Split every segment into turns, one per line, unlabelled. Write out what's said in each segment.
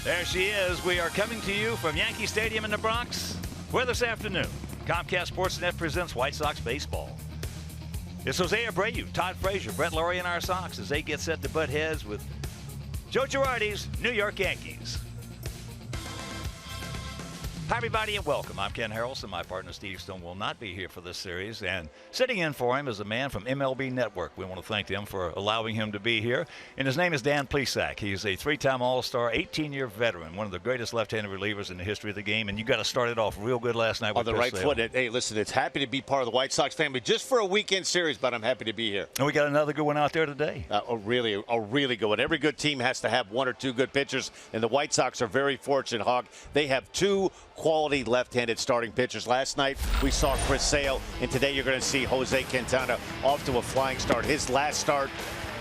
There she is. We are coming to you from Yankee Stadium in the Bronx, where this afternoon, Comcast Sportsnet presents White Sox baseball. It's Jose Abreu, Todd Frazier, Brett Laurie, and our Sox as they get set to butt heads with Joe Girardi's New York Yankees. Hi, everybody, and welcome. I'm Ken Harrelson. My partner, Steve Stone, will not be here for this series. And sitting in for him is a man from MLB Network. We want to thank them for allowing him to be here. And his name is Dan Plesac. He's a three-time All-Star, 18-year veteran, one of the greatest left-handed relievers in the history of the game. And you got to start it off real good last night with
on the right foot. Hey, listen, it's happy to be part of the White Sox family just for a weekend series, but I'm happy to be here.
And we got another good one out there today.
A really good one. Every good team has to have one or two good pitchers, and the White Sox are very fortunate, Hawk. They have two quality left-handed starting pitchers. Last night we saw Chris Sale, and today you're going to see Jose Quintana off to a flying start. His last start,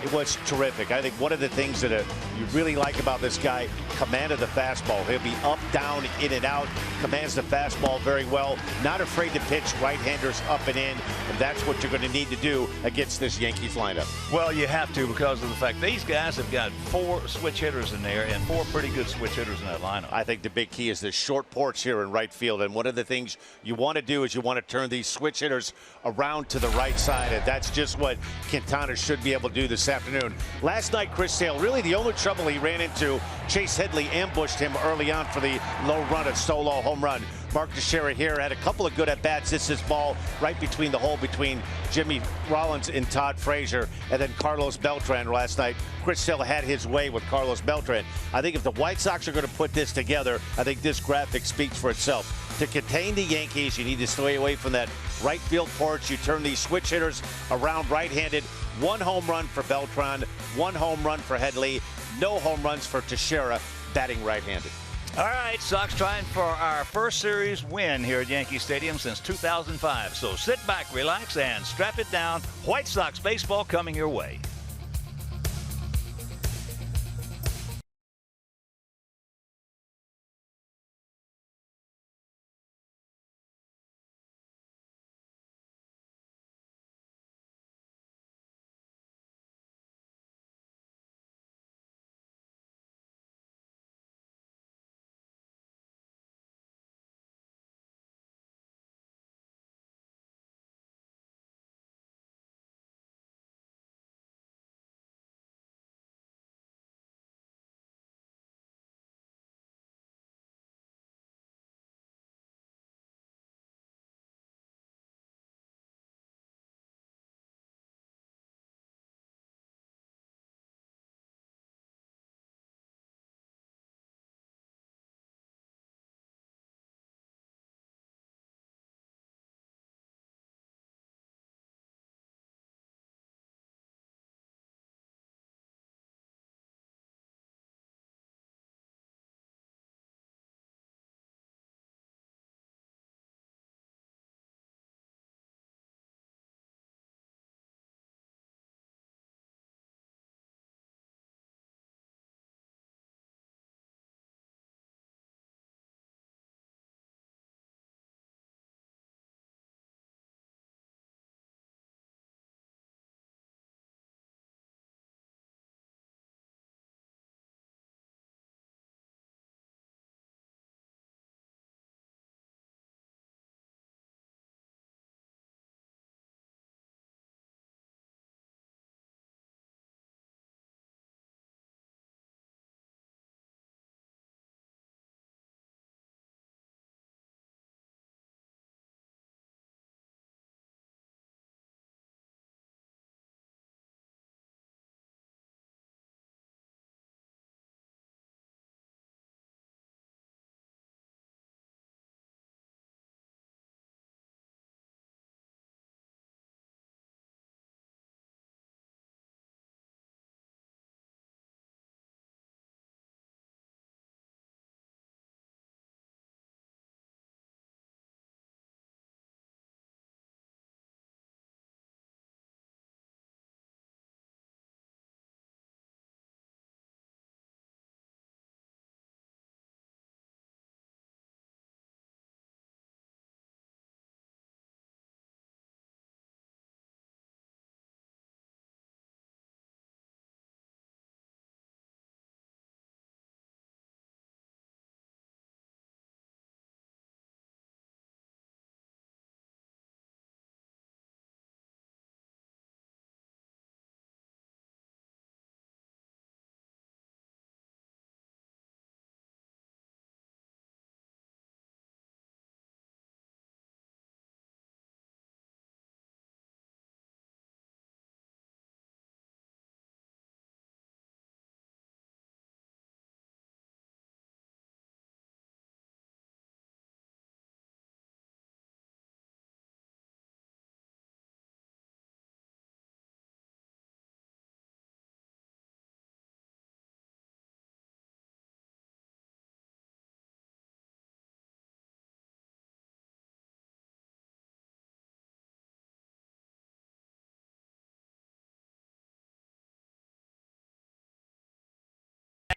it was terrific. I think one of the things that you really like about this guy, command of the fastball. He'll be up, down, in and out, commands the fastball very well. Not afraid to pitch right-handers up and in, and that's what you're going to need to do against this Yankees lineup.
Well, you have to because of the fact these guys have got four switch hitters in there and four pretty good switch hitters in that lineup.
I think the big key is the short porch here in right field, and one of the things you want to do is you want to turn these switch hitters around to the right side, and that's just what Quintana should be able to do this afternoon. Last night, Chris Sale, really the only trouble he ran into, Chase Headley ambushed him early on for the low run of solo home run. Mark Teixeira here had a couple of good at-bats. This is ball right between the hole between Jimmy Rollins and Todd Frazier, and then Carlos Beltran last night. Chris Sale had his way with Carlos Beltran. I think if the White Sox are going to put this together, I think this graphic speaks for itself. To contain the Yankees, you need to stay away from that right field porch. You turn these switch hitters around right-handed. One home run for Beltran, one home run for Headley, no home runs for Teixeira, batting right-handed.
All right, Sox trying for our first series win here at Yankee Stadium since 2005. So sit back, relax, and strap it down. White Sox baseball coming your way.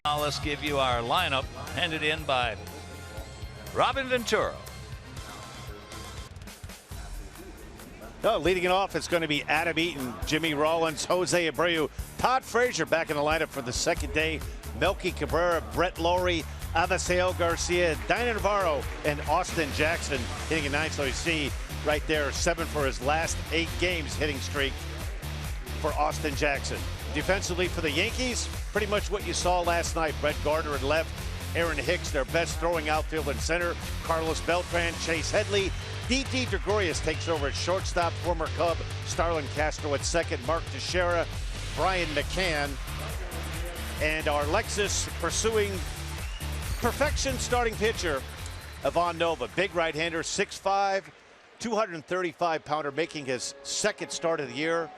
Now let's give you our lineup handed in by Robin Ventura.
Leading it off, it's going to be Adam Eaton, Jimmy Rollins, Jose Abreu, Todd Frazier back in the lineup for the second day, Melky Cabrera, Brett Lowry, Avisail Garcia, Dinah Navarro, and Austin Jackson hitting a 9. So you see right there, 7 for his last 8 games hitting streak for Austin Jackson. Defensively for the Yankees, pretty much what you saw last night. Brett Gardner at left, Aaron Hicks, their best throwing outfield in center, Carlos Beltran, Chase Headley. D.D. Gregorius takes over at shortstop, former Cub Starlin Castro at second, Mark Teixeira, Brian McCann, and our Lexus pursuing perfection starting pitcher, Ivan Nova. Big right-hander, 6'5", 235-pounder, making his second start of the year.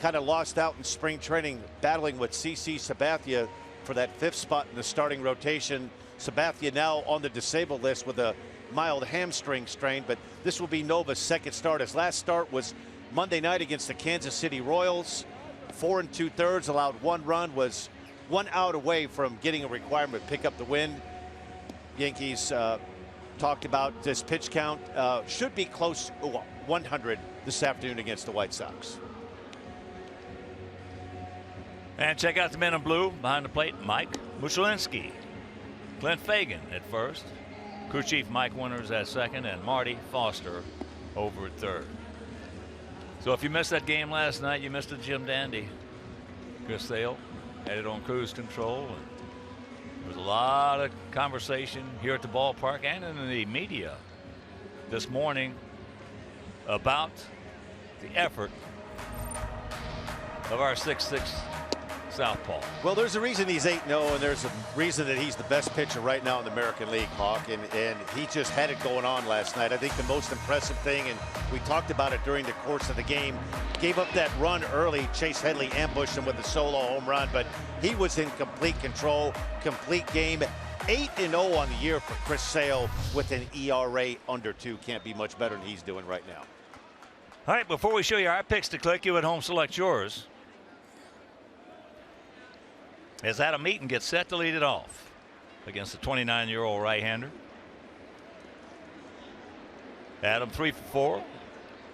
Kind of lost out in spring training, battling with CC Sabathia for that 5th spot in the starting rotation. Sabathia now on the disabled list with a mild hamstring strain, but this will be Nova's second start. His last start was Monday night against the Kansas City Royals. 4 2/3, allowed 1 run, was 1 out away from getting a requirement to pick up the win. Yankees talked about this pitch count. Should be close to 100 this afternoon against the White Sox.
And check out the men in blue behind the plate. Mike Muszlinski, Clint Fagan at first, crew chief Mike Winters at second, and Marty Foster over at third. So if you missed that game last night, you missed a Jim Dandy. Chris Sale had it on cruise control. And there was a lot of conversation here at the ballpark and in the media this morning about the effort of our 6'6" southpaw.
Well, there's a reason he's 8-0, and there's a reason that he's the best pitcher right now in the American League, Hawk, and he just had it going on last night. I think the most impressive thing, and we talked about it during the course of the game, gave up that run early. Chase Headley ambushed him with a solo home run, but he was in complete control, complete game. 8-0 on the year for Chris Sale with an ERA under 2. Can't be much better than he's doing right now.
All right, before we show you our picks to click, you at home select yours. As Adam Eaton gets set to lead it off against the 29-year-old right-hander. Adam 3 for 4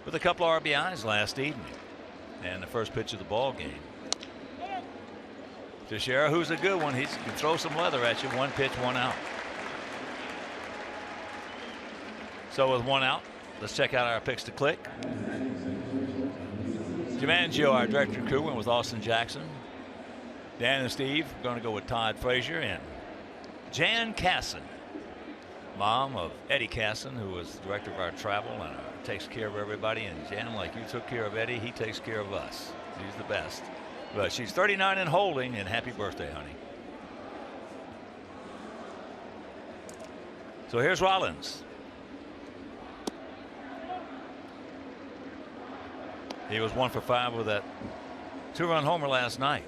with a couple of RBIs last evening and the first pitch of the ball game. Teixeira, who's a good one, he can throw some leather at you. 1 pitch, 1 out. So with 1 out, let's check out our picks to click. Jim Angio, our director of crew, went with Austin Jackson. Dan and Steve going to go with Todd Frazier, and Jan Casson, mom of Eddie Casson, who was the director of our travel and takes care of everybody. And Jan, like you took care of Eddie, he takes care of us. He's the best. But she's 39 and holding, and happy birthday, honey. So here's Rollins. He was 1 for 5 with that 2-run homer last night.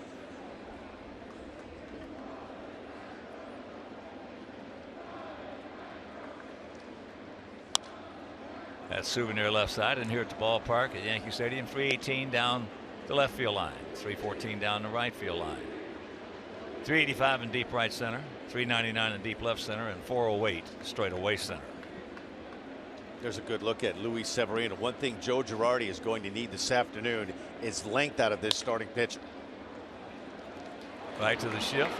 That's Souvenir left side, and here at the ballpark at Yankee Stadium, 318 down the left field line, 314 down the right field line, 385 in deep right center, 399 in deep left center, and 408 straight away center.
There's a good look at Luis Severino. One thing Joe Girardi is going to need this afternoon is length out of this starting pitcher.
Right to the shift.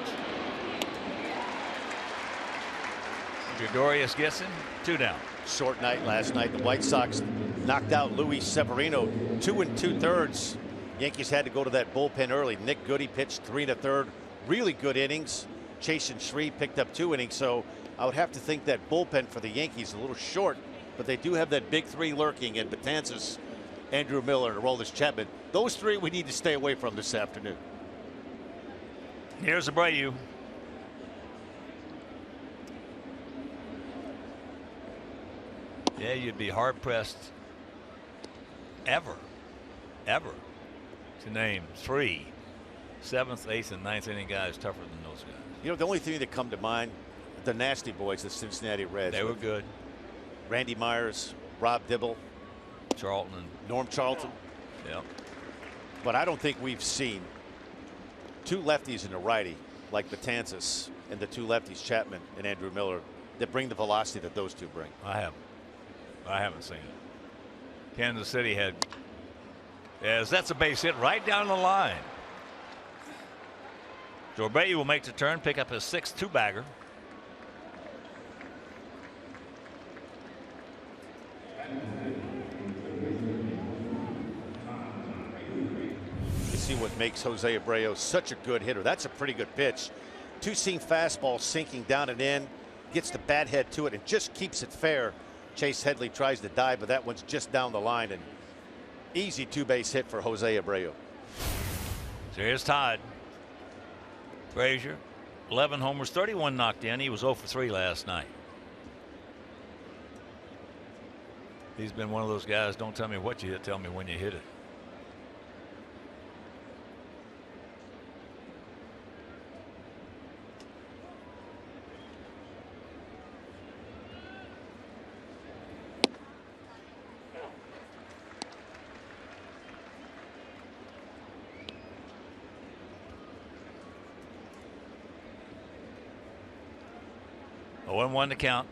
Gregorius gets him, 2 down.
Short night last night. The White Sox knocked out Luis Severino 2 2/3. Yankees had to go to that bullpen early. Nick Goody pitched 3 1/3. Really good innings. Chasen Shreve picked up 2 innings. So I would have to think that bullpen for the Yankees is a little short, but they do have that big 3 lurking in Betances, Andrew Miller, and Aroldis Chapman. Those 3 we need to stay away from this afternoon.
Here's Abreu. Yeah, you'd be hard pressed ever to name 3 7th, 8th, and 9th inning guys tougher than those guys.
You know, the only thing that come to mind, the Nasty Boys, the Cincinnati Reds.
They were good.
Randy Myers, Rob Dibble,
Charlton, and
Norm Charlton.
Yeah.
But I don't think we've seen 2 lefties and a righty like Betances and the two lefties, Chapman and Andrew Miller, that bring the velocity that those two bring.
I haven't seen it. Kansas City had, as that's a base hit right down the line. Abreu will make the turn, pick up his 6th two-bagger.
You see what makes Jose Abreu such a good hitter. That's a pretty good pitch. Two-seam fastball sinking down and in, gets the bat head to it and just keeps it fair. Chase Headley tries to dive, but that one's just down the line, and easy two-base hit for Jose Abreu.
So here's Todd Frazier, 11 homers, 31 knocked in. He was 0 for 3 last night. He's been one of those guys, don't tell me what you hit, tell me when you hit it. A 1-1 to count.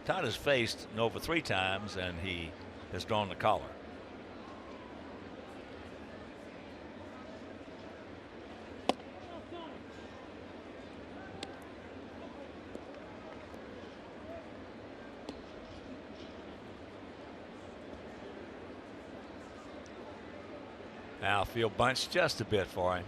Todd has faced Nova 3 times, and he has drawn the collar. Outfield bunched just a bit for him.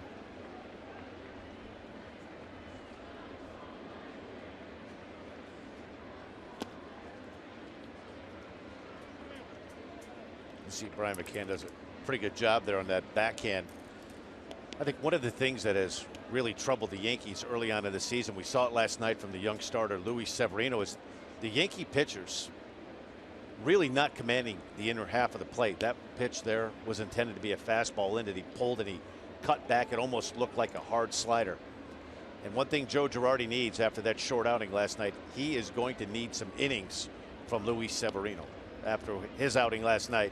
You see Brian McCann does a pretty good job there on that backhand. I think one of the things that has really troubled the Yankees early on in the season, we saw it last night from the young starter Luis Severino, is the Yankee pitchers really not commanding the inner half of the plate. That pitch there was intended to be a fastball in that he pulled and he cut back. It almost looked like a hard slider. And one thing Joe Girardi needs after that short outing last night, he is going to need some innings from Luis Severino. After his outing last night,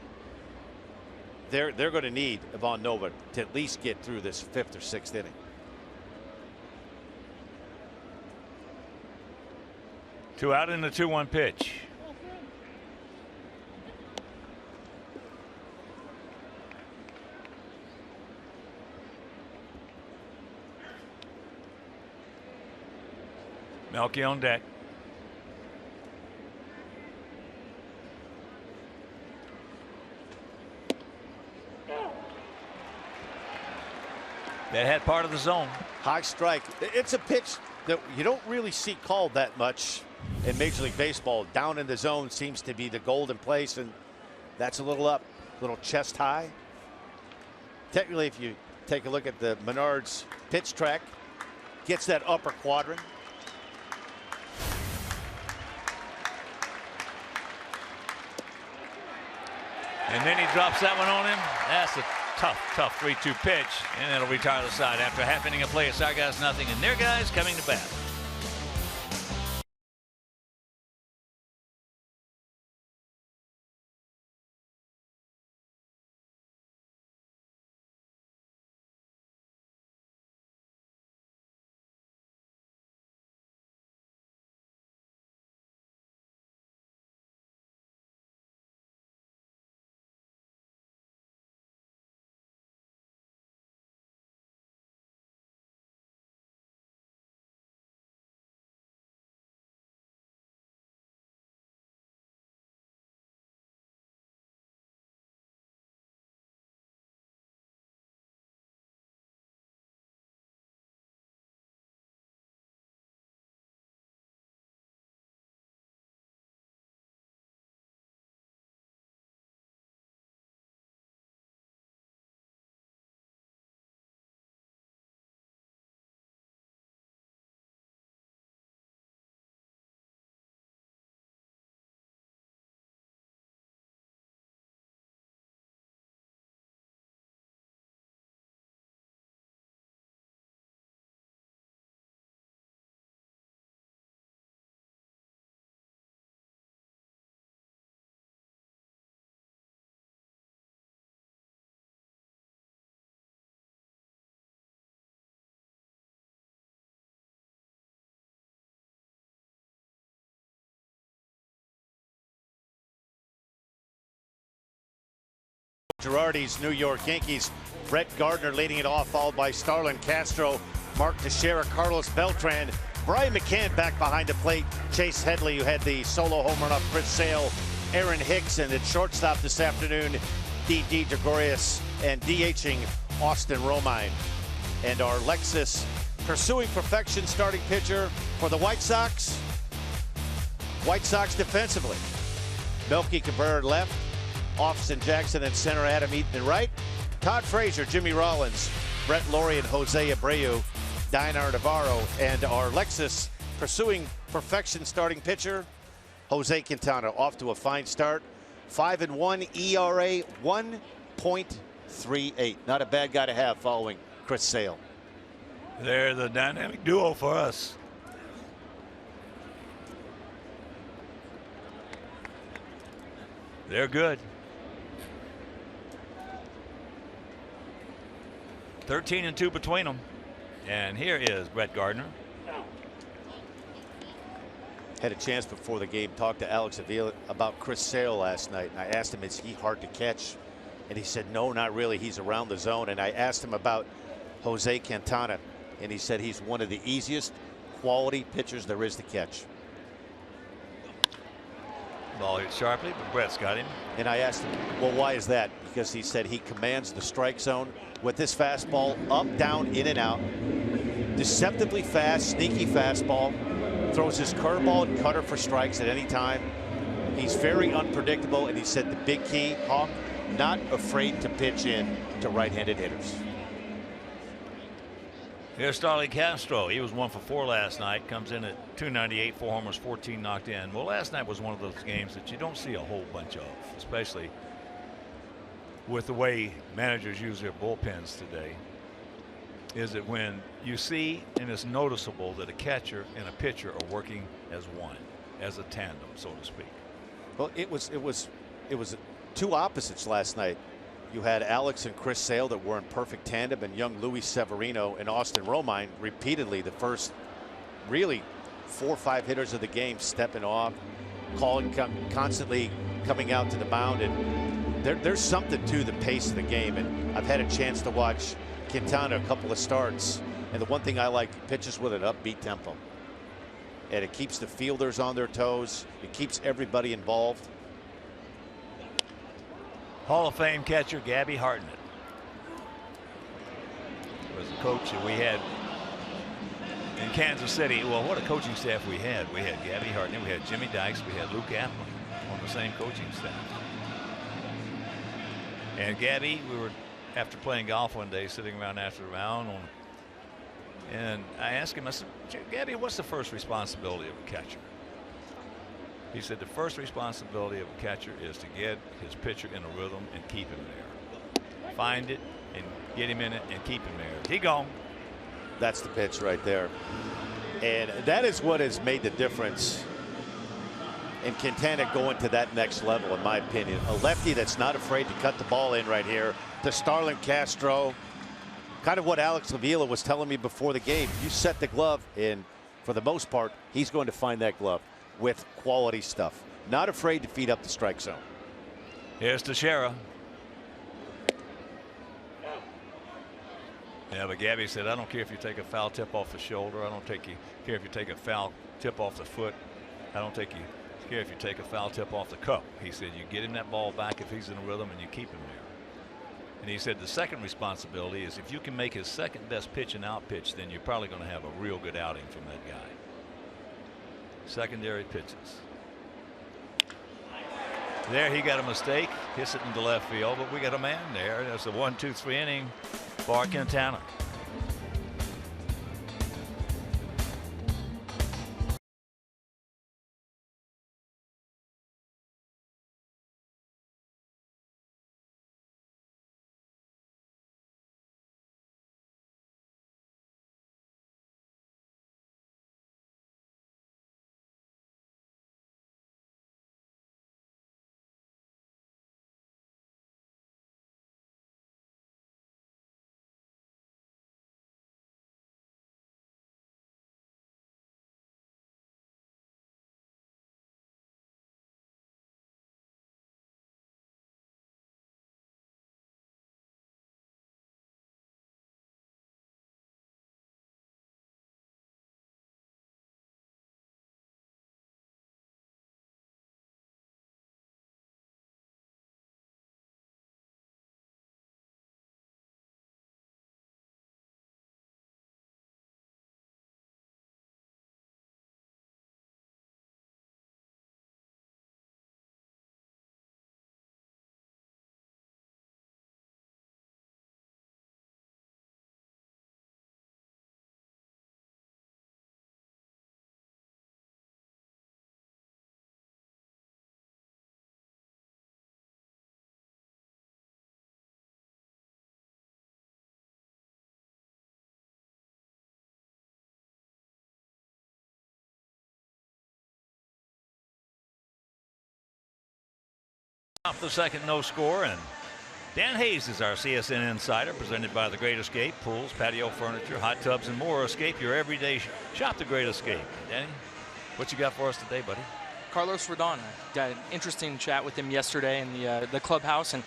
they're going to need Ivan Nova to at least get through this 5th or 6th inning.
Two out in the 2-1 pitch. Melky on deck. That had part of the zone.
High strike. It's a pitch that you don't really see called that much in Major League Baseball. Down in the zone seems to be the golden place, and that's a little up, little chest high. Technically, if you take a look at the Menards pitch track, gets that upper quadrant.
And then he drops that one on him. That's a tough 3-2 pitch, and it'll retire the side after half inning of play. It's our guys nothing, and their guys coming to bat.
Girardi's New York Yankees. Brett Gardner leading it off, followed by Starlin Castro, Mark Teixeira, Carlos Beltran, Brian McCann back behind the plate, Chase Headley, who had the solo home run off Chris Sale, Aaron Hicks, and at shortstop this afternoon, D.D. Gregorius, and DHing Austin Romine. And our Lexus pursuing perfection starting pitcher for the White Sox. White Sox defensively. Melky Cabrera left, Austin Jackson and center, Adam Eaton and right. Todd Frazier, Jimmy Rollins, Brett Laurie, and Jose Abreu, Dinar Navarro, and our Lexus pursuing perfection starting pitcher, Jose Quintana, off to a fine start. 5-1 ERA, 1.38. Not a bad guy to have following Chris Sale.
They're the dynamic duo for us. They're good. 13-2 between them. And here is Brett Gardner.
Had a chance before the game, talked to Alex Avila about Chris Sale last night, and I asked him, is he hard to catch? And he said, no, not really. He's around the zone. And I asked him about Jose Quintana, and he said he's one of the easiest quality pitchers there is to catch.
Ball hit sharply, but Brett's got him.
And I asked him, well, why is that? Because he said he commands the strike zone with this fastball, up, down, in and out. Deceptively fast, sneaky fastball. Throws his curveball and cutter for strikes at any time. He's very unpredictable, and he said the big key, Hawk, not afraid to pitch in to right-handed hitters.
Here's Starlin Castro. He was 1 for 4 last night. Comes in at .298, 4 homers, 14 knocked in. Well, last night was one of those games that you don't see a whole bunch of, especially with the way managers use their bullpens today. Is that when you see, and it's noticeable, that a catcher and a pitcher are working as one, as a tandem, so to speak.
Well, it was two opposites last night. You had Alex and Chris Sale that were in perfect tandem, and young Luis Severino and Austin Romine repeatedly the first really 4 or 5 hitters of the game stepping off, constantly coming out to the mound, and there's something to the pace of the game. And I've had a chance to watch Quintana a couple of starts, and the one thing I like, he pitches with an upbeat tempo, and it keeps the fielders on their toes. It keeps everybody involved.
Hall of Fame catcher Gabby Hartnett was the coach that we had in Kansas City. Well, what a coaching staff we had. We had Gabby Hartnett, we had Jimmy Dykes, we had Luke Appling on the same coaching staff. And Gabby, we were, after playing golf one day, sitting around after the round, and I asked him, I said, Gabby, what's the first responsibility of a catcher? He said the first responsibility of a catcher is to get his pitcher in a rhythm and keep him there. Find it and get him in it and keep him there. He gone.
That's the pitch right there. And that is what has made the difference in Quintana going to that next level, in my opinion. A lefty that's not afraid to cut the ball in right here to Starlin Castro. Kind of what Alex Avila was telling me before the game. You set the glove, and for the most part, he's going to find that glove with quality stuff. Not afraid to feed up the strike zone.
Here's Teixeira. Yeah, but Gabby said, I don't care if you take a foul tip off the shoulder. I don't care if you take a foul tip off the foot. I don't care if you take a foul tip off the cup. He said, you get him that ball back if he's in a rhythm, and you keep him there. And he said the second responsibility is if you can make his second best pitch an out pitch, then you're probably going to have a real good outing from that guy. Secondary pitches. There he got a mistake, hits it into left field, but we got a man there. That's a 1-2-3 inning for Quintana. Off the second, no score, and Dan Hayes is our CSN Insider, presented by The Great Escape. Pools, patio furniture, hot tubs, and more. Escape your everyday shop. The Great Escape. Danny, what you got for us today, buddy?
Carlos Rodon. I got an interesting chat with him yesterday in the clubhouse, and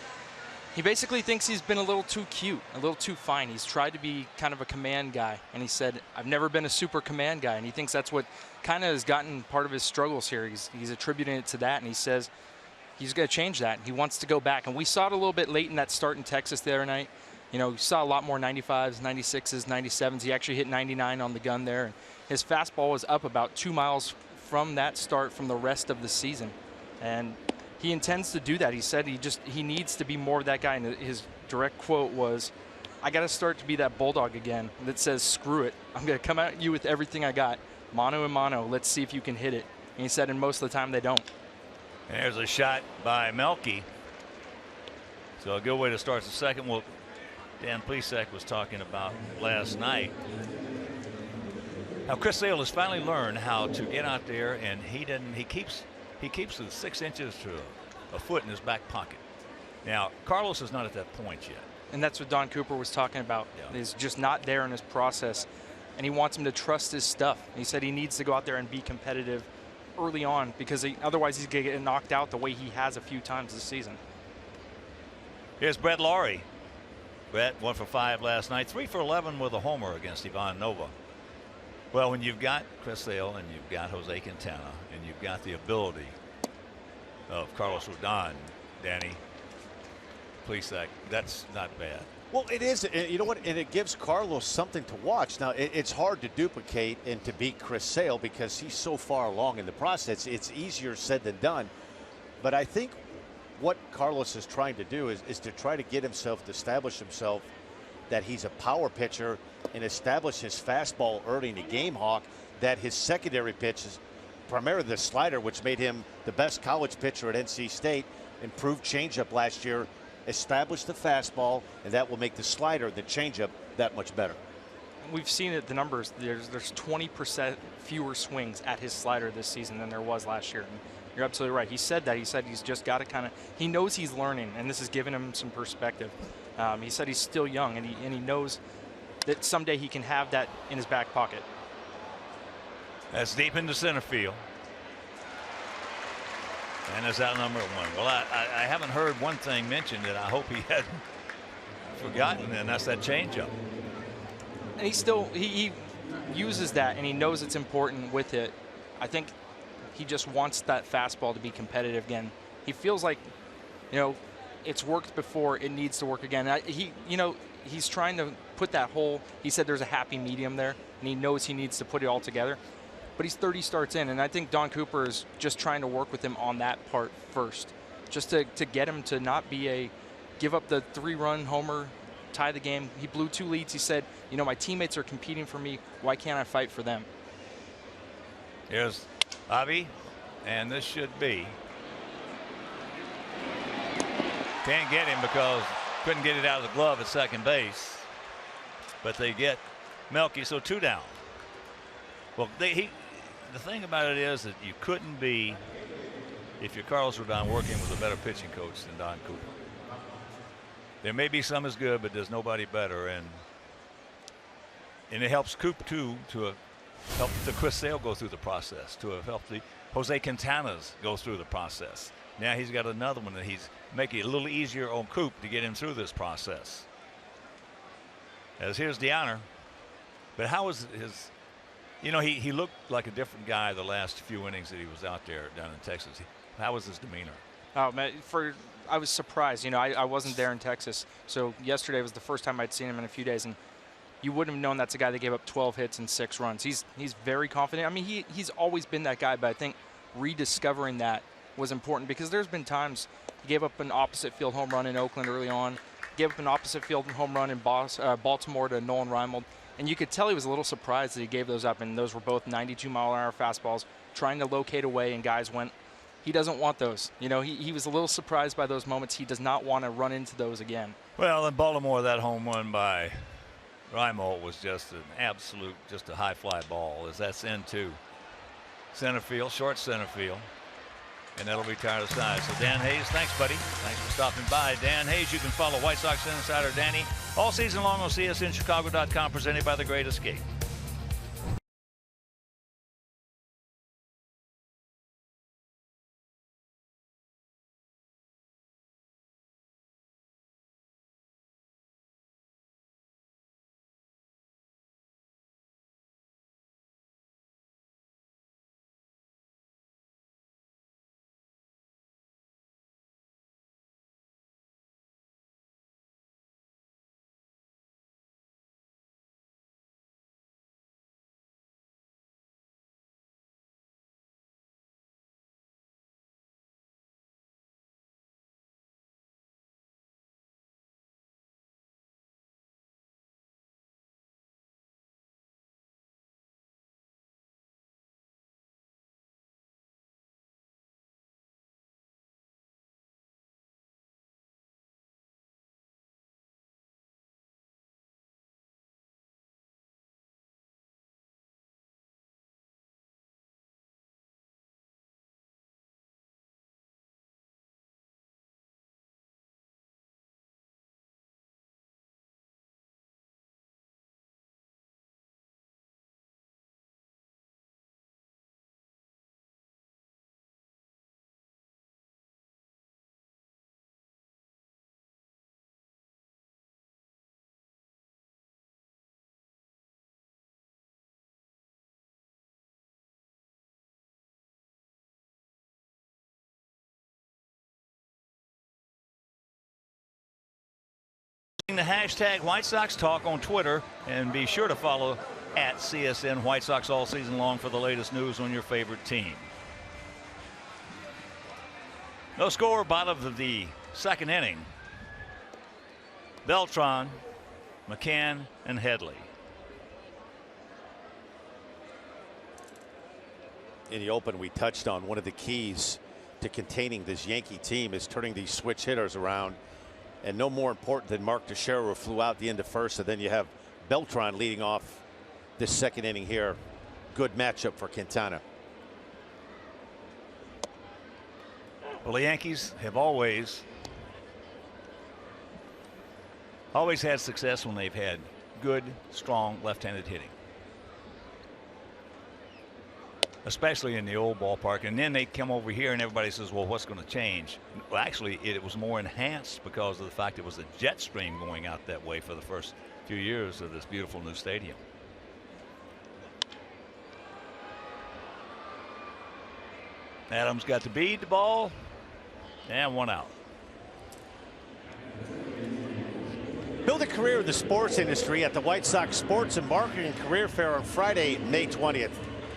he basically thinks he's been a little too cute, a little too fine. He's tried to be kind of a command guy, and he said, I've never been a super command guy, and he thinks that's what kind of has gotten part of his struggles here. He's attributing it to that, and he says he's going to change that. He wants to go back, and we saw it a little bit late in that start in Texas the other night. You know, we saw a lot more 95s, 96s, 97s. He actually hit 99 on the gun there, and his fastball was up about 2 miles from that start from the rest of the season, and he intends to do that. He said he needs to be more of that guy, and his direct quote was, I got to start to be that bulldog again that says, screw it, I'm going to come at you with everything I got, mano a mano, let's see if you can hit it. And he said, and most of the time they don't.
There's a shot by Melky, so a good way to start the second. Well, Dan Plesac was talking about last night how Chris Sale has finally learned how to get out there, and he keeps the 6 inches to a foot in his back pocket. Now, Carlos is not at that point yet.
And that's what Don Cooper was talking about. Yeah. He's just not there in his process, and he wants him to trust his stuff. He said he needs to go out there and be competitive early on, because otherwise he's going to get knocked out the way he has a few times this season.
Here's Brett Laurie. Brett 1 for 5 last night, 3 for 11 with a homer against Ivan Nova. Well, when you've got Chris Sale and you've got Jose Quintana and you've got the ability of Carlos Rodon, Danny Plesac, that's not bad.
Well, it is. You know what? And it gives Carlos something to watch. Now, it's hard to duplicate and to beat Chris Sale because he's so far along in the process. It's easier said than done. But I think what Carlos is trying to do is to try to get himself to establish himself that he's a power pitcher and establish his fastball early in the game, Hawk, that his secondary pitch is primarily the slider, which made him the best college pitcher at NC State, improved changeup last year, establish the fastball, and that will make the slider, the changeup, that much better.
We've seen it, the numbers. There's 20% fewer swings at his slider this season than there was last year. And you're absolutely right. He said that. He said he's just got to he knows he's learning, and this has given him some perspective. He said he's still young, and he knows that someday he can have that in his back pocket.
That's deep into center field. And that's out number 1. Well, I haven't heard one thing mentioned that I hope he hadn't forgotten, and that's that changeup.
And he uses that, and he knows it's important with it. I think he just wants that fastball to be competitive again. He feels like, it's worked before, it needs to work again. He's trying to put that whole, he said there's a happy medium there, and he knows he needs to put it all together. But he's 30 starts in, and I think Don Cooper is just trying to work with him on that part first, just to get him to not be give up the 3-run homer, tie the game. He blew 2 leads. He said, my teammates are competing for me. Why can't I fight for them?
Here's Avi, and this should be. Can't get him because couldn't get it out of the glove at second base. But they get Melky, so 2 down. Well, the thing about it is that you couldn't be, if you're Carlos Rodon, working with a better pitching coach than Don Cooper. There may be some as good, but there's nobody better, and it helps Coop too to help the Chris Sale go through the process, to have helped the Jose Quintanas go through the process. Now he's got another one that he's making it a little easier on Coop to get him through this process. As here's the honor, but how was his? He looked like a different guy the last few innings that he was out there down in Texas. How was his demeanor?
Oh, man, I was surprised. I wasn't there in Texas, so yesterday was the first time I'd seen him in a few days, and you wouldn't have known that's a guy that gave up 12 hits and 6 runs. He's very confident. I mean, he's always been that guy, but I think rediscovering that was important because there's been times he gave up an opposite field home run in Oakland early on, gave up an opposite field home run in Baltimore to Nolan Reimold. And you could tell he was a little surprised that he gave those up, and those were both 92-mile-an-hour fastballs, trying to locate away, and guys went, he doesn't want those. He was a little surprised by those moments. He does not want to run into those again.
Well, in Baltimore, that home run by Reimold was just an absolute, just a high fly ball, as that's into center field, short center field. And that'll retire the side. So Dan Hayes, thanks, buddy. Thanks for stopping by. Dan Hayes, you can follow White Sox Insider Danny all season long on csnchicago.com, presented by The Great Escape. The hashtag White Sox Talk on Twitter, and be sure to follow at CSN White Sox all season long for the latest news on your favorite team. No score, bottom of the second inning. Beltran, McCann, and Headley.
In the open, we touched on one of the keys to containing this Yankee team is turning these switch hitters around. And no more important than Mark Teixeira, who flew out the end of first, and then you have Beltran leading off this second inning here. Good matchup for Quintana.
Well, the Yankees have always had success when they've had good, strong left-handed hitting, especially in the old ballpark. And then they come over here and everybody says, well, what's going to change? Well, actually, it was more enhanced because of the fact it was a jet stream going out that way for the first few years of this beautiful new stadium. Adams got to beat the ball, and one out.
Build a career in the sports industry at the White Sox Sports and Marketing Career Fair on Friday, May 20th.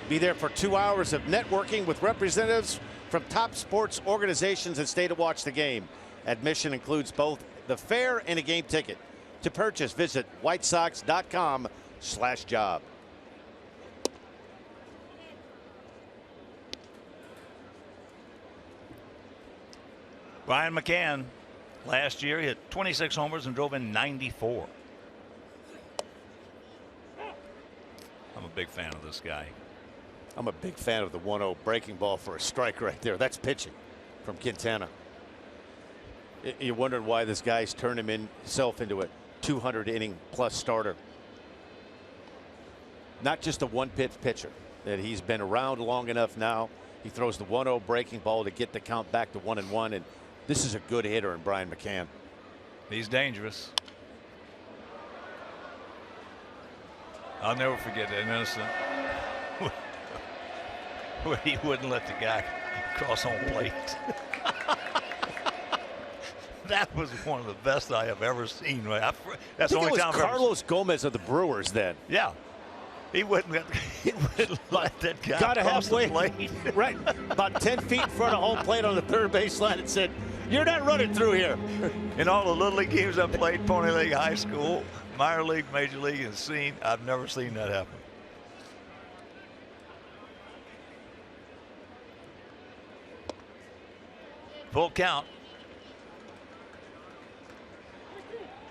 Be there for 2 hours of networking with representatives from top sports organizations and stay to watch the game. Admission includes both the fair and a game ticket. To purchase, visit whitesox.com/job.
Brian McCann last year hit 26 homers and drove in 94. I'm a big fan of this guy.
I'm a big fan of the 1-0 breaking ball for a strike right there. That's pitching from Quintana. You're wondering why this guy's turned himself into a 200-inning plus starter. Not just a one-pitch pitcher. That he's been around long enough now. He throws the 1-0 breaking ball to get the count back to 1-1, and this is a good hitter in Brian McCann.
He's dangerous. I'll never forget that innocent where he wouldn't let the guy cross home plate. That was one of the best I have ever seen. That's the only time I've ever.
Carlos Gomez of the Brewers then.
Yeah. He wouldn't let that guy
Got
cross
halfway,
the plate.
Right. About 10 feet in front of home plate on the third base line and said, "You're not running through here."
In all the little league games I played, Pony League, high school, minor league, major league, and I've never seen that happen. Full count.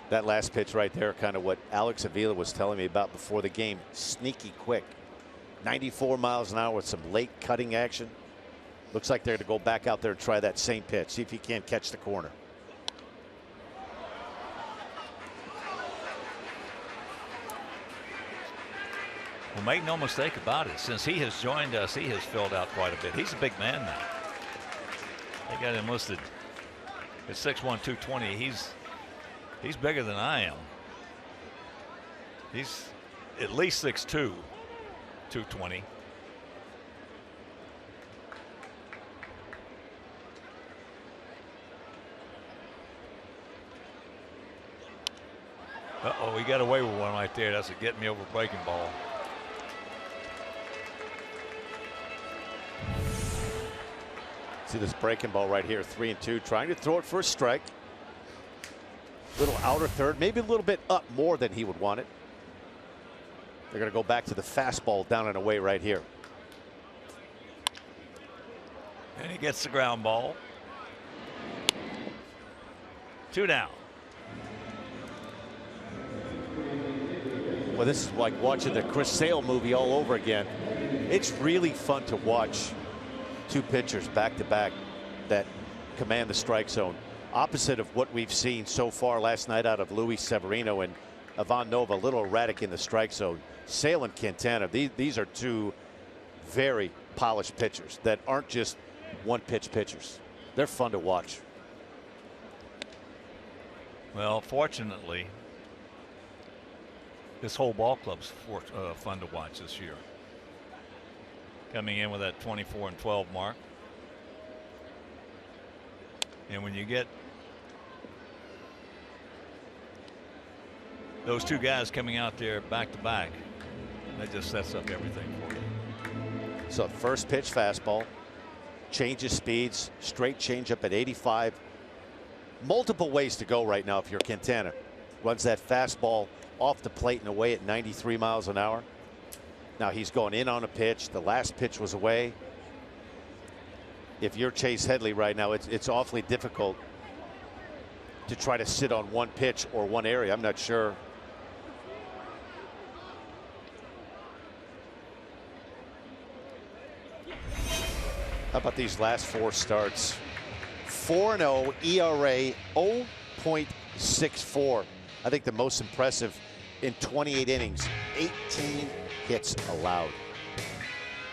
That last pitch right there, kind of what Alex Avila was telling me about before the game. Sneaky quick. 94 miles an hour with some late cutting action. Looks like they're going to go back out there and try that same pitch. See if he can't catch the corner.
Well, make no mistake about it. Since he has joined us, he has filled out quite a bit. He's a big man now. They got him listed at 6'1", 220. He's bigger than I am. He's at least 6'2", 220. Uh-oh, he got away with one right there. That's a get me over breaking ball.
See this breaking ball right here, 3-2, trying to throw it for a strike. Little outer third, maybe a little bit up more than he would want it. They're going to go back to the fastball down and away right here.
And he gets the ground ball. 2 down.
Well, this is like watching the Chris Sale movie all over again. It's really fun to watch two pitchers back to back that command the strike zone. Opposite of what we've seen so far last night out of Luis Severino and Ivan Nova, a little erratic in the strike zone. Sale and Quintana, these are two very polished pitchers that aren't just one pitch pitchers. They're fun to watch.
Well, fortunately, this whole ball club's fun to watch this year. Coming in with that 24-12 mark. And when you get those two guys coming out there back to back, that just sets up everything for you.
So first pitch fastball, changes speeds, straight changeup at 85. Multiple ways to go right now if you're Quintana. Runs that fastball off the plate and away at 93 miles an hour. Now he's going in on a pitch. The last pitch was away. If you're Chase Headley right now, it's awfully difficult to try to sit on one pitch or one area. I'm not sure. How about these last 4 starts? 4-0 ERA, 0.64. I think the most impressive in 28 innings, 18 hits allowed.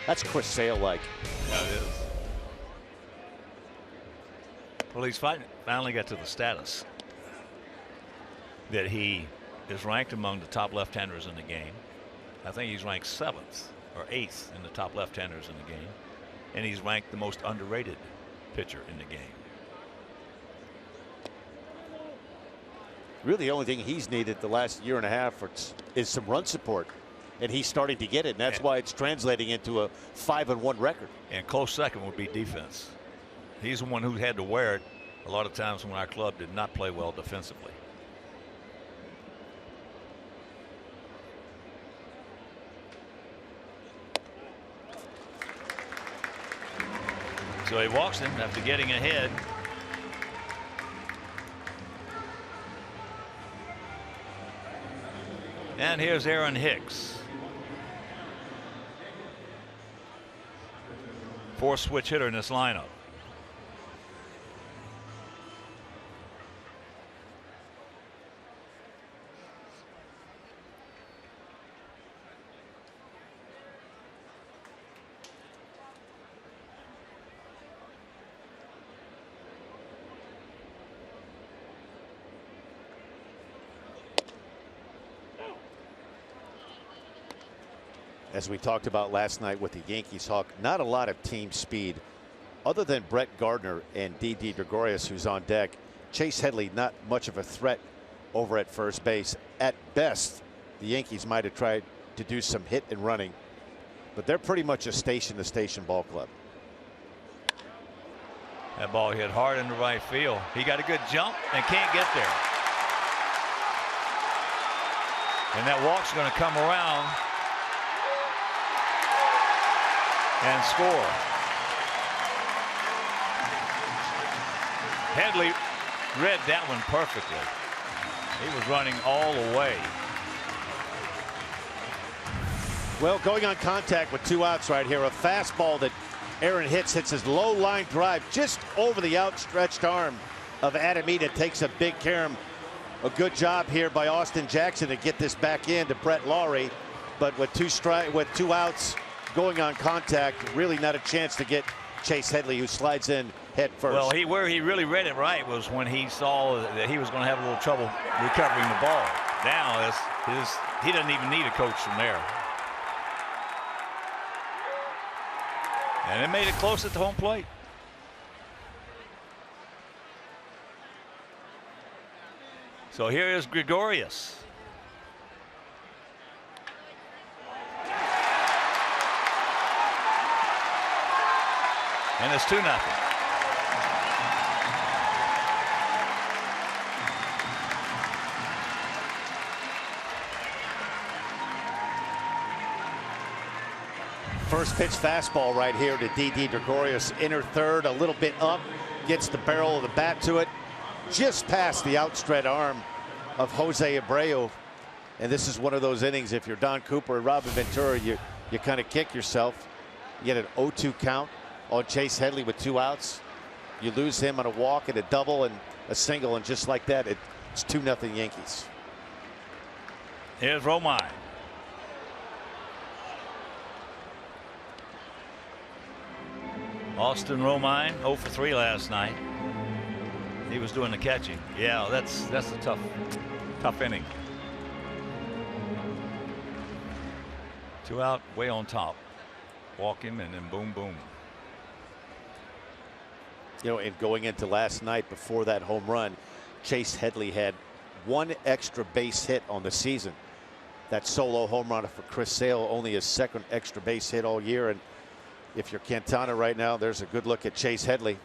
That's Chris Sale-like.
Yeah, it is. Well, he's finally got to the status that he is ranked among the top left-handers in the game. I think he's ranked 7th or 8th in the top left-handers in the game. And he's ranked the most underrated pitcher in the game.
Really, the only thing he's needed the last year and a half is some run support. And he's starting to get it. And that's why it's translating into a 5-1 record.
And close second would be defense. He's the one who had to wear it a lot of times when our club did not play well defensively. So he walks him after getting ahead. And here's Aaron Hicks. 4th switch hitter in this lineup.
As we talked about last night with the Yankees, Hawk, not a lot of team speed. Other than Brett Gardner and Didi Gregorius, who's on deck, Chase Headley not much of a threat over at first base. At best, the Yankees might have tried to do some hit and running, but they're pretty much a station-to-station ball club.
That ball hit hard into right field. He got a good jump and can't get there. And that walk's going to come around and score. Headley read that one perfectly. He was running all the way.
Well, going on contact with 2 outs right here, a fastball that Aaron hits his low line drive just over the outstretched arm of Adam Eaton. Takes a big carom. A good job here by Austin Jackson to get this back in to Brett Lawrie. But with two outs going on contact, really not a chance to get Chase Headley, who slides in head first.
Well, where he really read it right was when he saw that he was going to have a little trouble recovering the ball. Now he doesn't even need a coach from there. And it made it close at the home plate. So here is Gregorius. And it's 2-0.
First pitch fastball right here to D.D. Gregorius. Inner third, a little bit up, gets the barrel of the bat to it, just past the outstretched arm of Jose Abreu. And this is one of those innings, if you're Don Cooper and Robin Ventura, you kind of kick yourself. You get an 0-2 count on Chase Headley with 2 outs. You lose him on a walk and a double and a single, and just like that, it's 2-0 Yankees.
Here's Romine. Austin Romine 0 for 3 last night. He was doing the catching. Yeah, that's a tough inning. 2 out, way on top. Walk him and then boom, boom.
You know, and going into last night before that home run, Chase Headley had 1 extra base hit on the season. That solo home run for Chris Sale, only his 2nd extra base hit all year. And if you're Quintana right now, there's a good look at Chase Headley.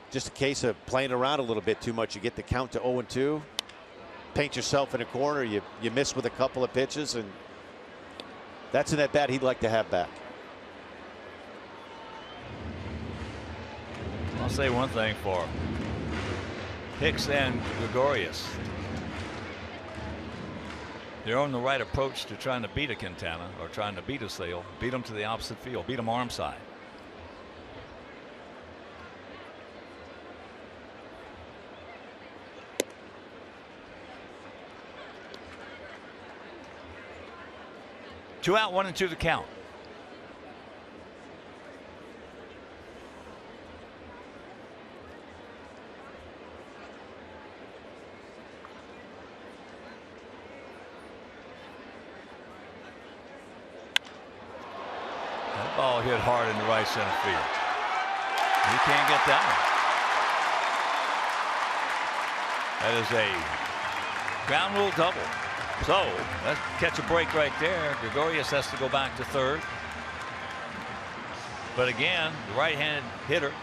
Just a case of playing around a little bit too much. You get the count to 0-2, paint yourself in a corner, you miss with a couple of pitches, and that's an at-bat he'd like to have back.
I'll say one thing for Hicks and Gregorius. They're on the right approach to trying to beat a Quintana or trying to beat a Sale, beat them to the opposite field, beat them arm side. Two out, 1-2 the count. That ball hit hard in the right center field. He can't get that one. That is a ground rule double. So let's catch a break right there. Gregorius has to go back to third. But again, the right-handed hitter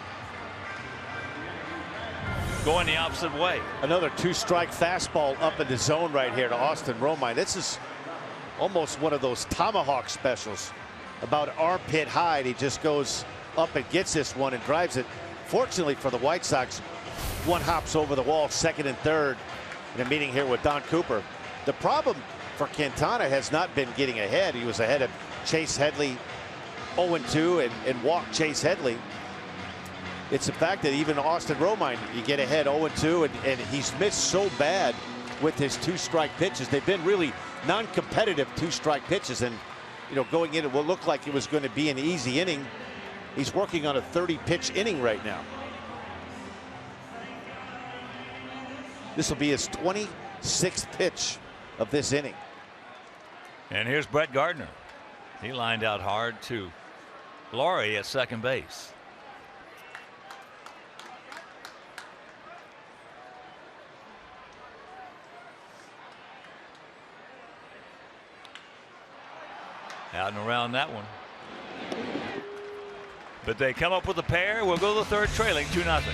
going the opposite way.
Another 2-strike fastball up in the zone right here to Austin Romine. This is almost one of those tomahawk specials. About armpit high, he just goes up and gets this one and drives it. Fortunately for the White Sox, one hops over the wall, 2nd and 3rd in a meeting here with Don Cooper. The problem for Quintana has not been getting ahead. He was ahead of Chase Headley 0-2 and walked Chase Headley. It's the fact that even Austin Romine, you get ahead 0-2 and he's missed so bad with his 2-strike pitches. They've been really non-competitive 2-strike pitches, and you know, going into what looked like it was going to be an easy inning, he's working on a 30-pitch inning right now. This will be his 26th pitch of this inning.
And here's Brett Gardner. He lined out hard to Lawrie at second base. Out and around that one. But they come up with a pair. We'll go to the third, trailing 2-0.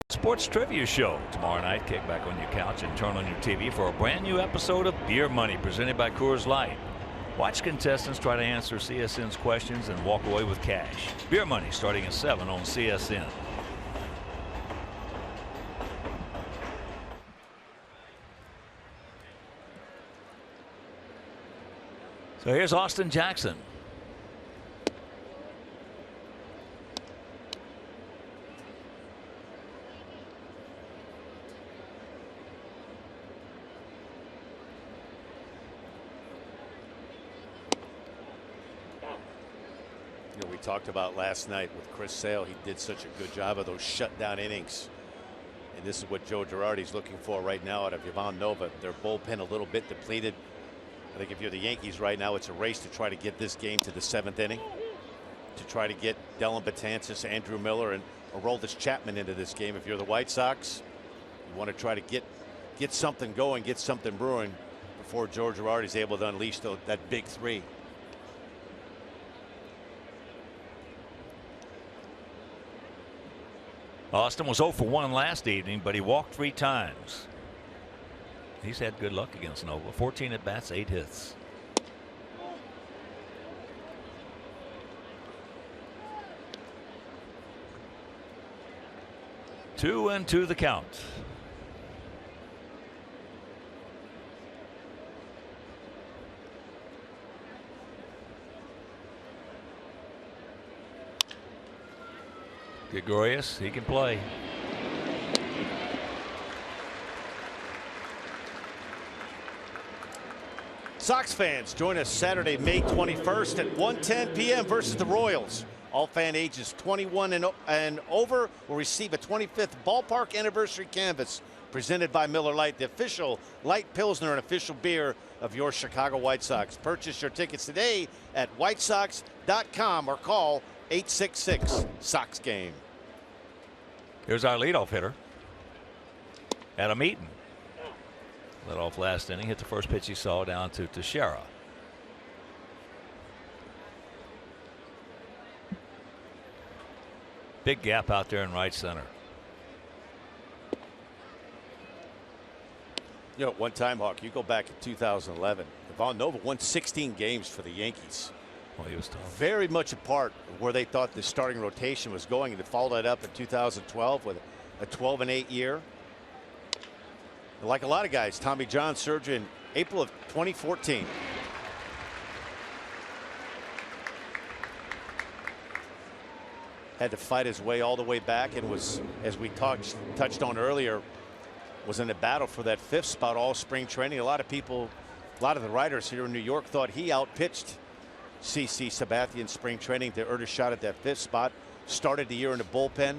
Sports Trivia Show. Tomorrow night, kick back on your couch and turn on your TV for a brand new episode of Beer Money presented by Coors Light. Watch contestants try to answer CSN's questions and walk away with cash. Beer Money starting at 7 on CSN. So here's Austin Jackson.
We talked about last night with Chris Sale. He did such a good job of those shutdown innings. And this is what Joe Girardi's looking for right now out of Ivan Nova. Their bullpen a little bit depleted. I think if you're the Yankees right now, it's a race to try to get this game to the 7th inning, to try to get Dellin Betances, Andrew Miller, and Aroldis Chapman into this game. If you're the White Sox, you want to try to get something going, get something brewing before Joe Girardi's able to unleash that big three.
Austin was 0 for 1 last evening, but he walked 3 times. He's had good luck against Nova. 14 at bats, 8 hits. Two and 2 the count. Gregorius, he can play.
Sox fans, join us Saturday, May 21st at 1:10 p.m. versus the Royals. All fan ages 21 and over will receive a 25th ballpark anniversary canvas presented by Miller Lite, the official light Pilsner and official beer of your Chicago White Sox. Purchase your tickets today at whitesox.com or call 866 Sox Game.
Here's our leadoff hitter, Adam Eaton. Led off last inning, hit the first pitch he saw down to Teixeira. Big gap out there in right center.
You know, one time, Hawk, you go back in 2011, Ivan Nova won 16 games for the Yankees.
Well, he was tough.
Very much a part of where they thought the starting rotation was going, and they followed that up in 2012 with a 12-8 year. And like a lot of guys, Tommy John surgery in April of 2014. Had to fight his way all the way back, and was, as we touched on earlier, was in a battle for that 5th spot all spring training. A lot of people, a lot of the writers here in New York thought he outpitched CC Sabathia spring training to earn a shot at that 5th spot. Started the year in the bullpen.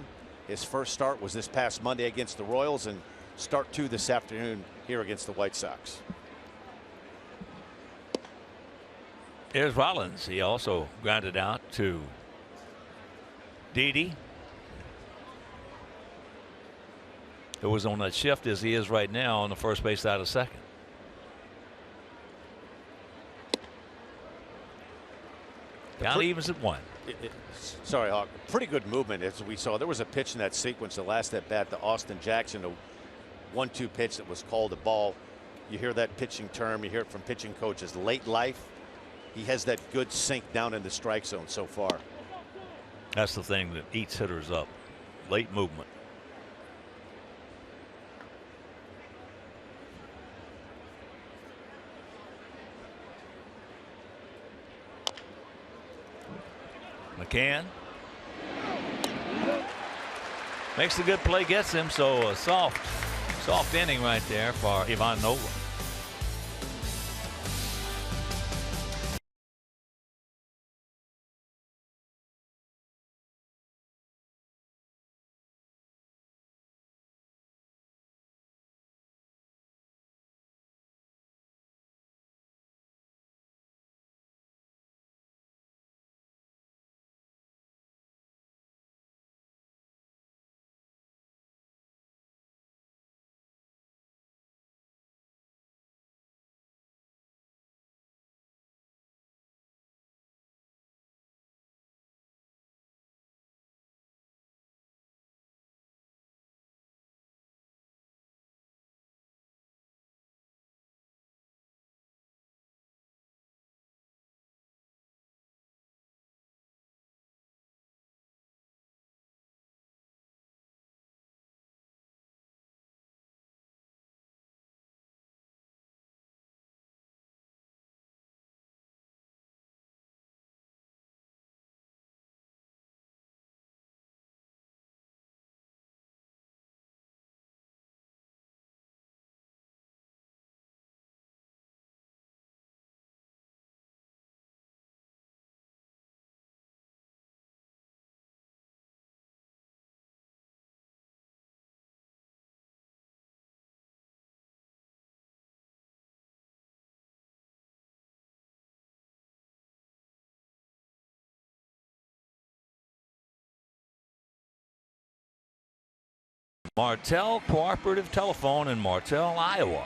His first start was this past Monday against the Royals, and start 2 this afternoon here against the White Sox.
Here's Rollins. He also grounded out to Didi, who was on that shift as he is right now on the first base side of second. Count evens at 1.
Sorry, Hawk. Pretty good movement as we saw. There was a pitch in that sequence, the last at bat to Austin Jackson, a 1-2 pitch that was called a ball. You hear that pitching term, you hear it from pitching coaches, late life. He has that good sink down in the strike zone so far.
That's the thing that eats hitters up. Late movement. McCann makes the good play, gets him. So a soft inning right there for Ivan Nova. Martell Cooperative Telephone in Martell, Iowa.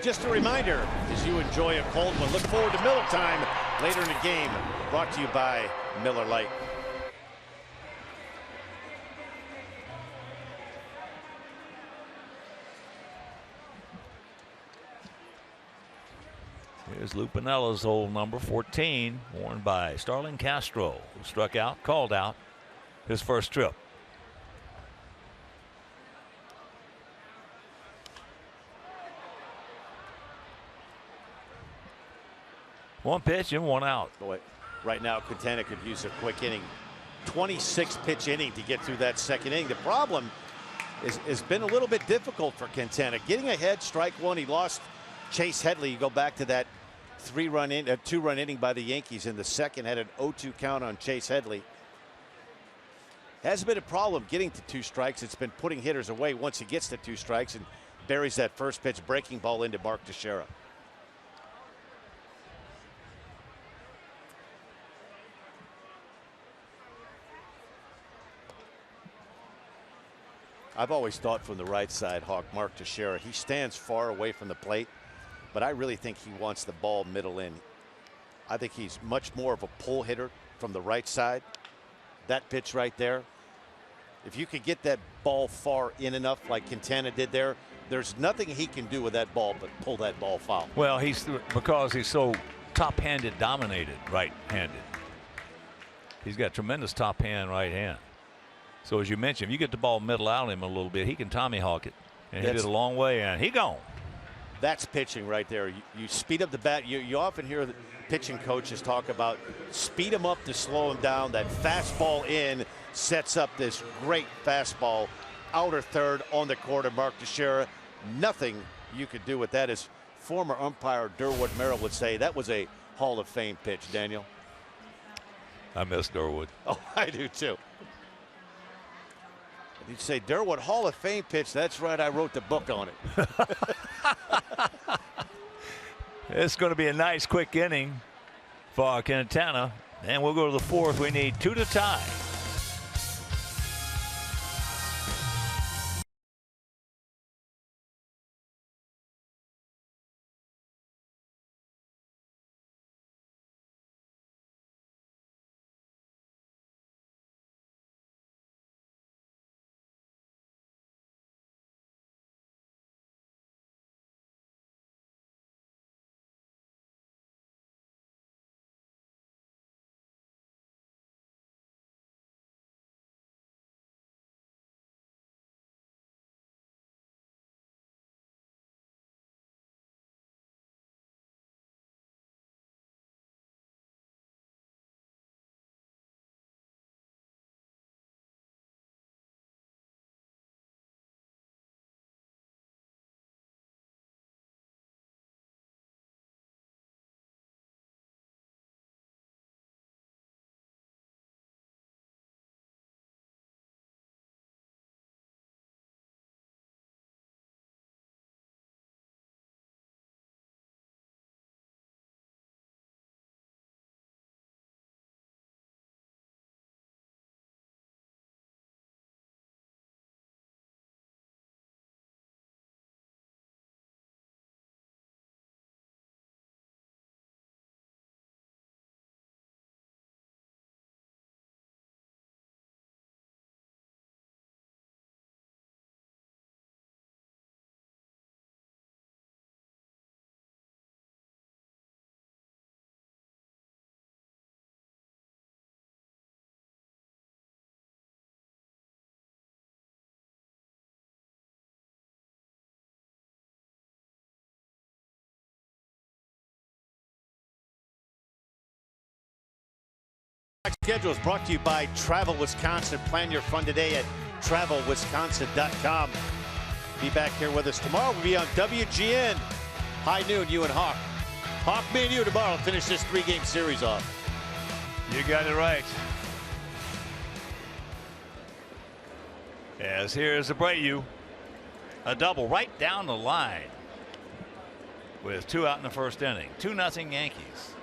Just a reminder, as you enjoy a cold one, look forward to Miller Time later in the game, brought to you by Miller Lite.
Here's Lou Pinella's old number 14, worn by Starlin Castro, who struck out, called out his first trip. One pitch and one out.
Boy, right now Quintana could use a quick inning. 26 pitch inning to get through that second inning. The problem has been a little bit difficult for Quintana. Getting ahead, strike one. He lost Chase Headley. You go back to that two-run inning by the Yankees in the second. Had an 0-2 count on Chase Headley. Hasn't been a problem getting to 2 strikes. It's been putting hitters away once he gets to 2 strikes and buries that first pitch breaking ball into Mark Teixeira. I've always thought from the right side, Hawk, Mark Teixeira, he stands far away from the plate, but I really think he wants the ball middle in. I think he's much more of a pull hitter from the right side. That pitch right there, if you could get that ball far in enough like Quintana did there, there's nothing he can do with that ball but pull that ball foul.
Well, because he's so top-handed dominated right-handed. He's got tremendous top-hand right hand. So as you mentioned, if you get the ball middle out of him a little bit, he can Tommy hawk it and hit it a long way, and he gone.
That's pitching right there. You speed up the bat. You often hear the pitching coaches talk about speed him up to slow him down. That fastball in sets up this great fastball. Outer third on the corner, Mark Teixeira. Nothing you could do with that. As former umpire Durwood Merrill would say, that was a Hall of Fame pitch, Daniel.
I miss Durwood.
Oh, I do too. You'd say, Durwood, Hall of Fame pitch. That's right, I wrote the book on it.
It's going to be a nice quick inning for Quintana. And we'll go to the 4th. We need 2 to tie.
Schedule is brought to you by Travel Wisconsin. Plan your fun today at travelwisconsin.com. Be back here with us tomorrow. We'll be on WGN. High noon, you and Hawk. Hawk, me and you tomorrow finish this 3-game series off.
You got it right. As here's Abreu. A double right down the line with 2 out in the first inning. 2-0 Yankees.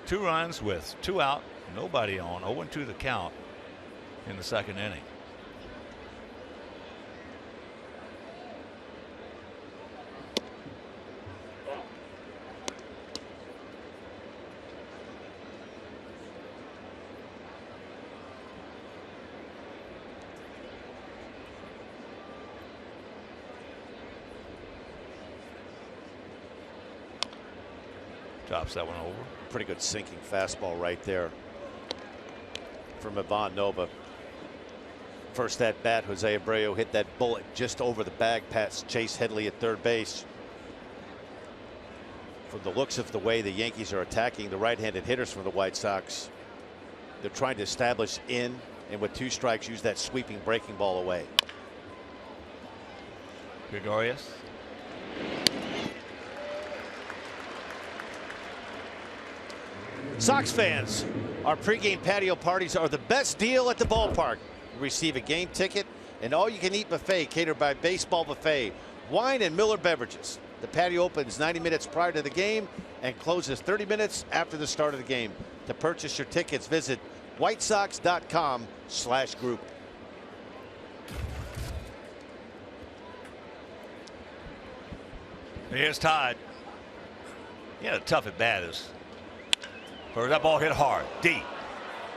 2 runs with 2 out. Nobody on. 0-2 the count. in the second inning. Drops that one over.
Pretty good sinking fastball right there from Ivan Nova. First at bat, Jose Abreu hit that bullet just over the bag past Chase Headley at third base. From the looks of the way the Yankees are attacking the right-handed hitters from the White Sox, they're trying to establish in, and with 2 strikes use that sweeping breaking ball away.
Gregorius.
Sox fans, our pregame patio parties are the best deal at the ballpark. You receive a game ticket and all-you-can-eat buffet catered by Baseball Buffet, wine and Miller beverages. The patio opens 90 minutes prior to the game and closes 30 minutes after the start of the game. To purchase your tickets, visit whitesox.com/group.
Here's Todd. Yeah, tough at bat is. That ball hit hard, deep,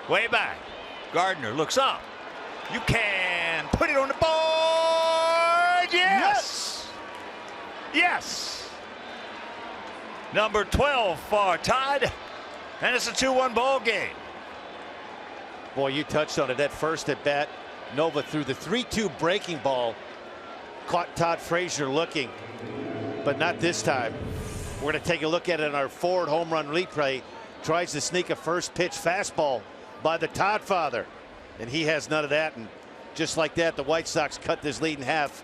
way back. Gardner looks up. You can put it on the board. Yes. Yes. Number 12 for Todd. And it's a 2-1 ball game.
Boy, you touched on it. That first at bat, Nova threw the 3-2 breaking ball. Caught Todd Frazier looking, but not this time. We're going to take a look at it on our forward home run replay. Tries to sneak a first pitch fastball by the Todd father, and he has none of that. And just like that, the White Sox cut this lead in half.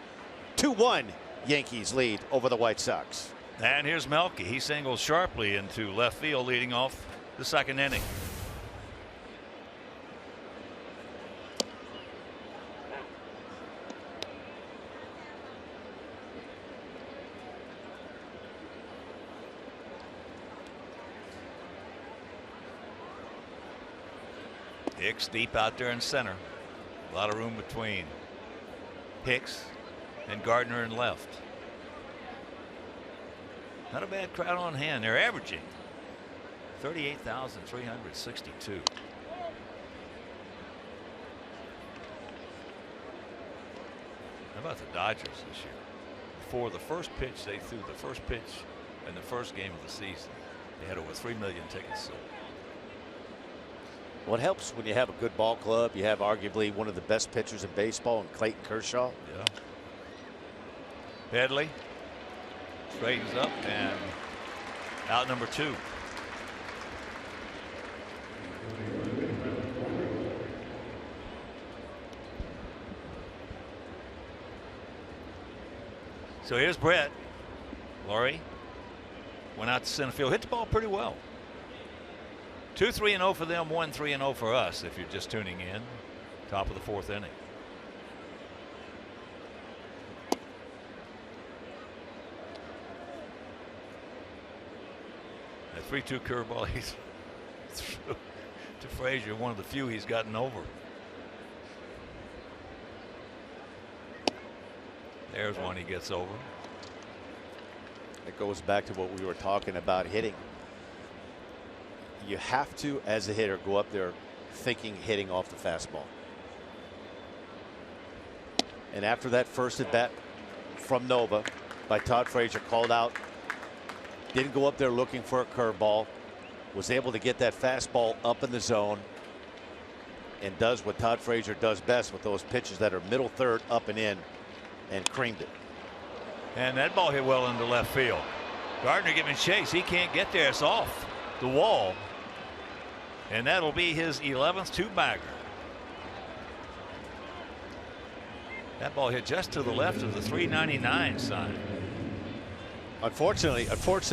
2-1 Yankees lead over the White Sox.
And here's Melky. He singles sharply into left field, leading off the second inning. Hicks deep out there in center. A lot of room between Hicks and Gardner in left. Not a bad crowd on hand. They're averaging 38,362. How about the Dodgers this year? Before the first pitch, they threw the first pitch in the first game of the season. They had over 3 million tickets sold.
What helps when you have a good ball club, you have arguably one of the best pitchers in baseball in Clayton Kershaw.
Yeah. Headley straightens up and out number 2. So here's Brett. Laurie went out to center field, hit the ball pretty well. 2-3-0 for them, 1-3-0 for us if you're just tuning in. Top of the 4th inning. That 3-2 curveball he's threw to Frazier, one of the few he's gotten over. There's one he gets over.
It goes back to what we were talking about, hitting. You have to, as a hitter, go up there thinking hitting off the fastball. And after that first at bat from Nova by Todd Frazier, called out, didn't go up there looking for a curveball, was able to get that fastball up in the zone, and does what Todd Frazier does best with those pitches that are middle third, up and in, and creamed it.
And that ball hit well into left field. Gardner giving chase. He can't get there. It's off the wall. And that'll be his 11th two-bagger. That ball hit just to the left of the 399 sign.
Unfortunately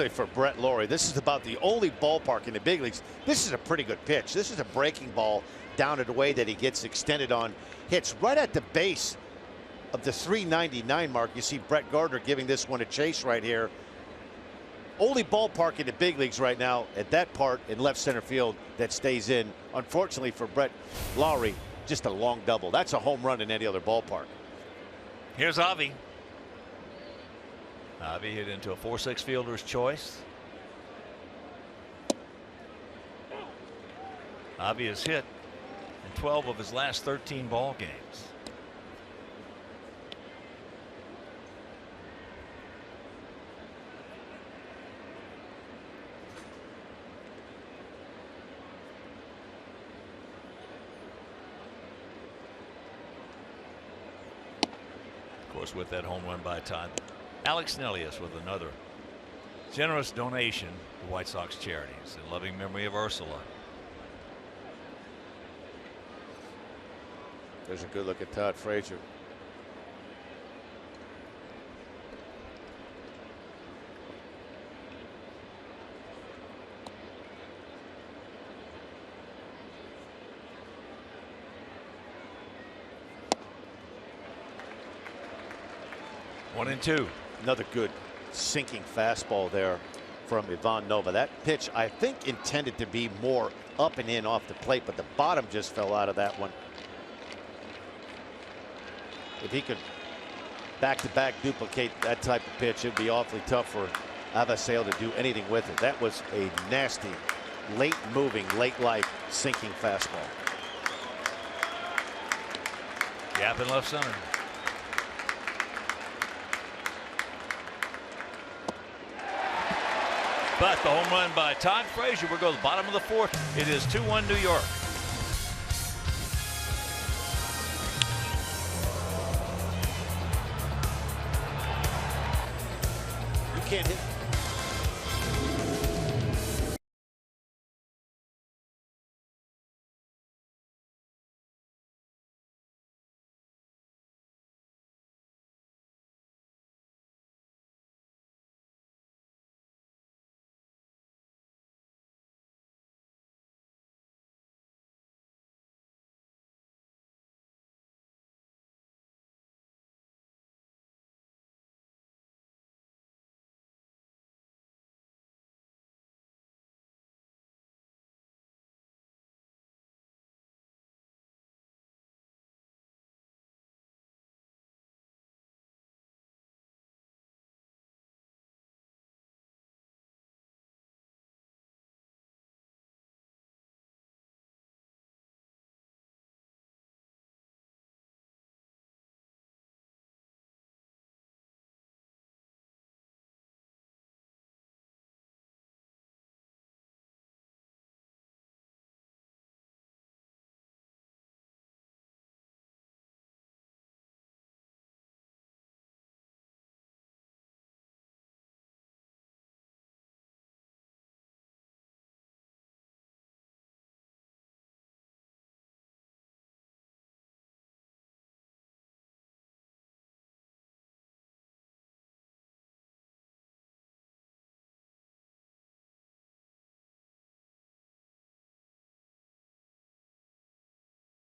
for Brett Laurie, this is about the only ballpark in the big leagues. This is a pretty good pitch. This is a breaking ball down and away that he gets extended on. Hits right at the base of the 399 mark. You see Brett Gardner giving this one a chase right here. Only ballpark in the big leagues right now at that part in left center field that stays in. Unfortunately for Brett Laurie, just a long double. That's a home run in any other ballpark.
Here's Avi. Avi hit into a 4-6 fielder's choice. Avi has hit in 12 of his last 13 ball games. Of course, with that home run by Todd, Alex Nelius with another generous donation to White Sox charities in loving memory of Ursula.
There's a good look at Todd Frazier.
One and two.
Another good sinking fastball there from Ivan Nova. That pitch, I think, intended to be more up and in off the plate, but the bottom just fell out of that one. If he could back-to-back duplicate that type of pitch, it'd be awfully tough for Avasale to do anything with it. That was a nasty, late-moving, late-life sinking fastball.
Gap in left center. But the home run by Todd Frazier will go to the bottom of the fourth. It is 2-1 New York.
You can't hit.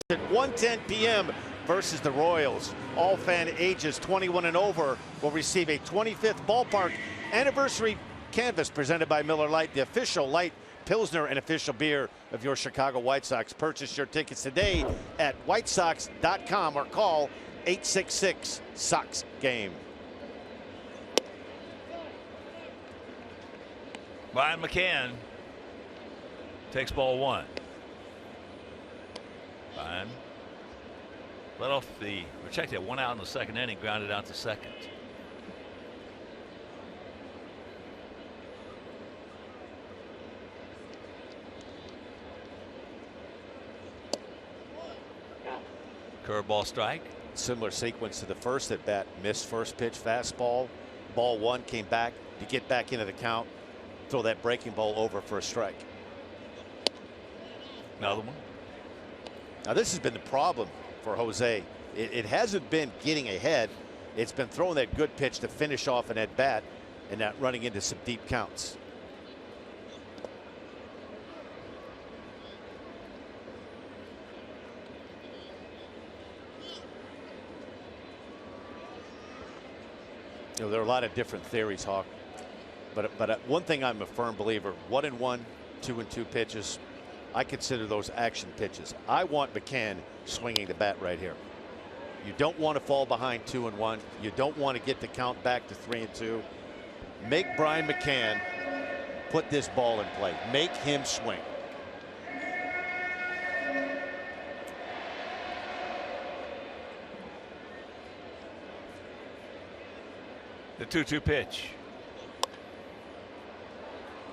At 1:10 p.m. versus the Royals. All fan ages 21 and over will receive a 25th ballpark anniversary canvas presented by Miller Lite, the official light Pilsner and official beer of your Chicago White Sox. Purchase your tickets today at whitesox.com or call 866-SOX-GAME.
Brian McCann takes ball one. Brian let off the rejected one out in the second inning, grounded out to second. Curveball strike.
Similar sequence to the first at bat. Missed first pitch fastball. Ball one, came back to get back into the count. Throw that breaking ball over for a strike.
Another one.
Now this has been the problem for Jose. It hasn't been getting ahead. It's been throwing that good pitch to finish off an at bat and not running into some deep counts. You know, there are a lot of different theories, Hawk. But one thing I'm a firm believer: 1-1, 2-2 pitches. I consider those action pitches. I want McCann swinging the bat right here. You don't want to fall behind 2-1. You don't want to get the count back to 3-2. Make Brian McCann put this ball in play. Make him swing.
The 2-2 pitch.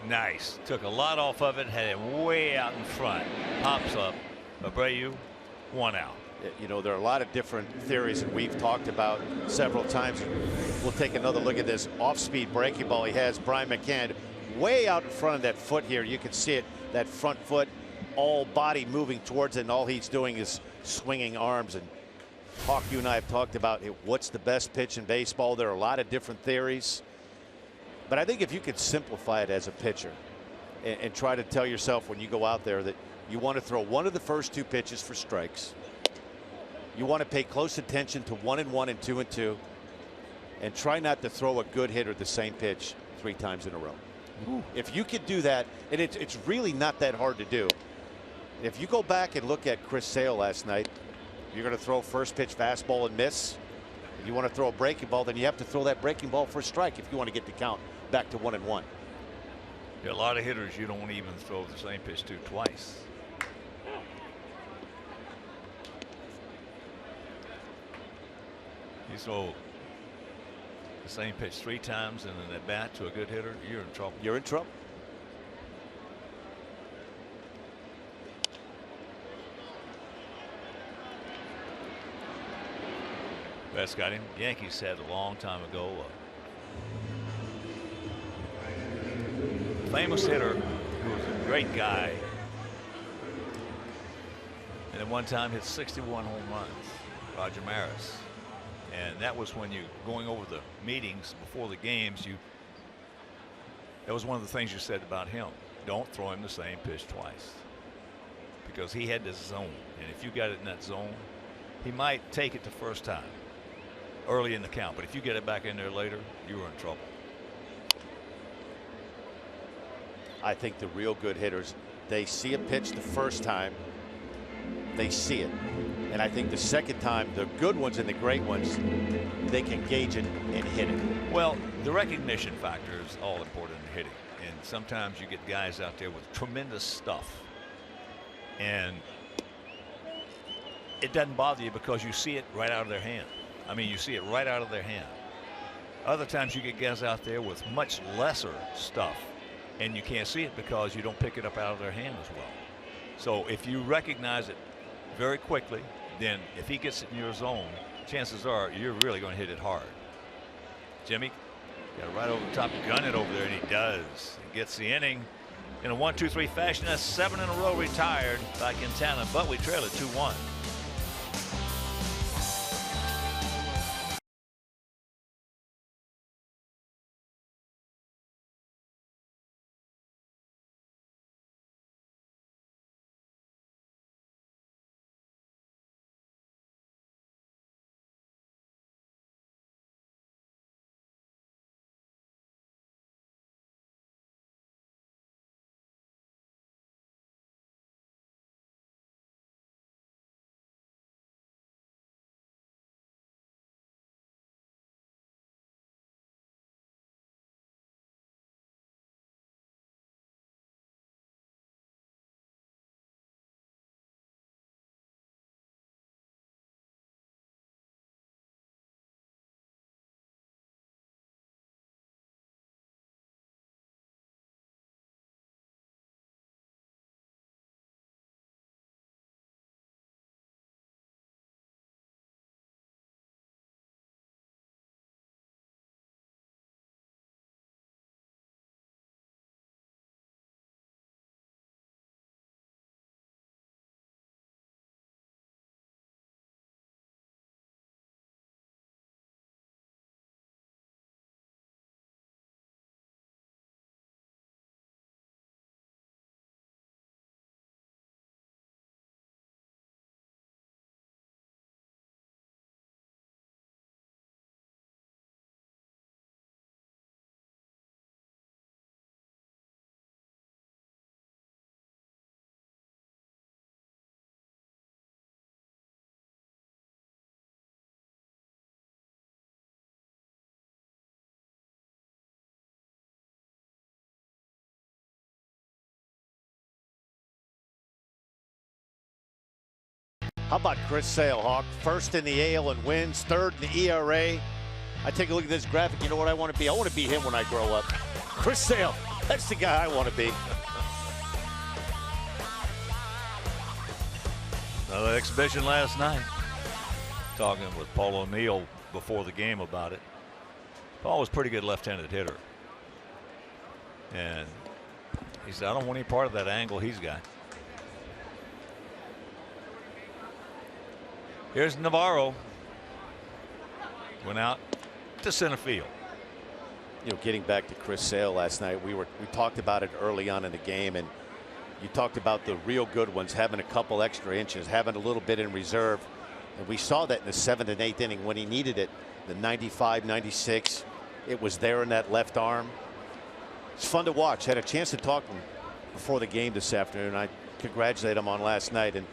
Nice. Took a lot off of it, had it way out in front. Pops up. Abreu, 1 out.
You know, there are a lot of different theories that we've talked about several times. We'll take another look at this off-speed breaking ball he has. Brian McCann way out in front of that foot here. You can see it, that front foot, all body moving towards it, and all he's doing is swinging arms. And Hawk, you and I have talked about what's the best pitch in baseball. There are a lot of different theories. But I think if you could simplify it as a pitcher and try to tell yourself when you go out there that you want to throw one of the first 2 pitches for strikes. You want to pay close attention to 1-1 and 2-2, and try not to throw a good hitter the same pitch 3 times in a row. Ooh. If you could do that, and it's really not that hard to do. If you go back and look at Chris Sale last night, you're going to throw first pitch fastball and miss. If you want to throw a breaking ball, then you have to throw that breaking ball for a strike if you want to get the count back to 1-1.
There are a lot of hitters you don't even throw the same pitch to twice. You throw the same pitch 3 times in an at bat to a good hitter, you're in trouble.
You're in trouble.
That's got him. Yankees had a long time ago a famous hitter who was a great guy, and at one time hit 61 home runs, Roger Maris. And that was when you going over the meetings before the games, that was one of the things you said about him. Don't throw him the same pitch twice, because he had this zone, and if you got it in that zone, he might take it the first time early in the count, but if you get it back in there later, you were in trouble.
I think the real good hitters, they see a pitch the first time, they see it. And I think the second time, the good ones and the great ones, they can gauge it and hit it.
Well, the recognition factor is all important in hitting. And sometimes you get guys out there with tremendous stuff, and it doesn't bother you because you see it right out of their hand. I mean, you see it right out of their hand. Other times you get guys out there with much lesser stuff, and you can't see it because you don't pick it up out of their hand as well. So if you recognize it very quickly, then if he gets it in your zone, chances are you're really going to hit it hard. Jimmy got it right over the top, gun it over there, and he does. He gets the inning in a 1-2-3 fashion. That's 7 in a row retired by Quintana, but we trail it 2-1.
How about Chris Sale, Hawk? First in the AL in wins, third in the ERA. I take a look at this graphic. You know what I want to be? I want to be him when I grow up. Chris Sale. That's the guy I want to be.
Another exhibition last night. Talking with Paul O'Neill before the game about it. Paul was a pretty good left-handed hitter. And he said, I don't want any part of that angle he's got. Here's Navarro. Went out to center field.
You know, getting back to Chris Sale last night, we talked about it early on in the game, and you talked about the real good ones having a couple extra inches, having a little bit in reserve. And we saw that in the 7th and 8th inning when he needed it. The 95, 96, it was there in that left arm. It's fun to watch. Had a chance to talk to him before the game this afternoon. I congratulate him on last night. And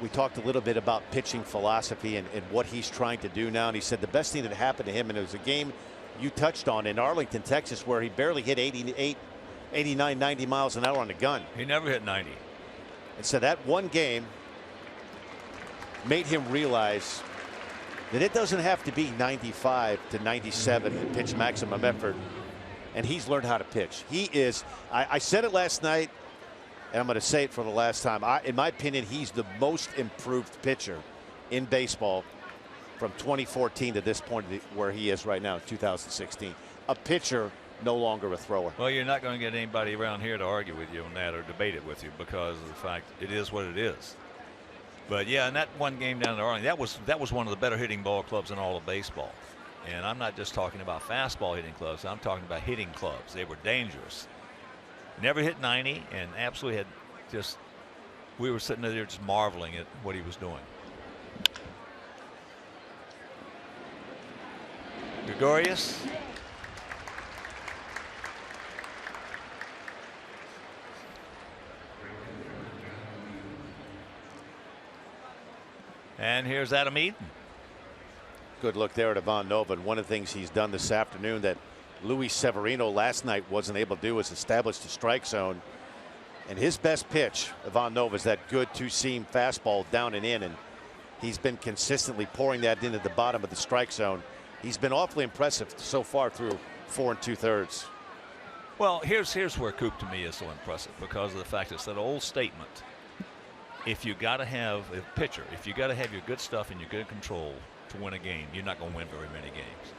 we talked a little bit about pitching philosophy and what he's trying to do now. And he said the best thing that happened to him, and it was a game you touched on in Arlington, Texas, where he barely hit 88, 89, 90 miles an hour on the gun.
He never hit 90.
And so that one game made him realize that it doesn't have to be 95 to 97 to pitch maximum effort. And he's learned how to pitch. He is, I said it last night, and I'm going to say it for the last time. In my opinion, he's the most improved pitcher in baseball from 2014 to this point where he is right now, 2016. A pitcher, no longer a thrower.
Well, you're not going to get anybody around here to argue with you on that or debate it with you because of the fact it is what it is. But yeah, in that one game down in Arlington, that was one of the better hitting ball clubs in all of baseball. And I'm not just talking about fastball hitting clubs. I'm talking about hitting clubs. They were dangerous. Never hit 90 and absolutely had just, we were sitting there just marveling at what he was doing. Gregorius. And here's Adam Eaton.
Good look there at Ivan Nova. And one of the things he's done this afternoon that Luis Severino last night wasn't able to do is establish the strike zone. And his best pitch, Ivan Nova, is that good two-seam fastball down and in. And he's been consistently pouring that into the bottom of the strike zone. He's been awfully impressive so far through 4 2/3.
Well, here's where Coop to me is so impressive because of the fact it's that old statement. If you got to have a pitcher, if you got to have your good stuff and your good control to win a game, you're not going to win very many games.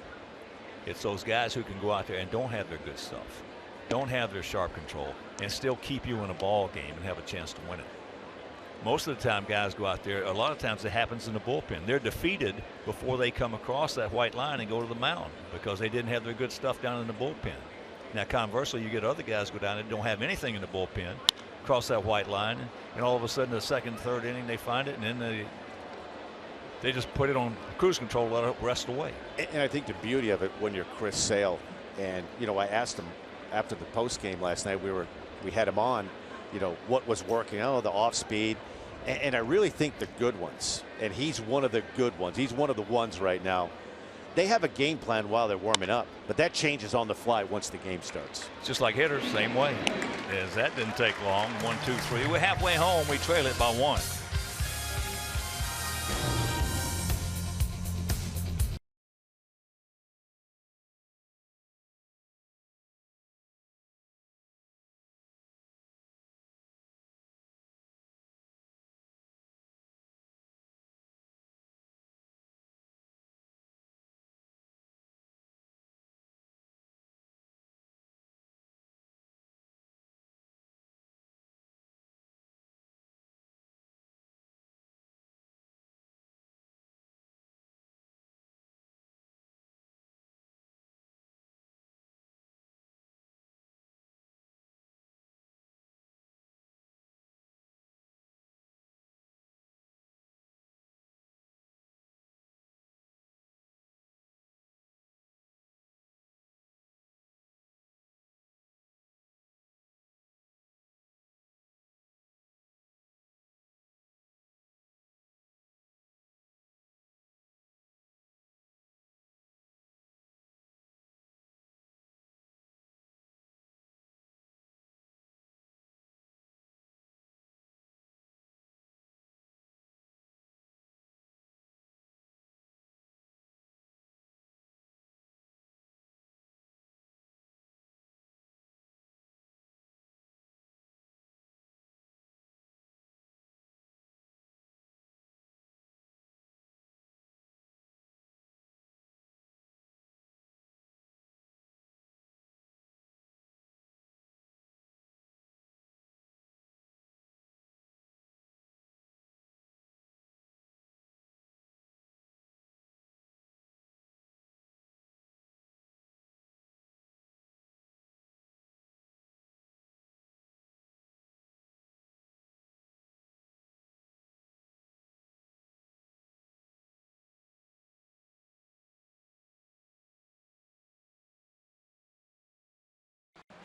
It's those guys who can go out there and don't have their good stuff, don't have their sharp control, and still keep you in a ball game and have a chance to win it. Most of the time, guys go out there. A lot of times it happens in the bullpen. They're defeated before they come across that white line and go to the mound because they didn't have their good stuff down in the bullpen. Now, conversely, you get other guys go down and don't have anything in the bullpen, cross that white line, and all of a sudden, the second, third inning, they find it, and then they just put it on cruise control, let it rest away.
And I think the beauty of it when you're Chris Sale, and you know, I asked him after the post game last night. We had him on. You know, what was working? Oh, the off speed. And I really think the good ones, and he's one of the good ones. He's one of the ones right now. They have a game plan while they're warming up, but that changes on the fly once the game starts.
Just like hitters, same way. As that didn't take long. 1, 2, 3. We're halfway home. We trail it by 1.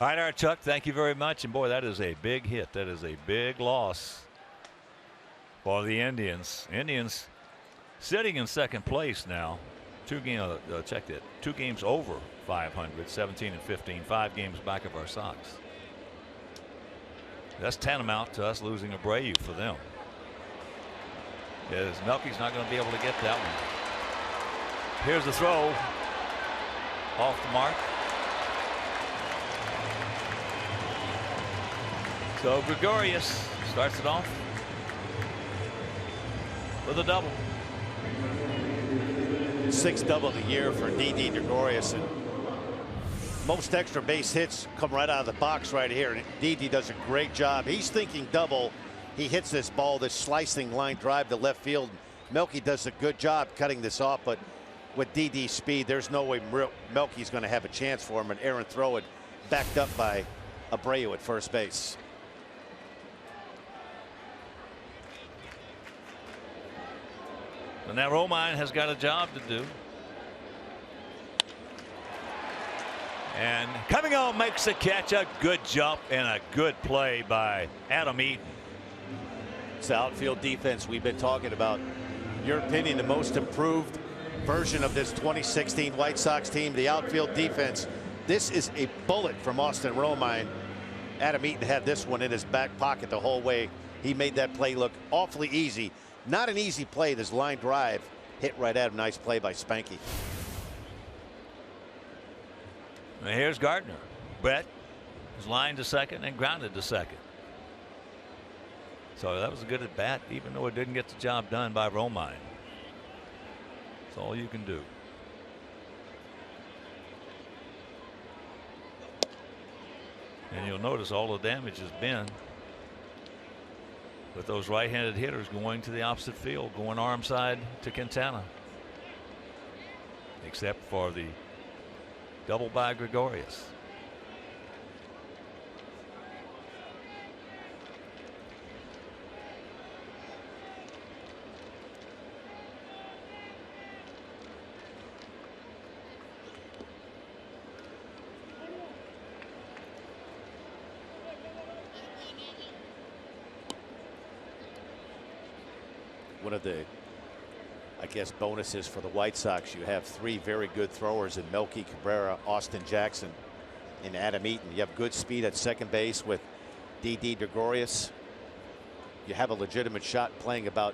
All right, Chuck, thank you very much. And boy, that is a big hit. That is a big loss for the Indians. Indians sitting in second place now. Check that. 2 games over 500, 17 and 15, 5 games back of our Sox. That's tantamount to us losing Abreu for them. Because Melky's not going to be able to get that one. Here's the throw. Off the mark. So Gregorius starts it off with a double.
6th double of the year for D.D. Gregorius, and most extra base hits come right out of the box right here, and D.D. does a great job. He's thinking double. He hits this ball, this slicing line drive to left field. Melky does a good job cutting this off, but with D.D.'s speed, there's no way Melky's going to have a chance for him. An errant throw, it backed up by Abreu at first base.
And now Romine has got a job to do. And coming on, makes the catch. A good jump and a good play by Adam Eaton.
It's the outfield defense we've been talking about. Your opinion, the most improved version of this 2016 White Sox team, the outfield defense. This is a bullet from Austin Romine. Adam Eaton had this one in his back pocket the whole way. He made that play look awfully easy. Not an easy play. This line drive hit right at him. Nice play by Spanky.
And here's Gardner. Brett is lined to second and grounded to second. So that was a good at bat, even though it didn't get the job done by Romine. That's all you can do. And you'll notice all the damage has been with those right-handed hitters going to the opposite field, going arm side to Quintana. Except for the double by Gregorius.
One of the, I guess, bonuses for the White Sox, you have 3 very good throwers in Melky, Cabrera, Austin Jackson, and Adam Eaton. You have good speed at second base with D.D. Gregorius. You have a legitimate shot playing about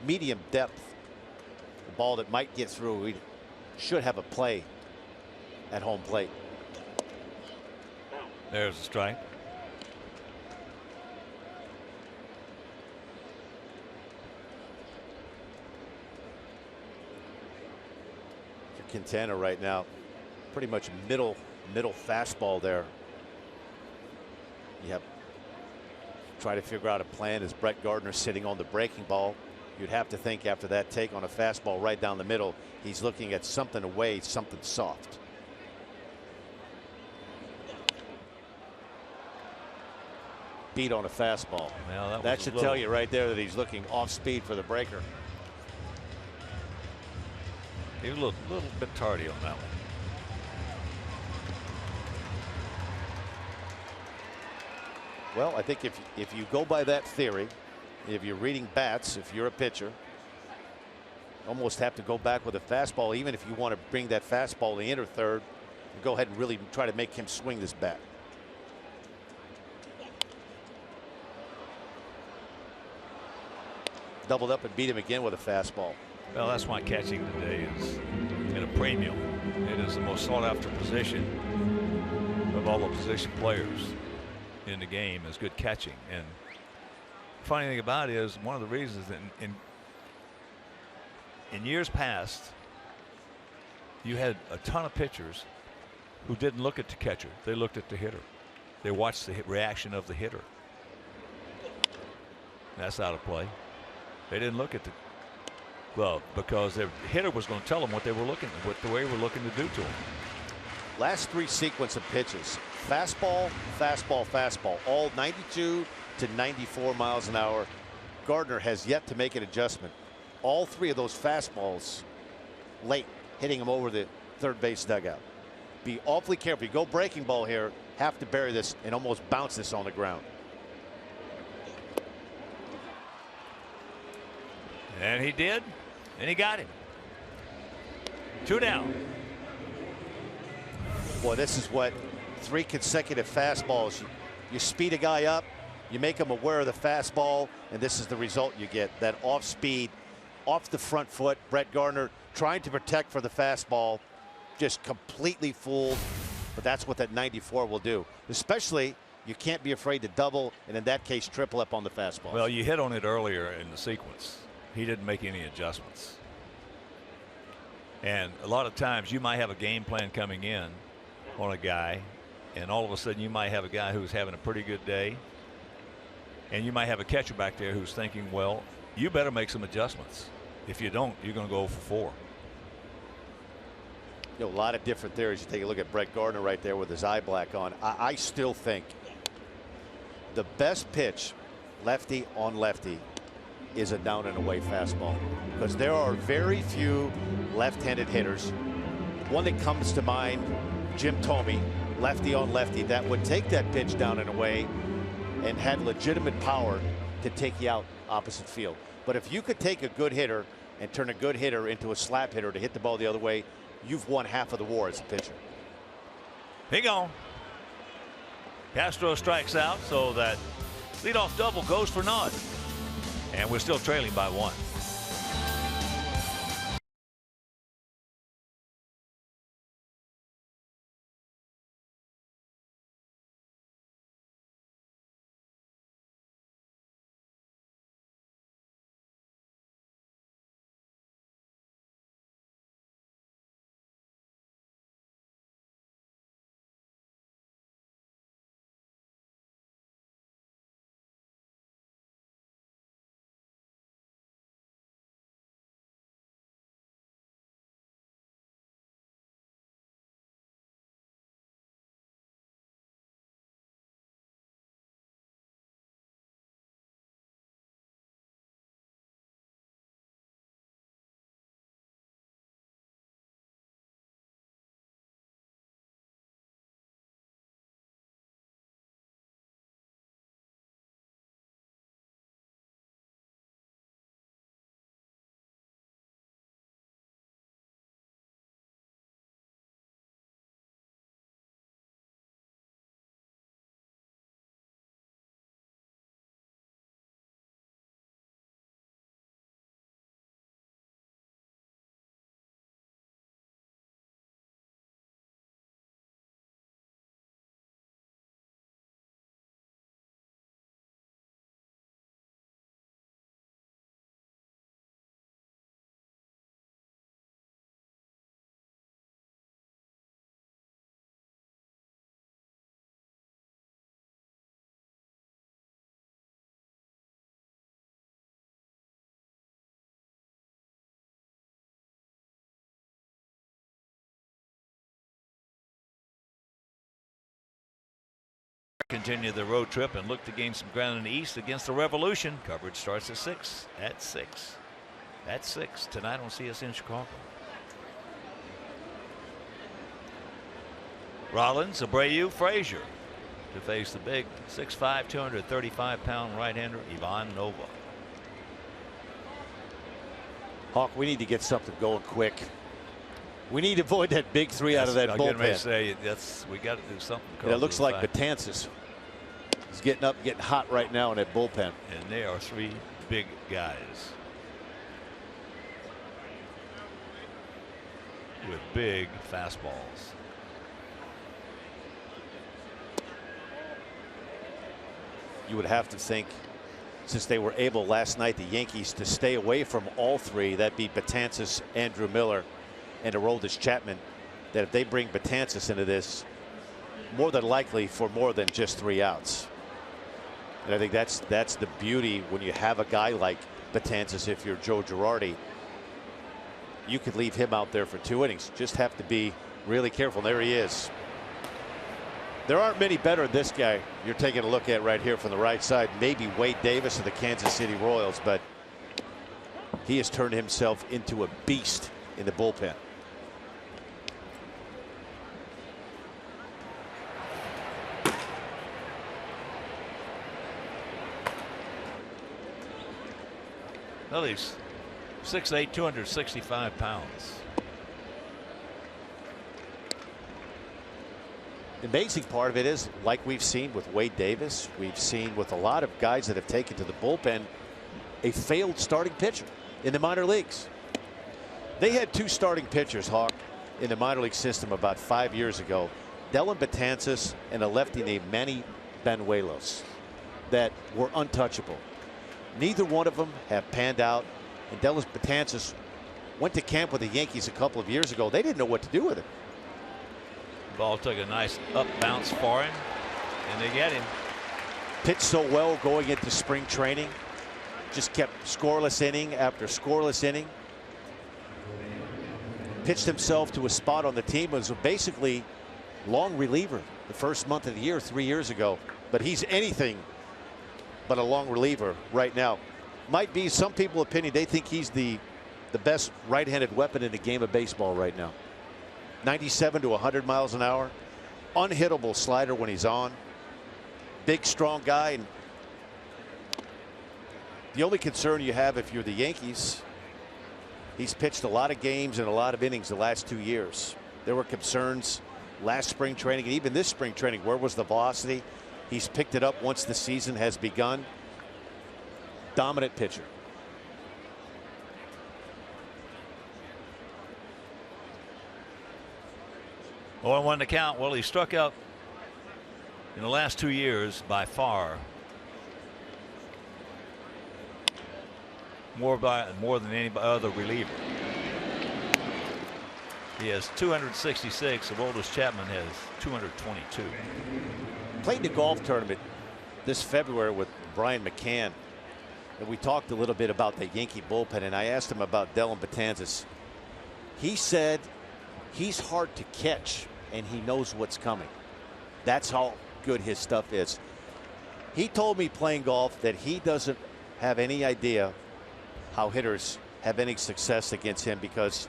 medium depth. The ball that might get through, we should have a play at home plate.
There's a strike.
Quintana right now, pretty much middle fastball there. You have try to figure out a plan. As Brett Gardner sitting on the breaking ball, you'd have to think after that take on a fastball right down the middle, he's looking at something away, something soft. Beat on a fastball.
Well,
that should tell you right there that he's looking off speed for the breaker.
He was a little bit tardy on that one.
Well, I think if you go by that theory, if you're reading bats, if you're a pitcher, almost have to go back with a fastball, even if you want to bring that fastball to the inner third, and go ahead and really try to make him swing this bat. Doubled up and beat him again with a fastball.
Well, that's why catching today is at a premium. It is the most sought after position of all the position players in the game, is good catching. And the funny thing about it is, one of the reasons that in years past, you had a ton of pitchers who didn't look at the catcher. They looked at the hitter. They watched the reaction of the hitter. That's out of play. They didn't look at the glove because their hitter was going to tell them what they were looking, what the way we're looking to do to them.
Last 3 sequence of pitches: fastball, fastball, fastball, all 92 to 94 miles an hour. Gardner has yet to make an adjustment. All 3 of those fastballs late, hitting him over the third base dugout. Be awfully careful. You go breaking ball here, have to bury this and almost bounce this on the ground.
And he did, and he got him. 2 down.
Boy, this is what 3 consecutive fastballs. You speed a guy up, you make him aware of the fastball, and this is the result you get. That off speed, off the front foot. Brett Gardner trying to protect for the fastball, just completely fooled. But that's what that 94 will do. Especially, you can't be afraid to double, and in that case, triple up on the fastball.
Well, you hit on it earlier in the sequence. He didn't make any adjustments. And a lot of times you might have a game plan coming in on a guy, and all of a sudden you might have a guy who's having a pretty good day, and you might have a catcher back there who's thinking, well, you better make some adjustments. If you don't, you're going to go 0 for 4.
You know, a lot of different theories. You take a look at Brett Gardner right there with his eye black on. I still think the best pitch, lefty on lefty, is a down and away fastball, because there are very few left-handed hitters. One that comes to mind, Jim Thome, lefty on lefty, that would take that pitch down and away and had legitimate power to take you out opposite field. But if you could take a good hitter and turn a good hitter into a slap hitter to hit the ball the other way, you've won half of the war as a pitcher.
Here you go. Castro strikes out, so that leadoff double goes for naught. And we're still trailing by 1. Continue the road trip and look to gain some ground in the East against the Revolution. Coverage starts at 6. At 6. At 6 tonight on CSN Chicago. Rollins, Abreu, Frazier to face the big 6'5", 235-pound right-hander Ivan Nova.
Hawk, we need to get something going quick. We need to avoid that big 3 out of that bullpen.
I say we got to do something.
And it looks like Betances is getting up, getting hot right now in that bullpen.
And they are 3 big guys with big fastballs.
You would have to think, since they were able last night, the Yankees, to stay away from all 3, that'd be Betances, Andrew Miller, and Aroldis Chapman, that if they bring Betances into this, more than likely for more than just 3 outs. And I think that's the beauty when you have a guy like Betances. If you're Joe Girardi, you could leave him out there for 2 innings. Just have to be really careful. There he is. There aren't many better than this guy you're taking a look at right here from the right side. Maybe Wade Davis of the Kansas City Royals, but he has turned himself into a beast in the bullpen.
Well, he's 6'8", 265 pounds.
The amazing part of it is, like we've seen with Wade Davis, we've seen with a lot of guys that have taken to the bullpen, a failed starting pitcher in the minor leagues. They had 2 starting pitchers, Hawk, in the minor league system about 5 years ago. Dellin Betances and a lefty named Manny Banuelos that were untouchable. Neither one of them have panned out. And Dellin Betances went to camp with the Yankees a couple of years ago. They didn't know what to do with him.
Ball took a nice up bounce for him, and they get him.
Pitched so well going into spring training. Just kept scoreless inning after scoreless inning. Pitched himself to a spot on the team. Was basically long reliever the first month of the year 3 years ago. But he's anything but a long reliever right now. Might be some people's opinion. They think he's the best right-handed weapon in the game of baseball right now. 97 to 100 miles an hour. Unhittable slider when he's on. Big, strong guy. And the only concern you have if you're the Yankees, he's pitched a lot of games and a lot of innings the last 2 years. There were concerns last spring training and even this spring training. Where was the velocity? He's picked it up once the season has begun. Dominant pitcher.
0-1 to count. Well, he struck out in the last 2 years by far more than any other reliever. He has 266. Aroldis Chapman has 222.
Played the golf tournament this February with Brian McCann, and we talked a little bit about the Yankee bullpen, and I asked him about Dellin Betances. He said he's hard to catch and he knows what's coming. That's how good his stuff is. He told me playing golf that he doesn't have any idea how hitters have any success against him, because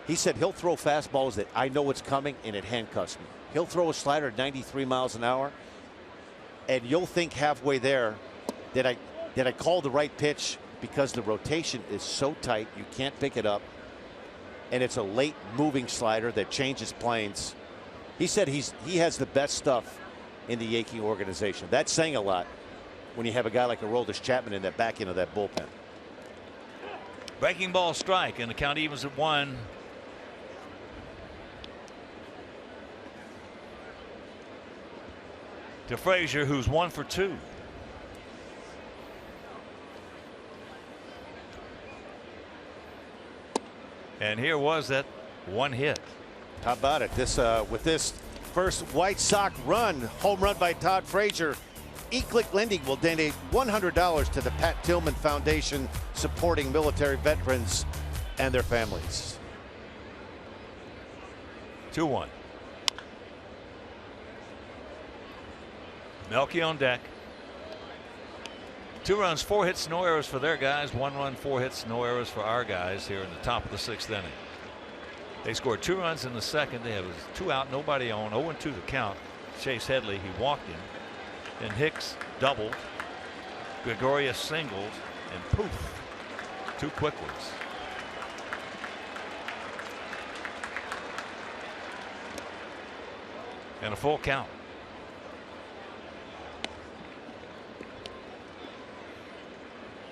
he said he'll throw fastballs that I know what's coming and it handcuffs me. He'll throw a slider at 93 miles an hour and you'll think halfway there, did I call the right pitch, because the rotation is so tight you can't pick it up, and it's a late moving slider that changes planes. He said he has the best stuff in the Yankee organization. That's saying a lot when you have a guy like Aroldis Chapman in that back end of that bullpen.
Breaking ball strike, and the count evens at 1. To Frazier, who's 1 for 2. And here was that one hit.
How about it? This with this first White Sox home run by Todd Frazier, eClick Lending will donate $100 to the Pat Tillman Foundation, supporting military veterans and their families.
2-1. Melky on deck. 2 runs, 4 hits, no errors for their guys. 1 run, 4 hits, no errors for our guys here in the top of the 6th inning. They scored 2 runs in the second. They have 2 out, nobody on. 0-2 the count. Chase Headley, he walked him. Then Hicks doubled. Gregorius singled, and poof, 2 quick ones. And a full count.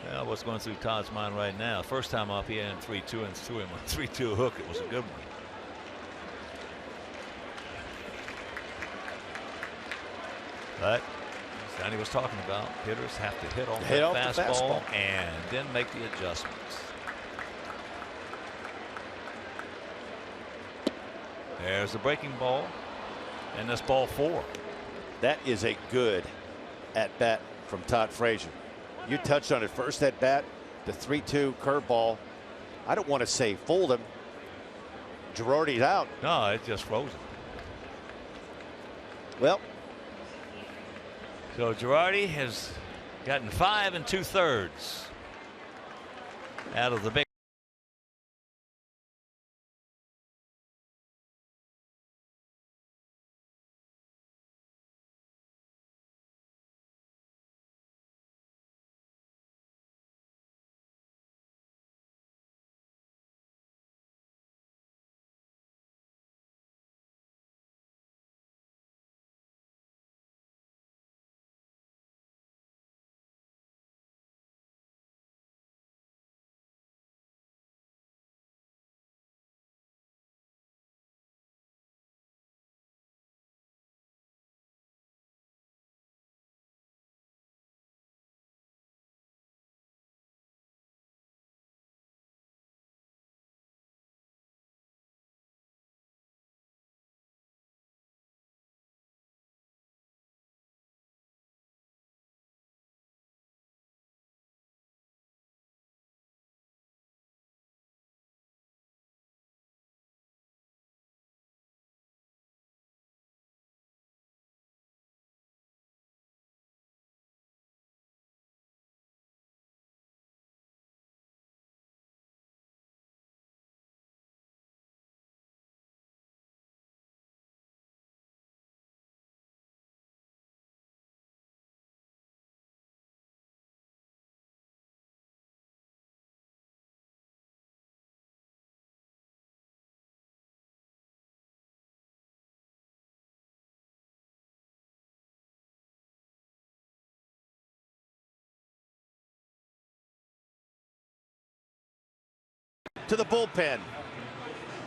Well, what's going through Todd's mind right now? First time up, he had 3-2 and threw him a 3-2 hook. It was a good one. But as Danny was talking about, hitters have to hit off the fastball and then make the adjustments. There's the breaking ball, and that's ball 4.
That is a good at bat from Todd Frazier. You touched on it, first at bat, the 3-2 curveball. I don't want to say fooled him. Girardi's out.
No, it just froze him.
Well,
so Girardi has gotten 5 2/3 out of the big.
to the bullpen.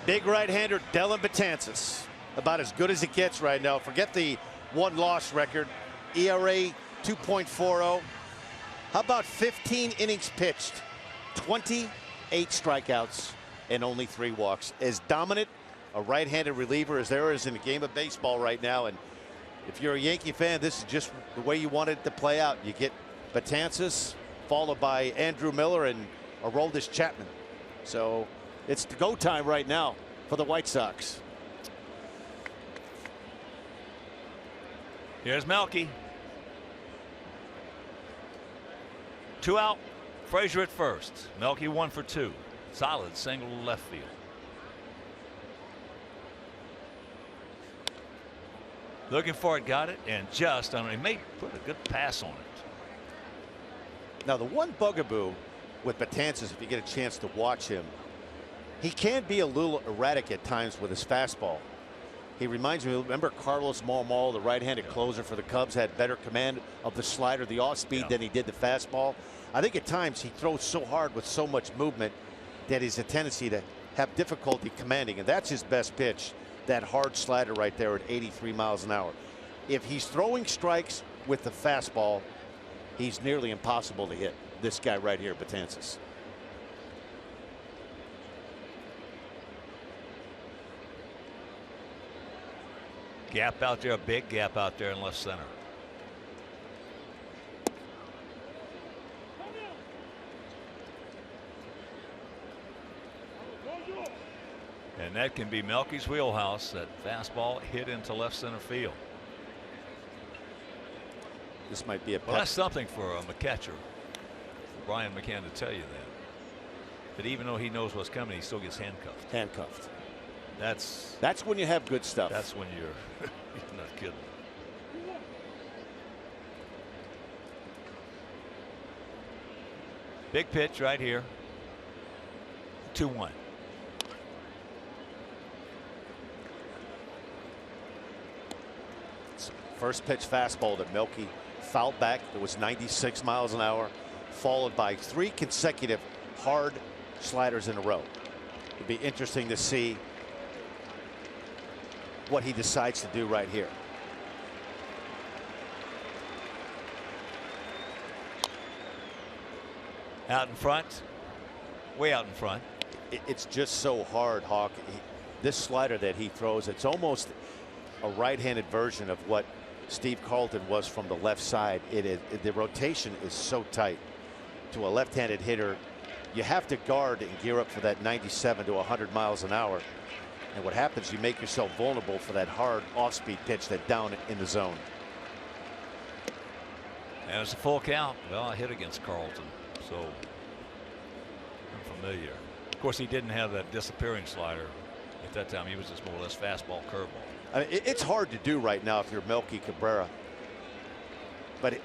Big right-hander Dellin Betances, about as good as it gets right now. Forget the one-loss record. ERA 2.40. How about 15 innings pitched, 28 strikeouts, and only 3 walks? As dominant a right-handed reliever as there is in the game of baseball right now. And if you're a Yankee fan, this is just the way you want it to play out. You get Betances, followed by Andrew Miller and Aroldis Chapman. So it's the go time right now for the White Sox.
Here's Melky. 2 out. Frazier at first. Melky 1 for 2. Solid single to left field. Looking for it, got it, and just, I mean, he may put a good pass on it.
Now, the one bugaboo with Betances, if you get a chance to watch him, he can be a little erratic at times with his fastball. He reminds me, remember Carlos Marmol, the right-handed closer for the Cubs, had better command of the slider, the off-speed, than he did the fastball. I think at times he throws so hard with so much movement that he's a tendency to have difficulty commanding, and that's his best pitch, that hard slider right there at 83 miles an hour. If he's throwing strikes with the fastball, he's nearly impossible to hit. This guy right here, Betances.
Gap out there, a big gap out there in left center. And that can be Melky's wheelhouse. That fastball hit into left center field.
This might be a
well, that's something for a catcher, for Brian McCann, to tell you that. But even though he knows what's coming, he still gets handcuffed.
Handcuffed. That's when you have good stuff.
That's when you're not kidding. Big pitch right here. 2-1.
First pitch fastball to Melky, fouled back. It was 96 miles an hour, followed by 3 consecutive hard sliders in a row. It'd be interesting to see what he decides to do right here.
Out in front, way out in front.
It's just so hard, Hawk. This slider that he throws, it's almost a right-handed version of what Steve Carlton was from the left side. The rotation is so tight. To a left-handed hitter, you have to guard and gear up for that 97 to 100 miles an hour. And what happens, you make yourself vulnerable for that hard off-speed pitch that down in the zone.
And it's a full count. Well, I hit against Carlton, so I'm familiar. Of course, he didn't have that disappearing slider at that time. He was just more or less fastball, curveball.
I mean, it's hard to do right now if you're Melky Cabrera. But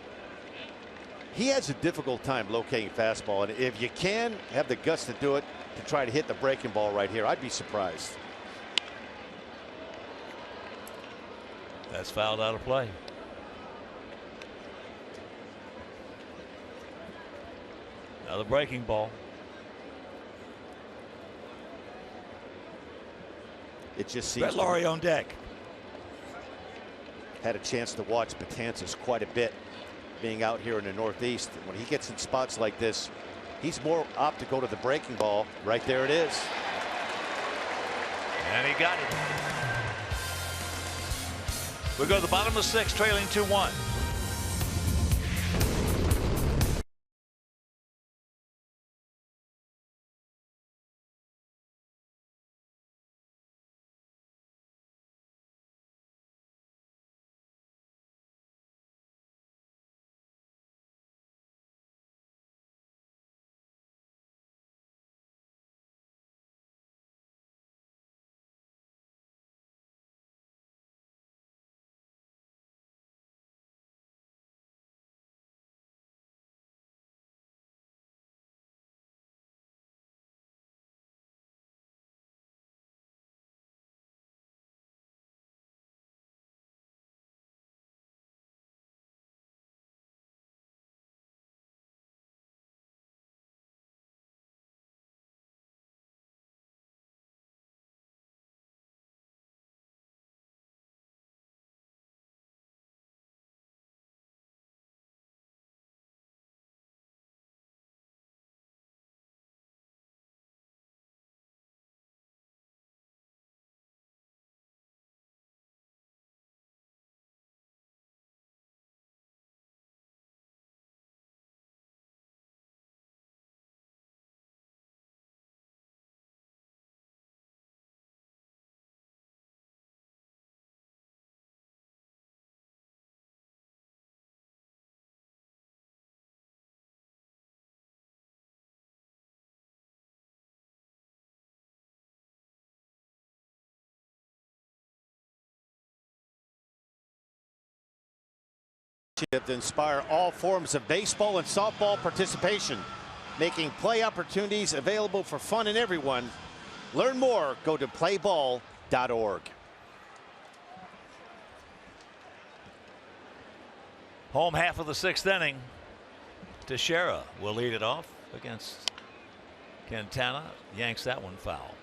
he has a difficult time locating fastball. And if you can have the guts to do it, to try to hit the breaking ball right here, I'd be surprised.
That's fouled out of play. Another breaking ball.
It just seems.
Brett Laurie on deck.
Had a chance to watch Betances quite a bit, being out here in the Northeast. When he gets in spots like this, he's more apt to go to the breaking ball. Right there it is.
And he got it. We go to the bottom of 6, trailing 2-1.
To inspire all forms of baseball and softball participation, making play opportunities available for fun and everyone. Learn more. Go to playball.org.
Home half of the 6th inning. Teixeira will lead it off against Quintana. Yanks that one foul.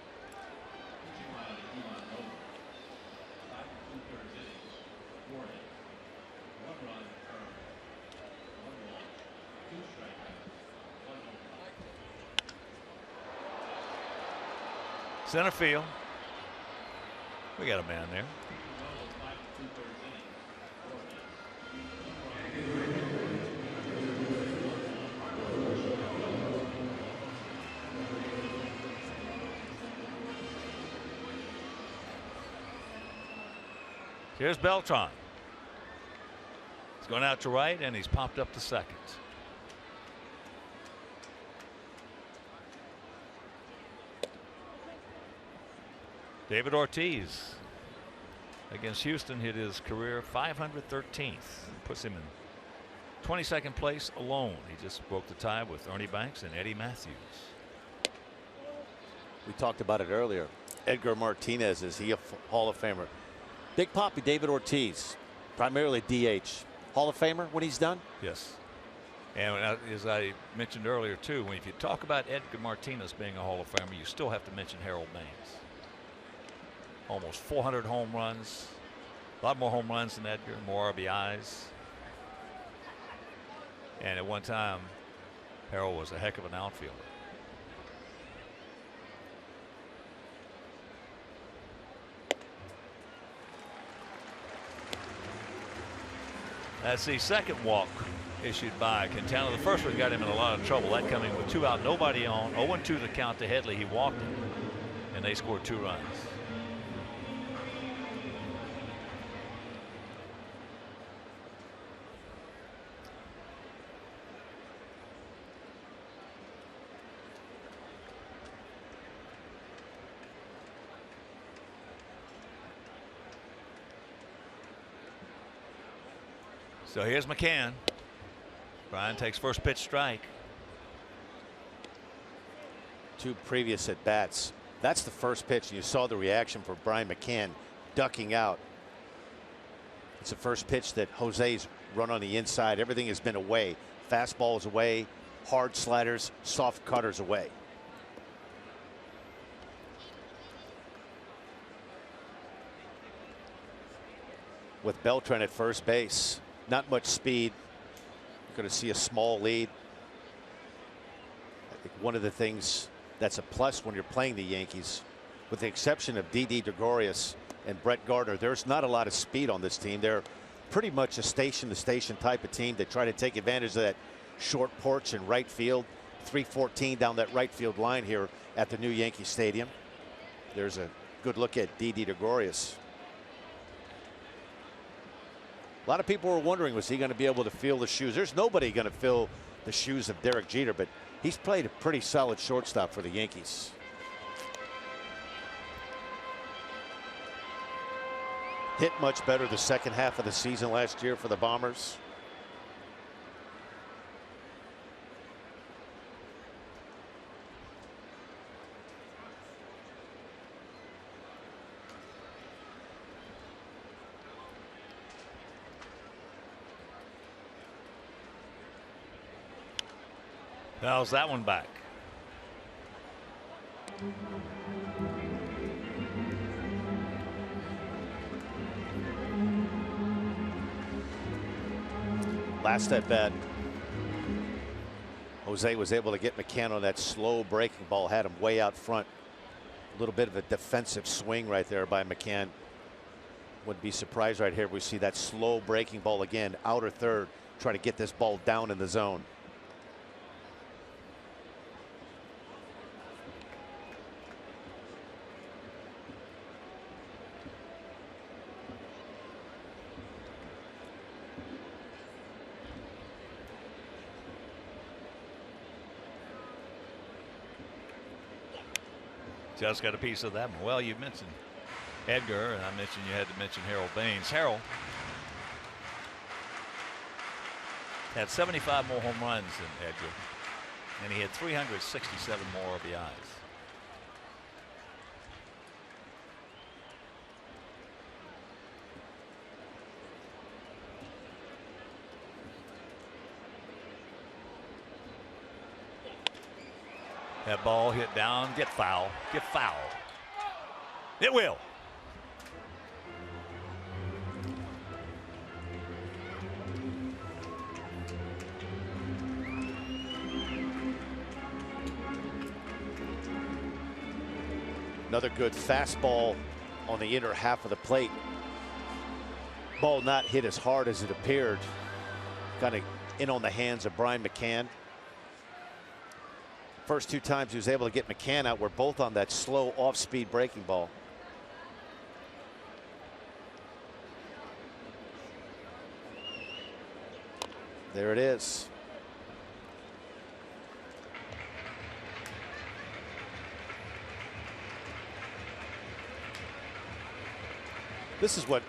Center field. We got a man there. Here's Beltran. He's going out to right, and he's popped up to second. David Ortiz against Houston hit his career 513th. Puts him in 22nd place alone. He just broke the tie with Ernie Banks and Eddie Matthews.
We talked about it earlier. Edgar Martinez, is he a Hall of Famer? Big Papi David Ortiz, primarily DH. Hall of Famer when he's done?
Yes. And as I mentioned earlier too, if you talk about Edgar Martinez being a Hall of Famer, you still have to mention Harold Baines. Almost 400 home runs, a lot more home runs than Edgar, more RBIs. And at one time, Harold was a heck of an outfielder. That's the second walk issued by Quintana. The first one got him in a lot of trouble. That coming with 2 out, nobody on. 0-2 to count to Headley. He walked him, and they scored 2 runs. So here's McCann. Brian takes first pitch strike.
2 previous at bats. That's the first pitch. You saw the reaction for Brian McCann ducking out. It's the first pitch that Jose's run on the inside. Everything has been away. Fastballs away, hard sliders, soft cutters away. With Beltran at first base. Not much speed. You're going to see a small lead. I think one of the things that's a plus when you're playing the Yankees, with the exception of Didi Gregorius and Brett Gardner, there's not a lot of speed on this team. They're pretty much a station to station type of team. They try to take advantage of that short porch in right field. 314 down that right field line here at the new Yankee Stadium. There's a good look at Didi Gregorius. A lot of people were wondering, was he going to be able to fill the shoes? There's nobody going to fill the shoes of Derek Jeter, but he's played a pretty solid shortstop for the Yankees. Hit much better the second half of the season last year for the Bombers.
How's that one back?
Last at bat, Jose was able to get McCann on that slow breaking ball, had him way out front. A little bit of a defensive swing right there by McCann. Wouldn't be surprised right here if we see that slow breaking ball again, outer third, try to get this ball down in the zone.
Just got a piece of that one. Well, you mentioned Edgar, and I mentioned you had to mention Harold Baines. Harold Had 75 more home runs than Edgar, and he had 367 more RBIs. That ball hit down, get foul, get foul. It will.
Another good fastball on the inner half of the plate. Ball not hit as hard as it appeared. Kind of in on the hands of Brian McCann. First two times he was able to get McCann out were both on that slow off-speed breaking ball. There it is. This is what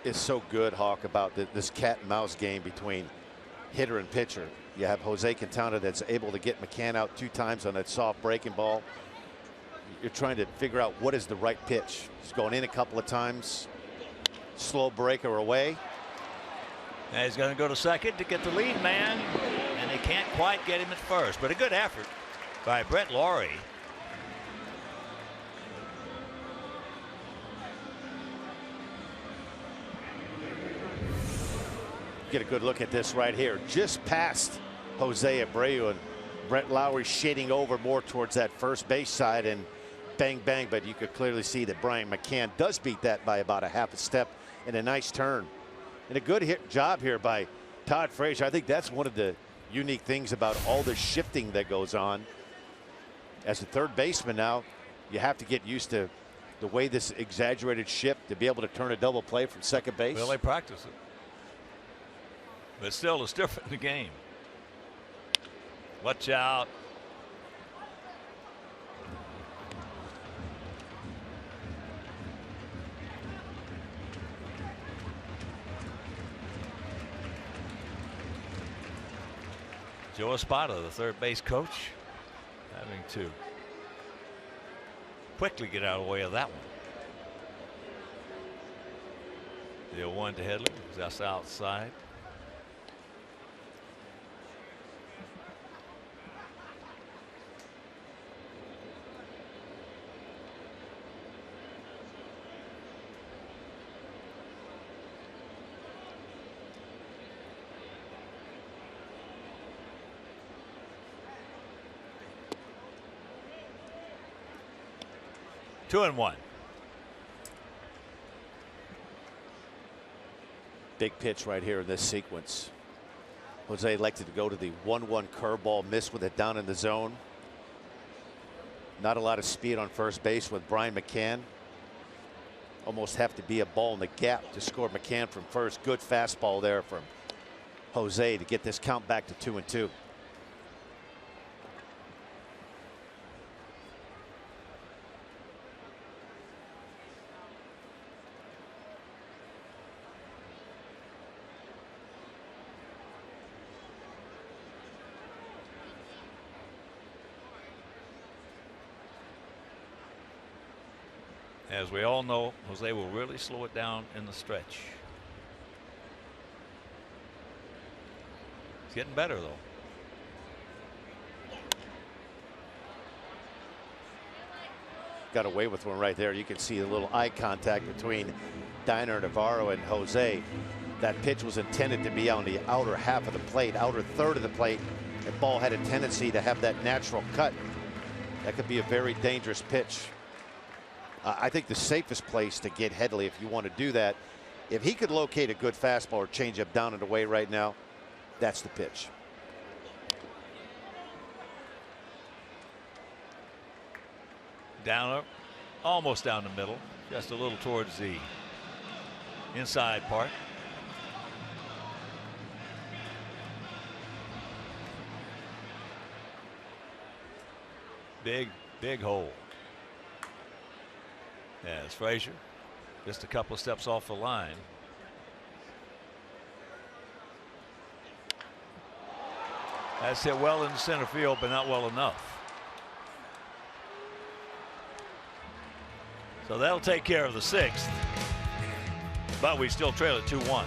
is so good, Hawk, about this cat and mouse game between hitter and pitcher. You have Jose Quintana that's able to get McCann out 2 times on that soft breaking ball. You're trying to figure out what is the right pitch. He's going in a couple of times. Slow breaker away.
And he's going to go to second to get the lead man, and they can't quite get him at first, but a good effort by Brett Laurie.
Get a good look at this right here. Just past Jose Abreu, and Brett Lowry shading over more towards that first base side, and bang, bang. But you could clearly see that Brian McCann does beat that by about a half a step, and a nice turn. And a good job here by Todd Frazier. I think that's one of the unique things about all the shifting that goes on. As a third baseman now, you have to get used to the way this exaggerated shift to be able to turn a double play from second base.
Well, they practice it. But still, it's different in the game. Watch out. Joe Espada, the third base coach, having to quickly get out of the way of that one. The 0-1 to Headley. That's outside. Two and one.
Big pitch right here in this sequence. Jose elected to go to the 1-1 curveball, missed with it down in the zone. Not a lot of speed on first base with Brian McCann. Almost have to be a ball in the gap to score McCann from first. Good fastball there from Jose to get this count back to 2-2.
As we all know, Jose will really slow it down in the stretch. It's getting better, though.
Got away with one right there. You can see a little eye contact between Diner Navarro and Jose. That pitch was intended to be on the outer half of the plate, outer third of the plate. That ball had a tendency to have that natural cut. That could be a very dangerous pitch. I think the safest place to get Headley, if you want to do that, if he could locate a good fastball or changeup down and away right now, that's the pitch.
Down, almost down the middle, just a little towards the inside part. Big hole. As Frazier just a couple of steps off the line. That's hit well in the center field, but not well enough. So that'll take care of the 6th. But we still trail at 2-1.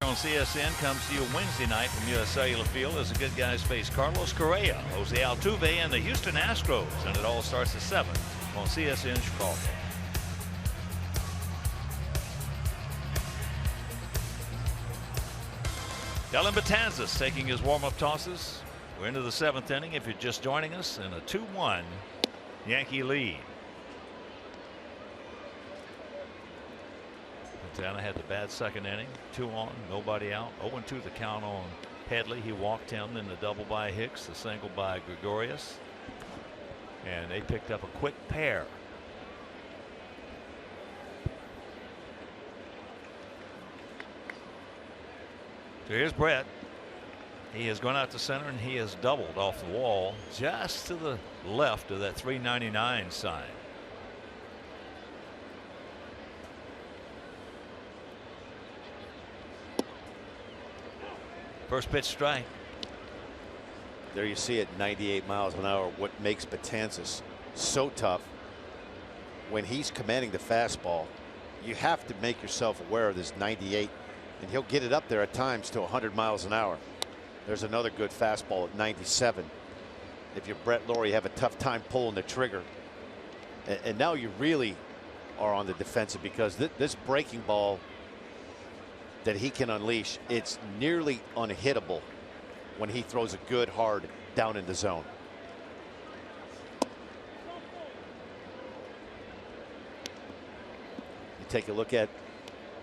On CSN comes to you Wednesday night from U.S. Cellular Field as the good guys face Carlos Correa, Jose Altuve, and the Houston Astros. And it all starts at 7 on CSN Chicago. Dellin Betances taking his warm-up tosses. We're into the 7th inning if you're just joining us, in a 2-1 Yankee lead. Montana had the bad 2nd inning, 2 on, nobody out, 0-2 the count on Headley. He walked him, then the double by Hicks, the single by Gregorius, and they picked up a quick pair. So here's Brett. He has gone out to center and he has doubled off the wall just to the left of that 399 sign. First pitch strike.
There you see it, 98 miles an hour. What makes Betances so tough when he's commanding the fastball, you have to make yourself aware of this 98, and he'll get it up there at times to 100 miles an hour. There's another good fastball at 97. If you're Brett Lawrie, you have a tough time pulling the trigger. And now you really are on the defensive, because this breaking ball that he can unleash, it's nearly unhittable when he throws a good hard down in the zone. You take a look at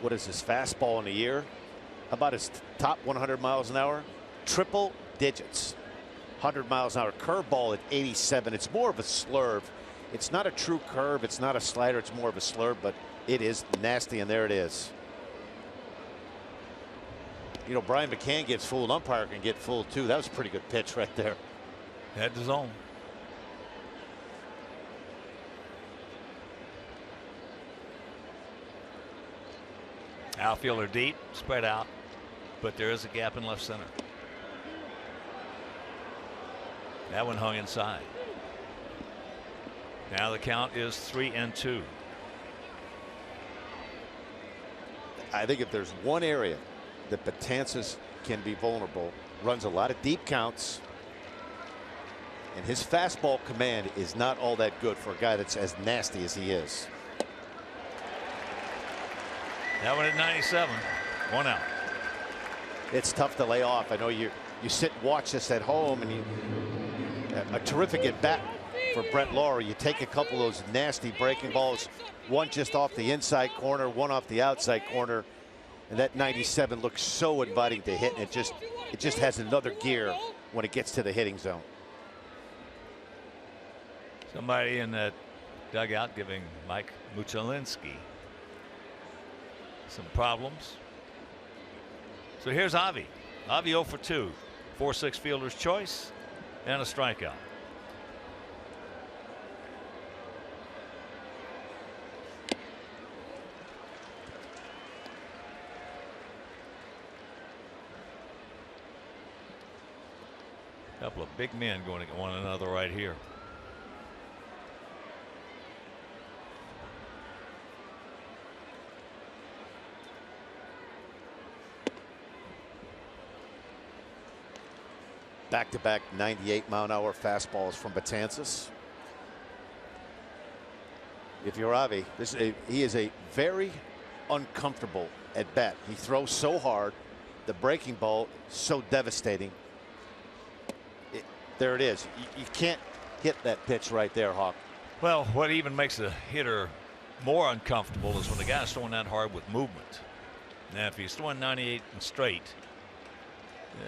what is his fastball in the year. How about his top 100 miles an hour? Triple digits. 100 miles an hour. Curveball at 87. It's more of a slurve. It's not a true curve. It's not a slider. It's more of a slurve, but it is nasty, and there it is. You know, Brian McCann gets fooled. Umpire can get fooled too. That was a pretty good pitch right there.
Had the zone. Outfielder deep, spread out, but there is a gap in left center. That one hung inside. Now the count is 3-2.
I think if there's one area that Betances can be vulnerable, runs a lot of deep counts, and his fastball command is not all that good for a guy that's as nasty as he is.
That one at 97. 1 out.
It's tough to lay off. I know you sit and watch this at home, and a terrific at bat for Brett Lawrie. You take a couple of those nasty breaking balls, one just off the inside corner, one off the outside corner, and that 97 looks so inviting to hit, and it just has another gear when it gets to the hitting zone.
Somebody in that dugout, giving Mike Muchalinski some problems. So here's Avi. Avi 0 for 2. 4-6 fielder's choice and a strikeout. Couple of big men going at one another right here.
Back-to-back 98-mile-an-hour fastballs from Betances. If you're Avi, he is a very uncomfortable at bat. He throws so hard. The breaking ball so devastating. There it is. You can't hit that pitch right there, Hawk.
Well, what even makes a hitter more uncomfortable is when the guy's throwing that hard with movement. Now, if he's throwing 98 and straight,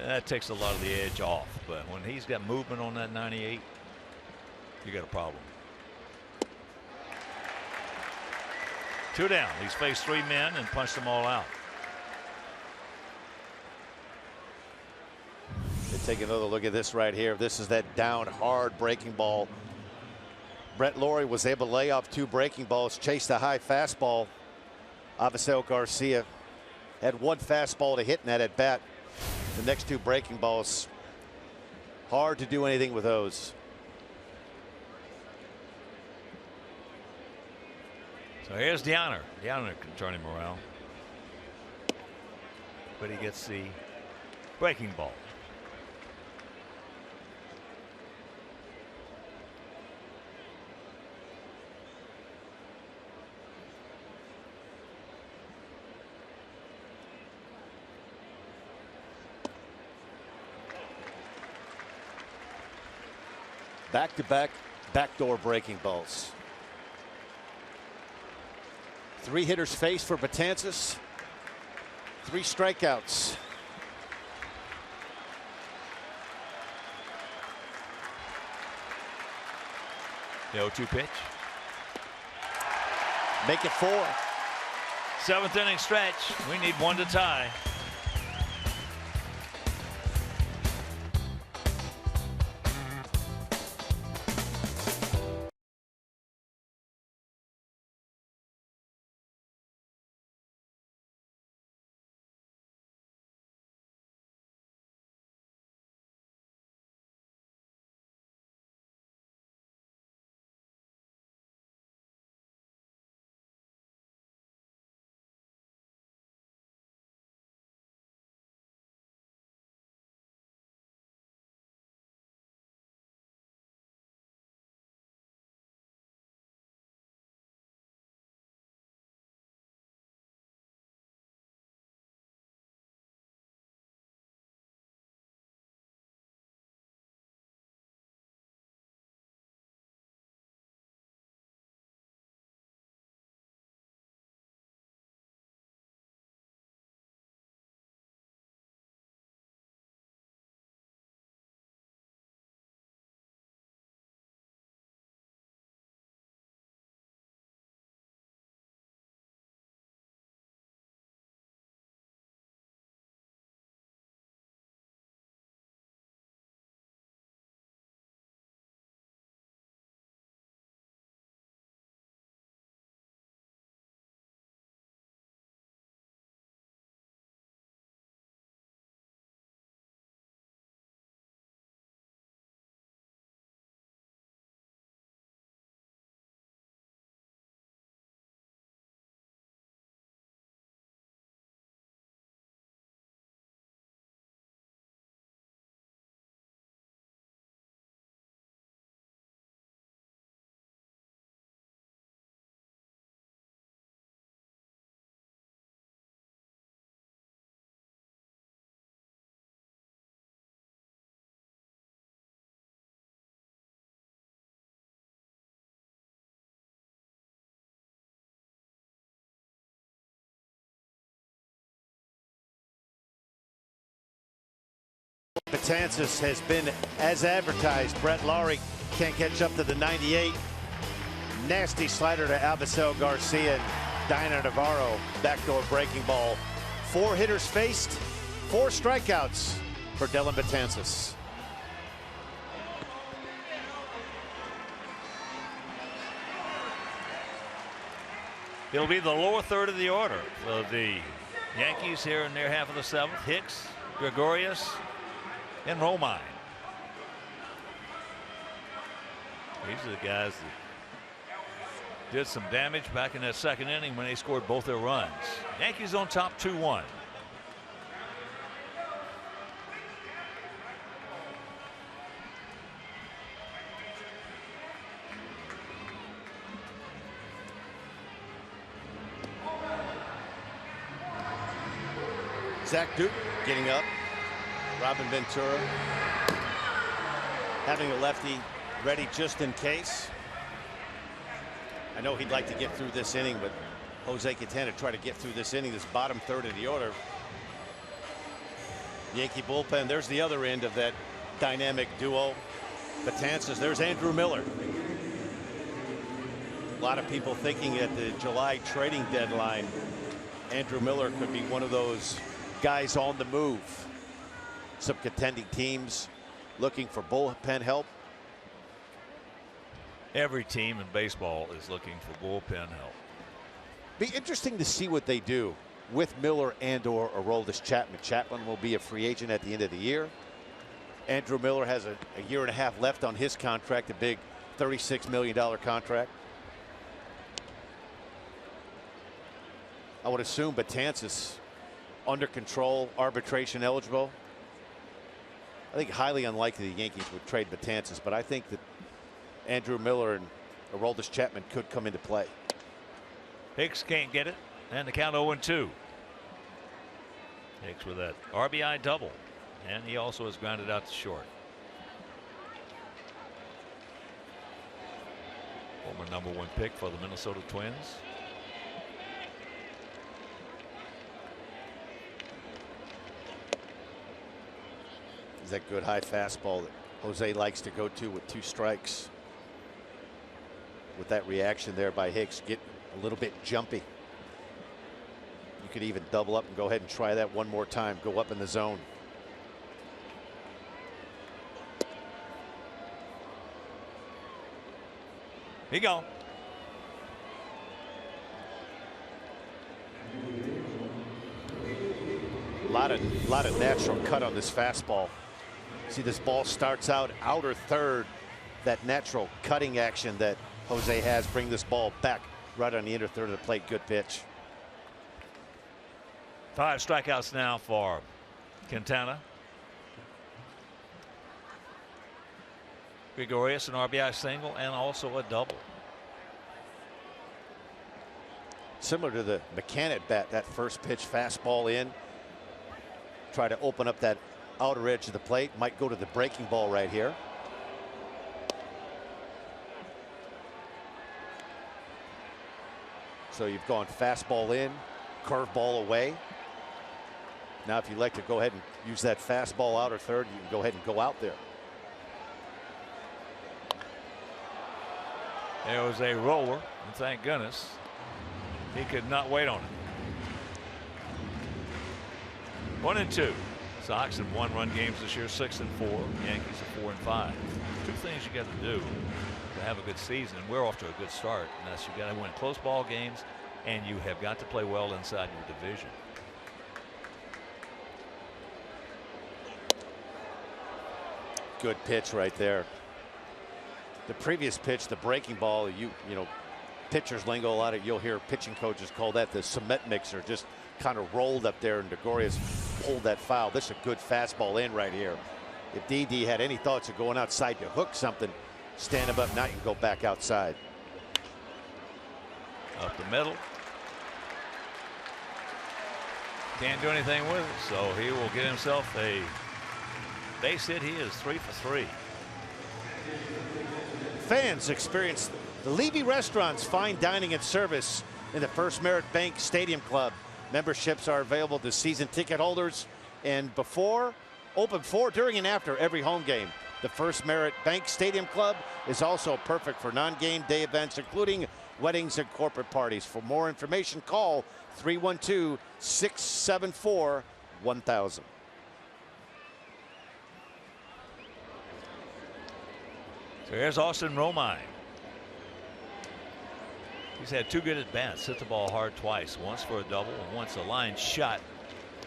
that takes a lot of the edge off. But when he's got movement on that 98, you got a problem. 2 down. He's faced 3 men and punched them all out.
Take another look at this right here. This is that down hard breaking ball. Brett Lawrie was able to lay off 2 breaking balls, chase the high fastball. Avisail Garcia had 1 fastball to hit in that at bat. The next 2 breaking balls, hard to do anything with those.
So here's Deanner. Deanner can turn him around, but he gets the breaking ball.
Back-to-back backdoor breaking balls. 3 hitters faced for Betances. 3 strikeouts.
The 0-2 pitch.
Make it 4.
7th inning stretch. We need 1 to tie.
Betances has been as advertised. Brett Lawrie can't catch up to the 98. Nasty slider to Avisel Garcia and Diana Navarro. Backdoor breaking ball. 4 hitters faced, 4 strikeouts for Dellin Betances.
It'll be the lower third of the order for the Yankees here in their half of the 7th. Hicks, Gregorius, and Romine. These are the guys that did some damage back in that 2nd inning when they scored both their runs. Yankees on top 2-1.
Zach Duke getting up. Robin Ventura having a lefty ready just in case. I know he'd like to get through this inning, but Jose Quintana try to get through this inning, this bottom third of the order. Yankee bullpen, there's the other end of that dynamic duo. Betances, there's Andrew Miller. A lot of people thinking at the July trading deadline, Andrew Miller could be one of those guys on the move. Some contending teams looking for bullpen help.
Every team in baseball is looking for bullpen help.
Be interesting to see what they do with Miller and or Aroldis Chapman. Chapman will be a free agent at the end of the year. Andrew Miller has a year and a half left on his contract, a big $36 million contract. I would assume Betances under control, arbitration eligible. I think highly unlikely the Yankees would trade Betances, but I think that Andrew Miller and Aroldis Chapman could come into play.
Hicks can't get it, and the count 0-2. Hicks with that RBI double, and he also has grounded out to short. Former #1 pick for the Minnesota Twins.
Is that good high fastball that Jose likes to go to with 2 strikes. With that reaction there by Hicks, get a little bit jumpy. You could even double up and go ahead and try that one more time. Go up in the zone.
Here you go.
A lot of natural cut on this fastball. See, this ball starts out outer third. That natural cutting action that Jose has, bring this ball back right on the inner third of the plate. Good pitch.
5 strikeouts now for Quintana. Gregorius an RBI single and also a double.
Similar to the McCann at bat, that first pitch fastball in. Try to open up that outer edge of the plate. Might go to the breaking ball right here. So you've gone fastball in, curveball away. Now if you'd like to go ahead and use that fastball outer third, you can go ahead and go out there.
There was a roller, and thank goodness he could not wait on it. 1-2. Sox have 1-run games this year, 6-4. Yankees are 4-5. 2 things you got to do to have a good season, and we're off to a good start, and that's you got to win close ball games, and you have got to play well inside your division.
Good pitch right there. The previous pitch, the breaking ball, you know, pitchers lingo a lot of, you'll hear pitching coaches call that the cement mixer, just kind of rolled up there, and Gregorius pulled that foul. This is a good fastball in right here. If DD had any thoughts of going outside to hook something, stand him up, now you can go back outside.
Up the middle. Can't do anything with it, so he will get himself a base hit. He is 3 for 3.
Fans experience the Levy Restaurant's fine dining and service in the First Merit Bank Stadium Club. Memberships are available to season ticket holders and open before, during, and after every home game. The First Merit Bank Stadium Club is also perfect for non-game day events, including weddings and corporate parties. For more information, call 312-674-1000.
So here's Austin Romine. He's had 2 good at-bats, hit the ball hard twice, once for a double and once a line shot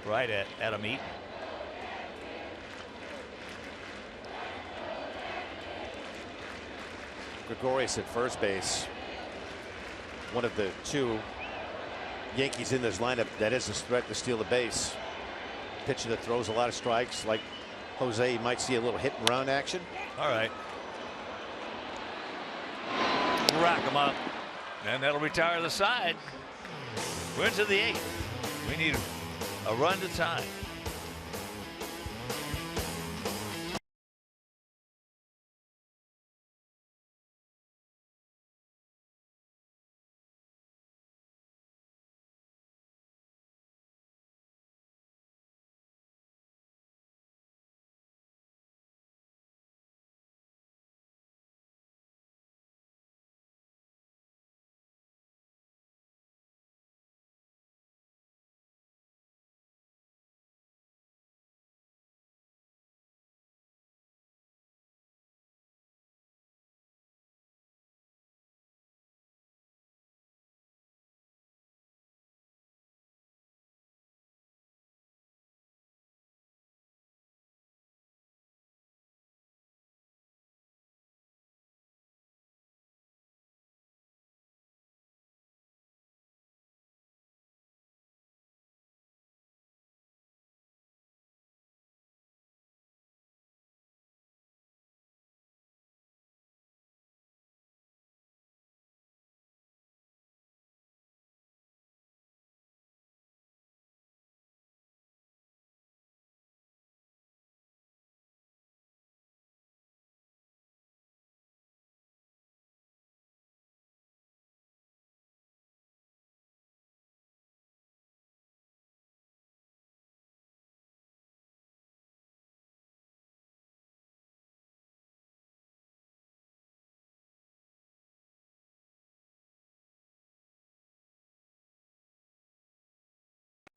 right at Adam Eaton.
Gregorius at first base. One of the 2 Yankees in this lineup that is a threat to steal the base. Pitcher that throws a lot of strikes, like Jose. You might see a little hit and run action.
All right. Rack him up. And that'll retire the side. We're into the 8th. We need a run to tie.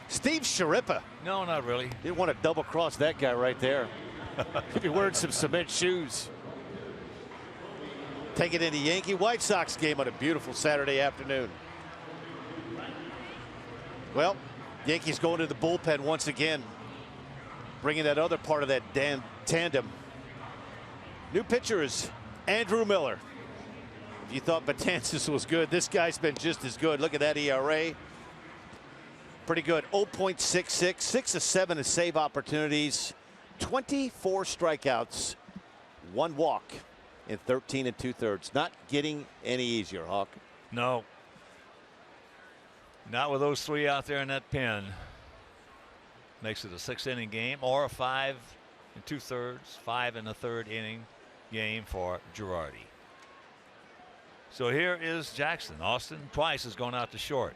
Steve Sharippa.
No, not really.
Didn't want to double cross that guy right there. Could be wearing some cement shoes. Take it in the Yankee White Sox game on a beautiful Saturday afternoon. Well, Yankees going to the bullpen once again, bringing that other part of that damn tandem. New pitcher is Andrew Miller. If you thought Betances was good, this guy's been just as good. Look at that ERA. Pretty good. 0.66, 6 of 7 is save opportunities, 24 strikeouts, 1 walk in 13 2/3. Not getting any easier, Hawk.
No. Not with those 3 out there in that pen. Makes it a 6-inning game or a 5 2/3, 5 1/3 inning game for Girardi. So here is Jackson. Austin twice has gone out to short.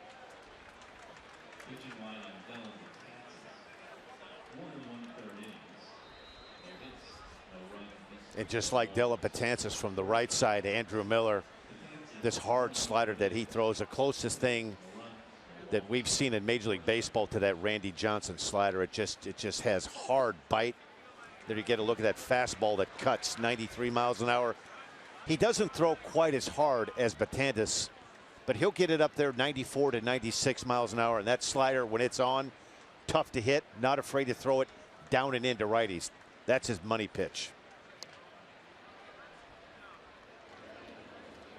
And just like Della Betances from the right side, Andrew Miller, this hard slider that he throws, the closest thing that we've seen in Major League Baseball to that Randy Johnson slider. It just has hard bite. There you get a look at that fastball that cuts 93 miles an hour. He doesn't throw quite as hard as Betances, but he'll get it up there 94 to 96 miles an hour. And that slider, when it's on, tough to hit, not afraid to throw it down and into righties. That's his money pitch.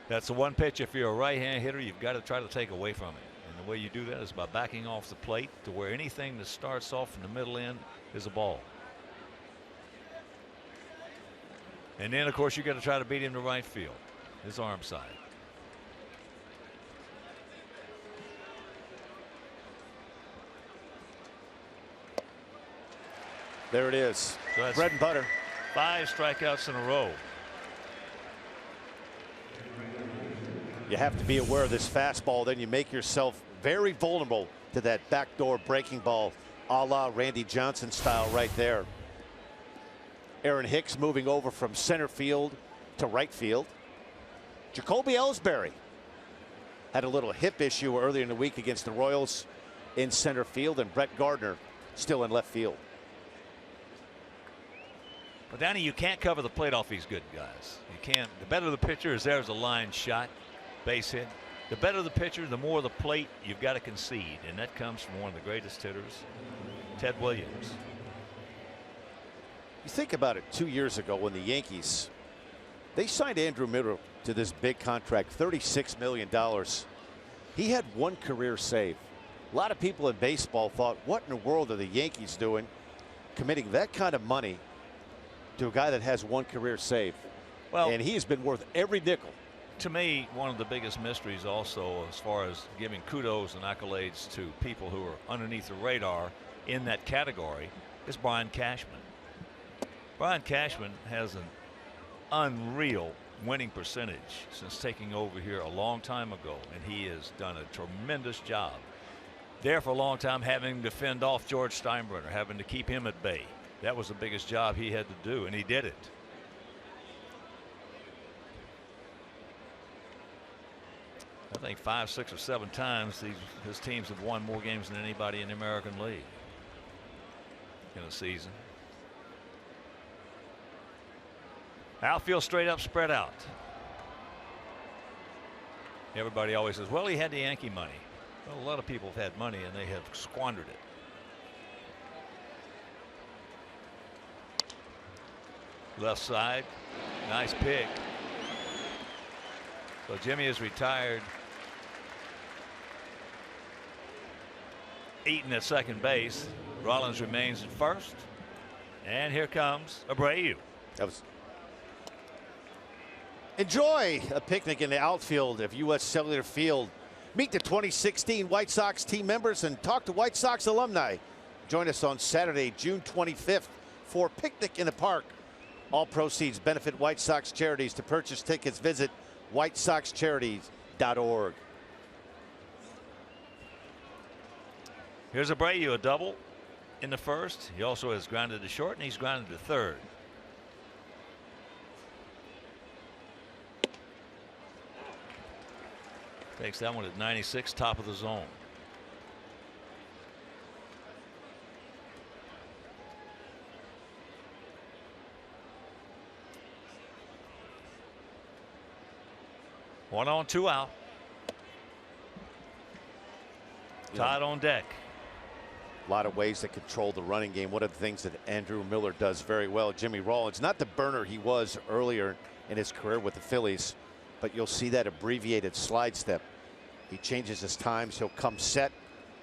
That's the one pitch, if you're a right-hand hitter, you've got to try to take away from it. And the way you do that is by backing off the plate to where anything that starts off in the middle end is a ball. And then, of course, you got to try to beat him to right field, his arm side.
There it is.
So that's
bread and butter.
5 strikeouts in a row.
You have to be aware of this fastball, then you make yourself very vulnerable to that backdoor breaking ball, a la Randy Johnson style right there. Aaron Hicks moving over from center field to right field. Jacoby Ellsbury had a little hip issue earlier in the week against the Royals in center field, and Brett Gardner still in left field.
But Danny, you can't cover the plate off these good guys. You can't. The better the pitcher is, there's a line shot, base hit. The better the pitcher, the more the plate you've got to concede, and that comes from one of the greatest hitters, Ted Williams.
You think about it, 2 years ago when the Yankees, they signed Andrew Miller to this big contract, $36 million. He had one career save. A lot of people in baseball thought, what in the world are the Yankees doing, committing that kind of money to a guy that has one career save? Well, and he has been worth every nickel.
To me, one of the biggest mysteries also, as far as giving kudos and accolades to people who are underneath the radar in that category, is Brian Cashman. Brian Cashman has an unreal winning percentage since taking over here a long time ago, and he has done a tremendous job there for a long time, having to fend off George Steinbrenner, having to keep him at bay. That was the biggest job he had to do, and he did it. I think 5, 6, or 7 times his teams have won more games than anybody in the American League in a season. Outfield straight up, spread out. Everybody always says, well, he had the Yankee money. Well, a lot of people have had money and they have squandered it. Left side, nice pick. So Jimmy is retired. Eaton at second base. Rollins remains at first. And here comes Abreu.
Enjoy a picnic in the outfield of U.S. Cellular Field. Meet the 2016 White Sox team members and talk to White Sox alumni. Join us on Saturday, June 25th for Picnic in the Park. All proceeds benefit White Sox charities. To purchase tickets, visit whitesoxcharities.org.
Here's Abreu, a double in the first. He also has grounded to short, and he's grounded to third. Takes that one at 96, top of the zone. One on, 2 out. Todd on deck.
A lot of ways to control the running game. One of the things that Andrew Miller does very well. Jimmy Rollins, not the burner he was earlier in his career with the Phillies, but you'll see that abbreviated slide step. He changes his times. He'll come set,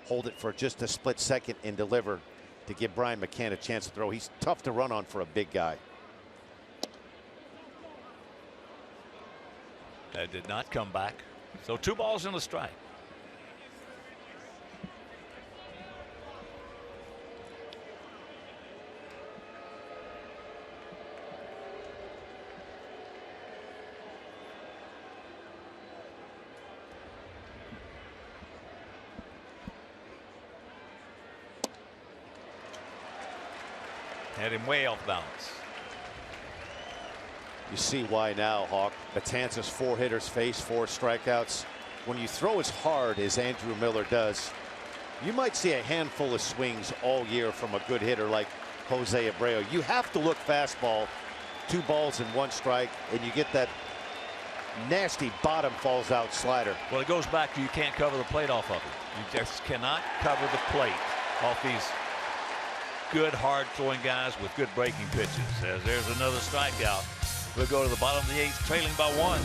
hold it for just a split second, and deliver to give Brian McCann a chance to throw. He's tough to run on for a big guy.
That did not come back. So 2 balls and a strike. Had him way off balance.
You see why now, Hawk. Betances 4 hitters face 4 strikeouts. When you throw as hard as Andrew Miller does, you might see a handful of swings all year from a good hitter like Jose Abreu. You have to look fastball, 2 balls and 1 strike, and you get that nasty bottom falls out slider.
Well, it goes back to you can't cover the plate off of it. You just cannot cover the plate off these good, hard-throwing guys with good breaking pitches. As there's another strikeout. We'll go to the bottom of the 8th, trailing by 1.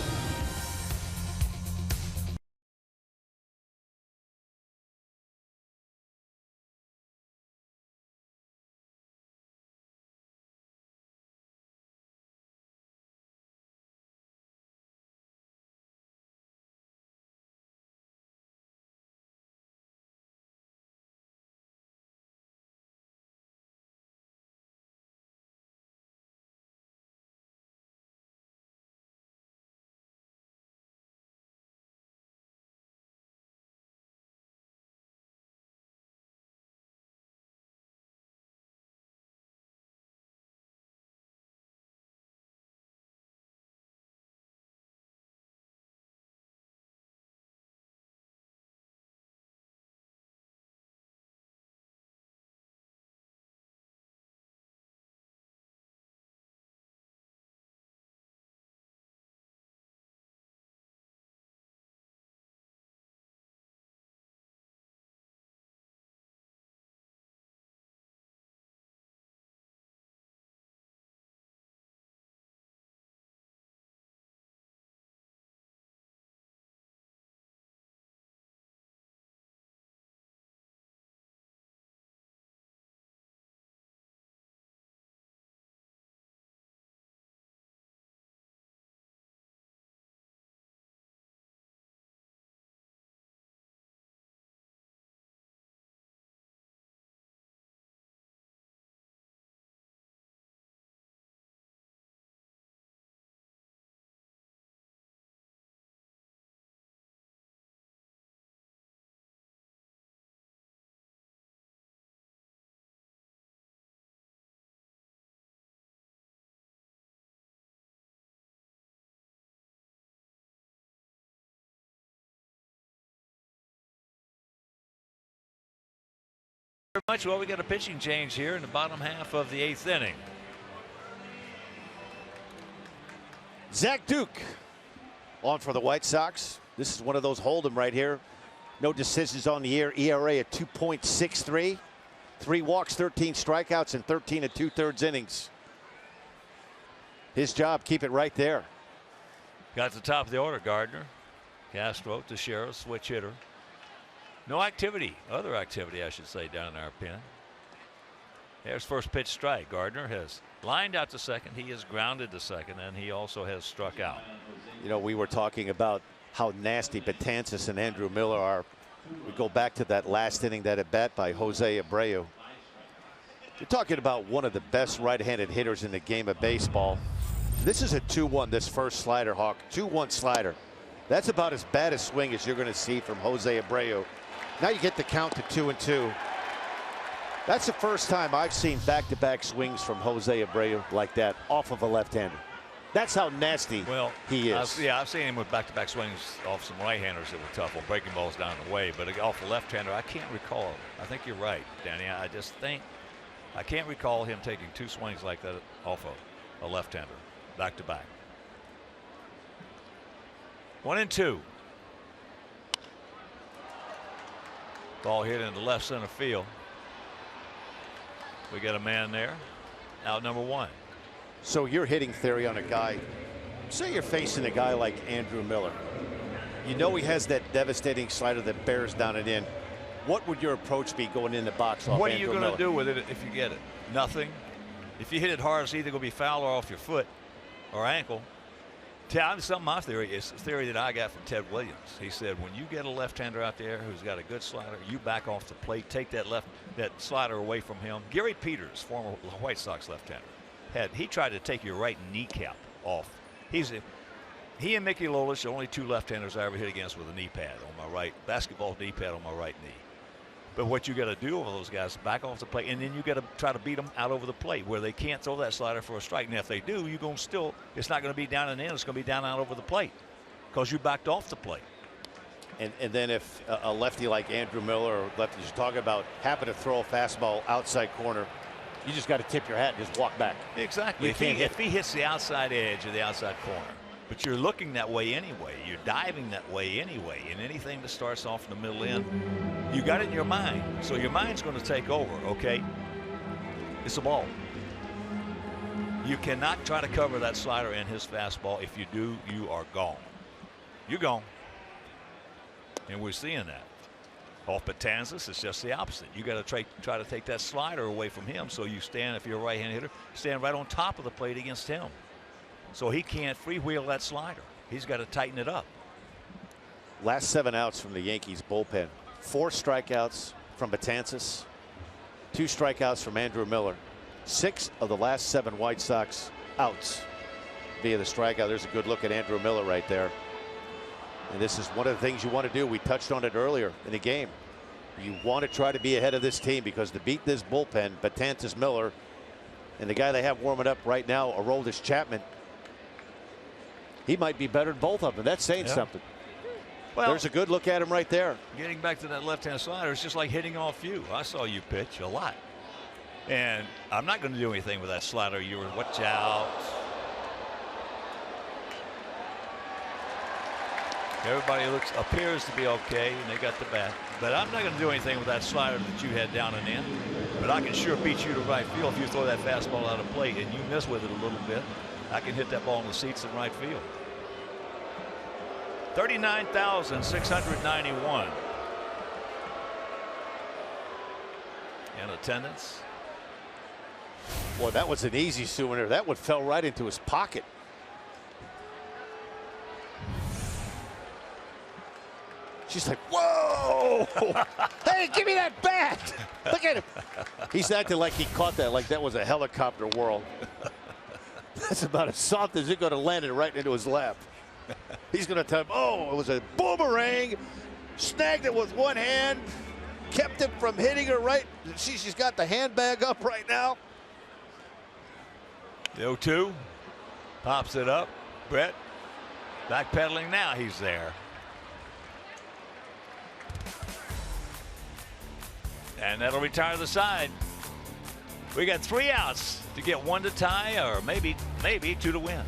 Very much. Well, we got a pitching change here in the bottom half of the 8th inning.
Zach Duke on for the White Sox. This is one of those hold'em right here. No decisions on the year. ERA at 2.63. 3 walks, 13 strikeouts, and 13 2/3 innings. His job, keep it right there.
Got to the top of the order, Gardner. Castro, Teixeira, switch hitter. No activity, other activity, I should say, down in our pen. There's first pitch strike. Gardner has lined out to second. He has grounded to second, and he also has struck out.
You know, we were talking about how nasty Betances and Andrew Miller are. We go back to that last inning, that at bat by Jose Abreu. You're talking about one of the best right-handed hitters in the game of baseball. This is a 2-1, this first slider, Hawk. 2-1 slider. That's about as bad a swing as you're going to see from Jose Abreu. Now you get the count to 2-2. That's the first time I've seen back-to-back swings from Jose Abreu like that off of a left-hander. That's how nasty he is.
I've seen him with back-to-back swings off some right-handers that were tough on breaking balls down the way, but off a left-hander, I can't recall. I think you're right, Danny. I just think I can't recall him taking 2 swings like that off a left-hander back-to-back. 1-2. Ball hit into left center field. We got a man there. Out number 1.
So your hitting theory on a guy, say you're facing a guy like Andrew Miller. You know he has that devastating slider that bears down and in. What would your approach be going in the box off
What
Andrew
are you going
Miller?
to do with it if you get it? Nothing. If you hit it hard, it's either going to be foul or off your foot or ankle. Something my theory is a theory that I got from Ted Williams. He said when you get a left-hander out there who's got a good slider, you back off the plate, take that slider away from him. Gary Peters, former White Sox left-hander, he tried to take your right kneecap off. He and Mickey Lolich, the only 2 left-handers I ever hit against with a knee pad on my right, basketball knee pad on my right knee. But what you got to do with those guys, back off the plate, and then you got to try to beat them out over the plate where they can't throw that slider for a strike. And if they do, you're going to still, it's not going to be down and in, it's going to be down out over the plate because you backed off the plate.
And then if a lefty like Andrew Miller or lefties you're talking about happen to throw a fastball outside corner, you just got to tip your hat and just walk back.
Exactly. If he hits the outside edge or the outside corner, but you're looking that way anyway, you're diving that way anyway, and anything that starts off in the middle end, you got it in your mind. So your mind's going to take over, okay? It's a ball. You cannot try to cover that slider and his fastball. If you do, you are gone. You're gone. And we're seeing that. Off Betances, it's just the opposite. You got to try to take that slider away from him so you stand, if you're a right-handed hitter, stand right on top of the plate against him. So he can't freewheel that slider. He's got to tighten it up.
Last 7 outs from the Yankees bullpen. 4 strikeouts from Betances. 2 strikeouts from Andrew Miller. 6 of the last 7 White Sox outs via the strikeout. There's a good look at Andrew Miller right there. And this is one of the things you want to do. We touched on it earlier in the game. You want to try to be ahead of this team because to beat this bullpen, Betances, Miller, and the guy they have warming up right now, Aroldis Chapman, he might be better than both of them. That's saying something. Well, there's a good look at him right there.
Getting back to that left-hand slider, it's just like hitting off you. I saw you pitch a lot. And I'm not going to do anything with that slider. You were, watch out. Everybody appears to be okay, and they got the bat. But I'm not going to do anything with that slider that you had down and in. But I can sure beat you to right field if you throw that fastball out of play and you miss with it a little bit. I can hit that ball in the seats in right field. 39,691 in attendance.
Boy, that was an easy souvenir. That one fell right into his pocket. She's like, whoa! Hey, give me that bat! Look at him. He's acting like he caught that, like that was a helicopter whirl. That's about as soft as it going to land it right into his lap. He's going to tell him, oh, it was a boomerang. Snagged it with one hand. Kept him from hitting her right. She's got the handbag up right now.
The 0-2. Pops it up. Brett backpedaling now. He's there. And that'll retire the side. We got 3 outs to get 1 to tie, or maybe 2 to win.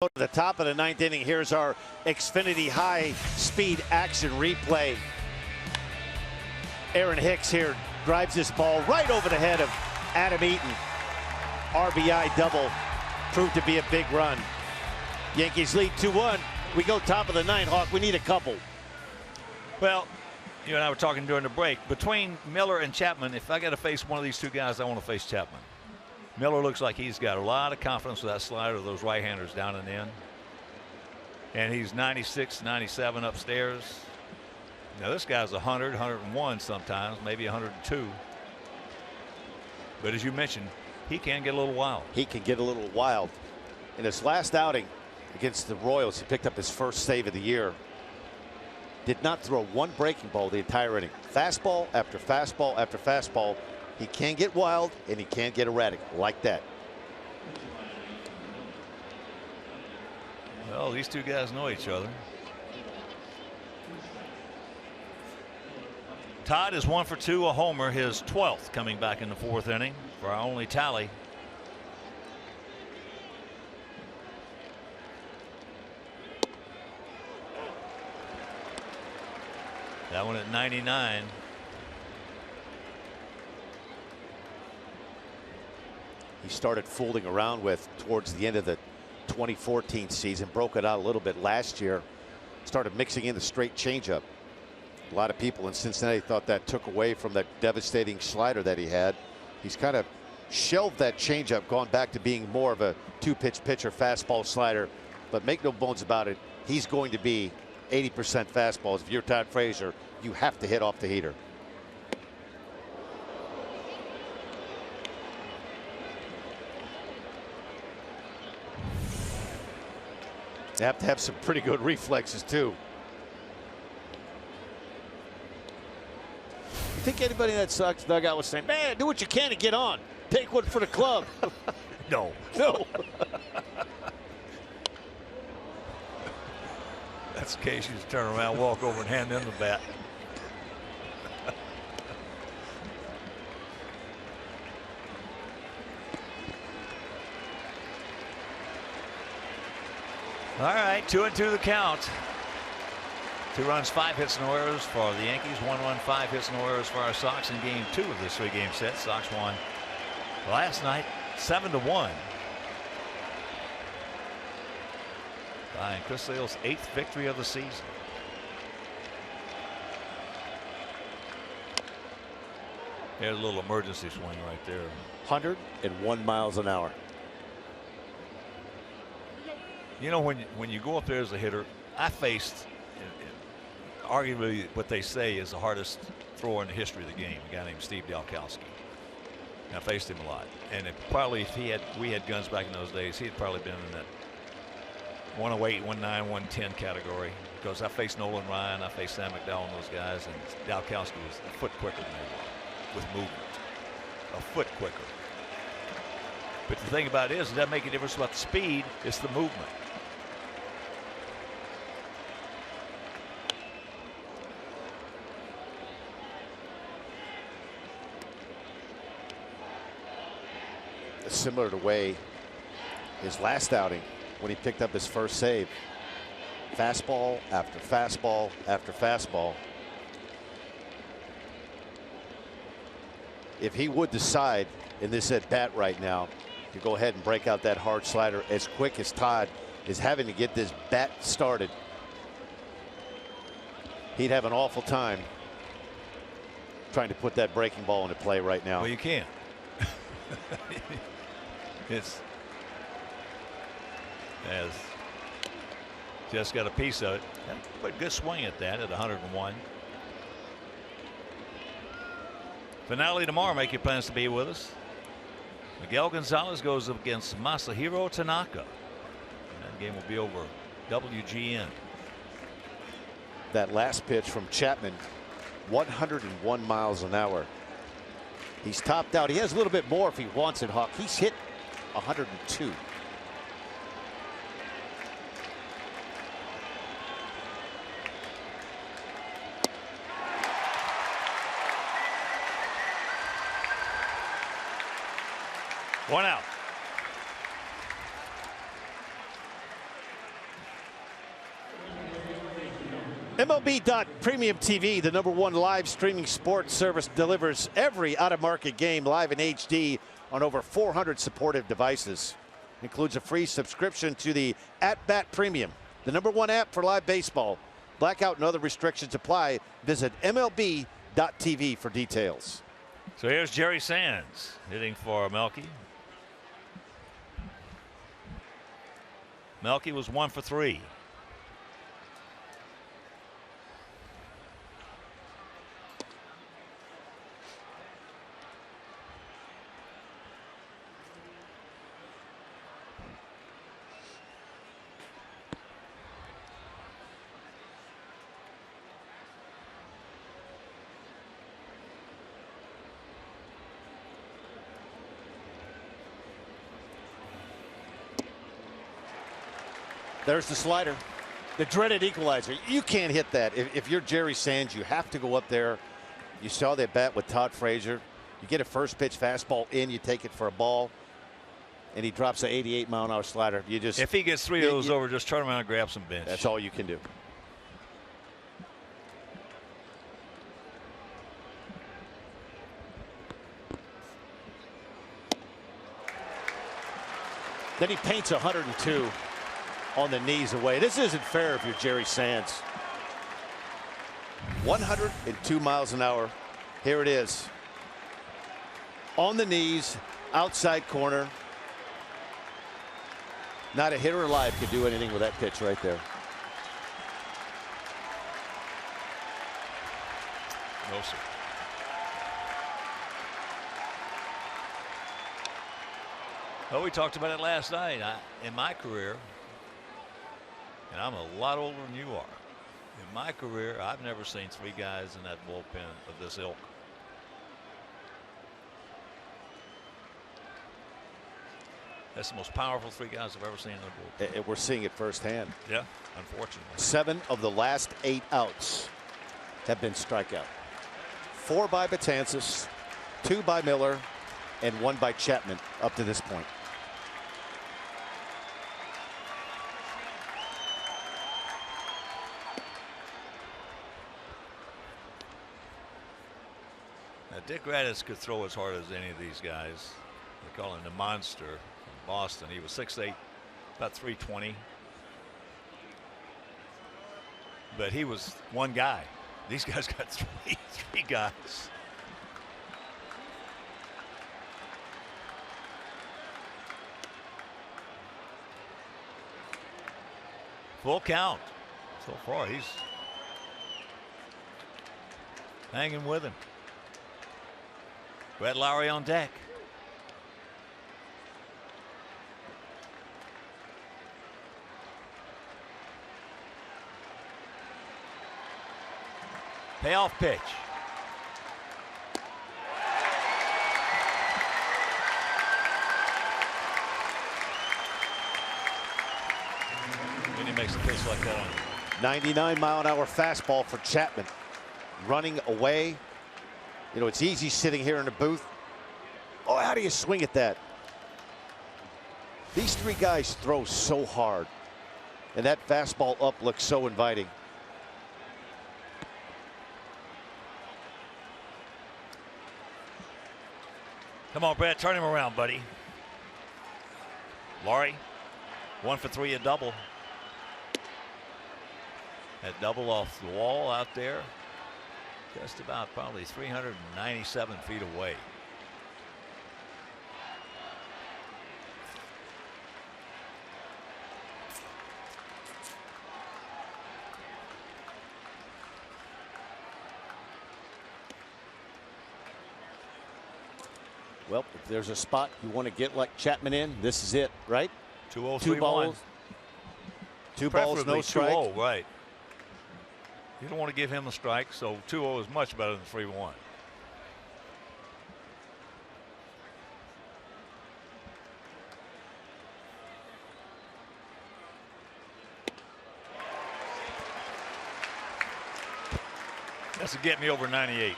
To the top of the 9th inning. Here's our Xfinity high-speed action replay. Aaron Hicks here drives this ball right over the head of Adam Eaton. RBI double proved to be a big run. Yankees lead 2-1. We go top of the 9th, Hawk. We need a couple.
Well, you and I were talking during the break. Between Miller and Chapman, if I got to face one of these 2 guys, I want to face Chapman. Miller looks like he's got a lot of confidence with that slider of those right-handers down and in. And he's 96, 97 upstairs. Now this guy's 100, 101 sometimes, maybe 102. But as you mentioned, he can get a little wild.
He can get a little wild. In his last outing against the Royals, he picked up his first save of the year. Did not throw one breaking ball the entire inning. Fastball after fastball after fastball. He can get wild and he can get erratic like that.
Well, these 2 guys know each other. Todd is 1 for 2, a homer, his 12th coming back in the 4th inning for our only tally. That one at 99.
He started fooling around with towards the end of the 2014 season, broke it out a little bit last year, started mixing in the straight changeup. A lot of people in Cincinnati thought that took away from that devastating slider that he had. He's kind of shelved that changeup, gone back to being more of a 2-pitch pitcher, fastball slider. But make no bones about it, he's going to be 80% fastballs. If you're Todd Frazier, you have to hit off the heater. They have to have some pretty good reflexes too. You think anybody in that Sox dugout was saying, man, do what you can to get on. Take one for the club.
No.
No.
That's the case. You just turn around, walk over, and hand them the bat. All right, 2-2 the count. 2 runs, 5 hits, no errors for the Yankees. 1 run, 5 hits, no errors for our Sox in game 2 of this 3-game set. Sox won last night 7-1. Buying Chris Sale's 8th victory of the season. There's a little emergency swing right there.
101 miles an hour.
You know, when you go up there as a hitter, I faced arguably what they say is the hardest thrower in the history of the game, a guy named Steve Dalkowski. And I faced him a lot, and probably if we had guns back in those days, he'd probably been in that 108, 109, 110 category. Because I faced Nolan Ryan, I faced Sam McDowell and those guys, and Dalkowski was a foot quicker than they were with movement, a foot quicker. But the thing about it is, does that make a difference about the speed? It's the movement.
Similar to way his last outing when he picked up his first save. Fastball after fastball after fastball. If he would decide in this at bat right now to go ahead and break out that hard slider as quick as Todd is having to get this bat started, he'd have an awful time trying to put that breaking ball into play right now.
Well, you can't. It's as just got a piece of it. But good swing at that at 101. Finale tomorrow. Make your plans to be with us. Miguel Gonzalez goes up against Masahiro Tanaka. And that game will be over WGN.
That last pitch from Chapman, 101 miles an hour. He's topped out. He has a little bit more if he wants it, Hawk. He's hit 102.
One out.
MLB.Premium TV, the #1 live streaming sports service, delivers every out-of-market game live in HD on over 400 supportive devices. Includes a free subscription to the At Bat Premium, the #1 app for live baseball. Blackout and other restrictions apply. Visit MLB.TV for details.
So here's Jerry Sands hitting for Melky. Melky was 1 for 3.
There's the slider, the dreaded equalizer. You can't hit that. If you're Jerry Sands, you have to go up there. You saw that bat with Todd Frazier. You get a first pitch fastball in, you take it for a ball, and he drops an 88-mile-an-hour slider. You just,
if he gets 3 of those over, just turn around and grab some bench.
That's all you can do. Then he paints 102 on the knees away. This isn't fair if you're Jerry Sands. 102 miles an hour. Here it is. On the knees, outside corner. Not a hitter alive could do anything with that pitch right there.
No, sir. Well, we talked about it last night. In my career, and I'm a lot older than you are, in my career, I've never seen 3 guys in that bullpen of this ilk. That's the most powerful 3 guys I've ever seen in the bullpen.
And we're seeing it firsthand.
Yeah, unfortunately.
7 of the last 8 outs have been strikeout. 4 by Betances, 2 by Miller, and 1 by Chapman up to this point.
Now, Dick Raddatz could throw as hard as any of these guys. They call him the monster from Boston. He was 6'8", about 320. But he was one guy. These guys got three guys. Full count. So far, he's hanging with him. Brett Lowry on deck. Payoff pitch. And he makes a pitch like that on
99-mile-an-hour fastball for Chapman. Running away. You know, it's easy sitting here in the booth. Oh, how do you swing at that? These three guys throw so hard. And that fastball up looks so inviting.
Come on, Brett, turn him around, buddy. Laurie, 1 for 3, a double. That double off the wall out there. Just about probably 397 feet away.
Well, if there's a spot you want to get like Chapman in, this is it, right?
2-0,
2 balls. 2 balls, no strike.
2-0, right. You don't want to give him a strike, so 2-0 is much better than 3-1. That's to get me over 98.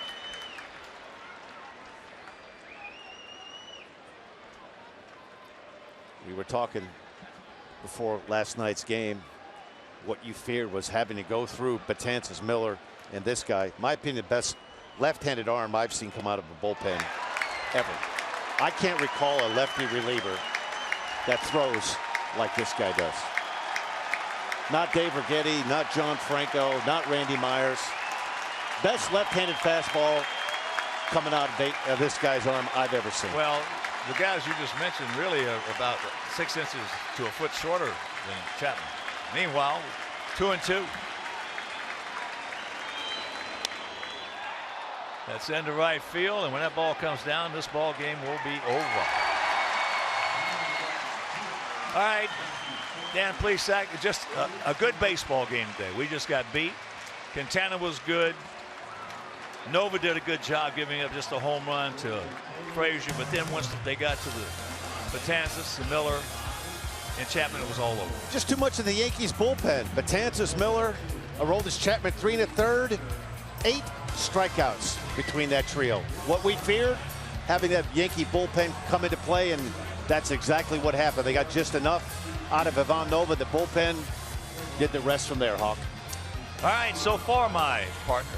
We were talking before last night's game. What you feared was having to go through Betances, Miller, and this guy. In my opinion, the best left-handed arm I've seen come out of a bullpen ever. I can't recall a lefty reliever that throws like this guy does. Not Dave Righetti, not John Franco, not Randy Myers. Best left-handed fastball coming out of this guy's arm I've ever seen.
Well, the guys you just mentioned really are about 6 inches to a foot shorter than Chapman. Meanwhile, 2-2. That's into right field, and when that ball comes down, this ball game will be over. All right, Dan Plesac, just a good baseball game today. We just got beat. Quintana was good. Nova did a good job giving up just a home run to Frazier, but then once they got to the Betances, the Miller, and Chapman, it was all over.
Just too much of the Yankees bullpen. Betances, Miller, Aroldis Chapman, 3 1/3, 8 strikeouts between that trio. What we feared, having that Yankee bullpen come into play, and that's exactly what happened. They got just enough out of Ivan Nova. The bullpen did the rest from there, Hawk.
All right, so far, my partner.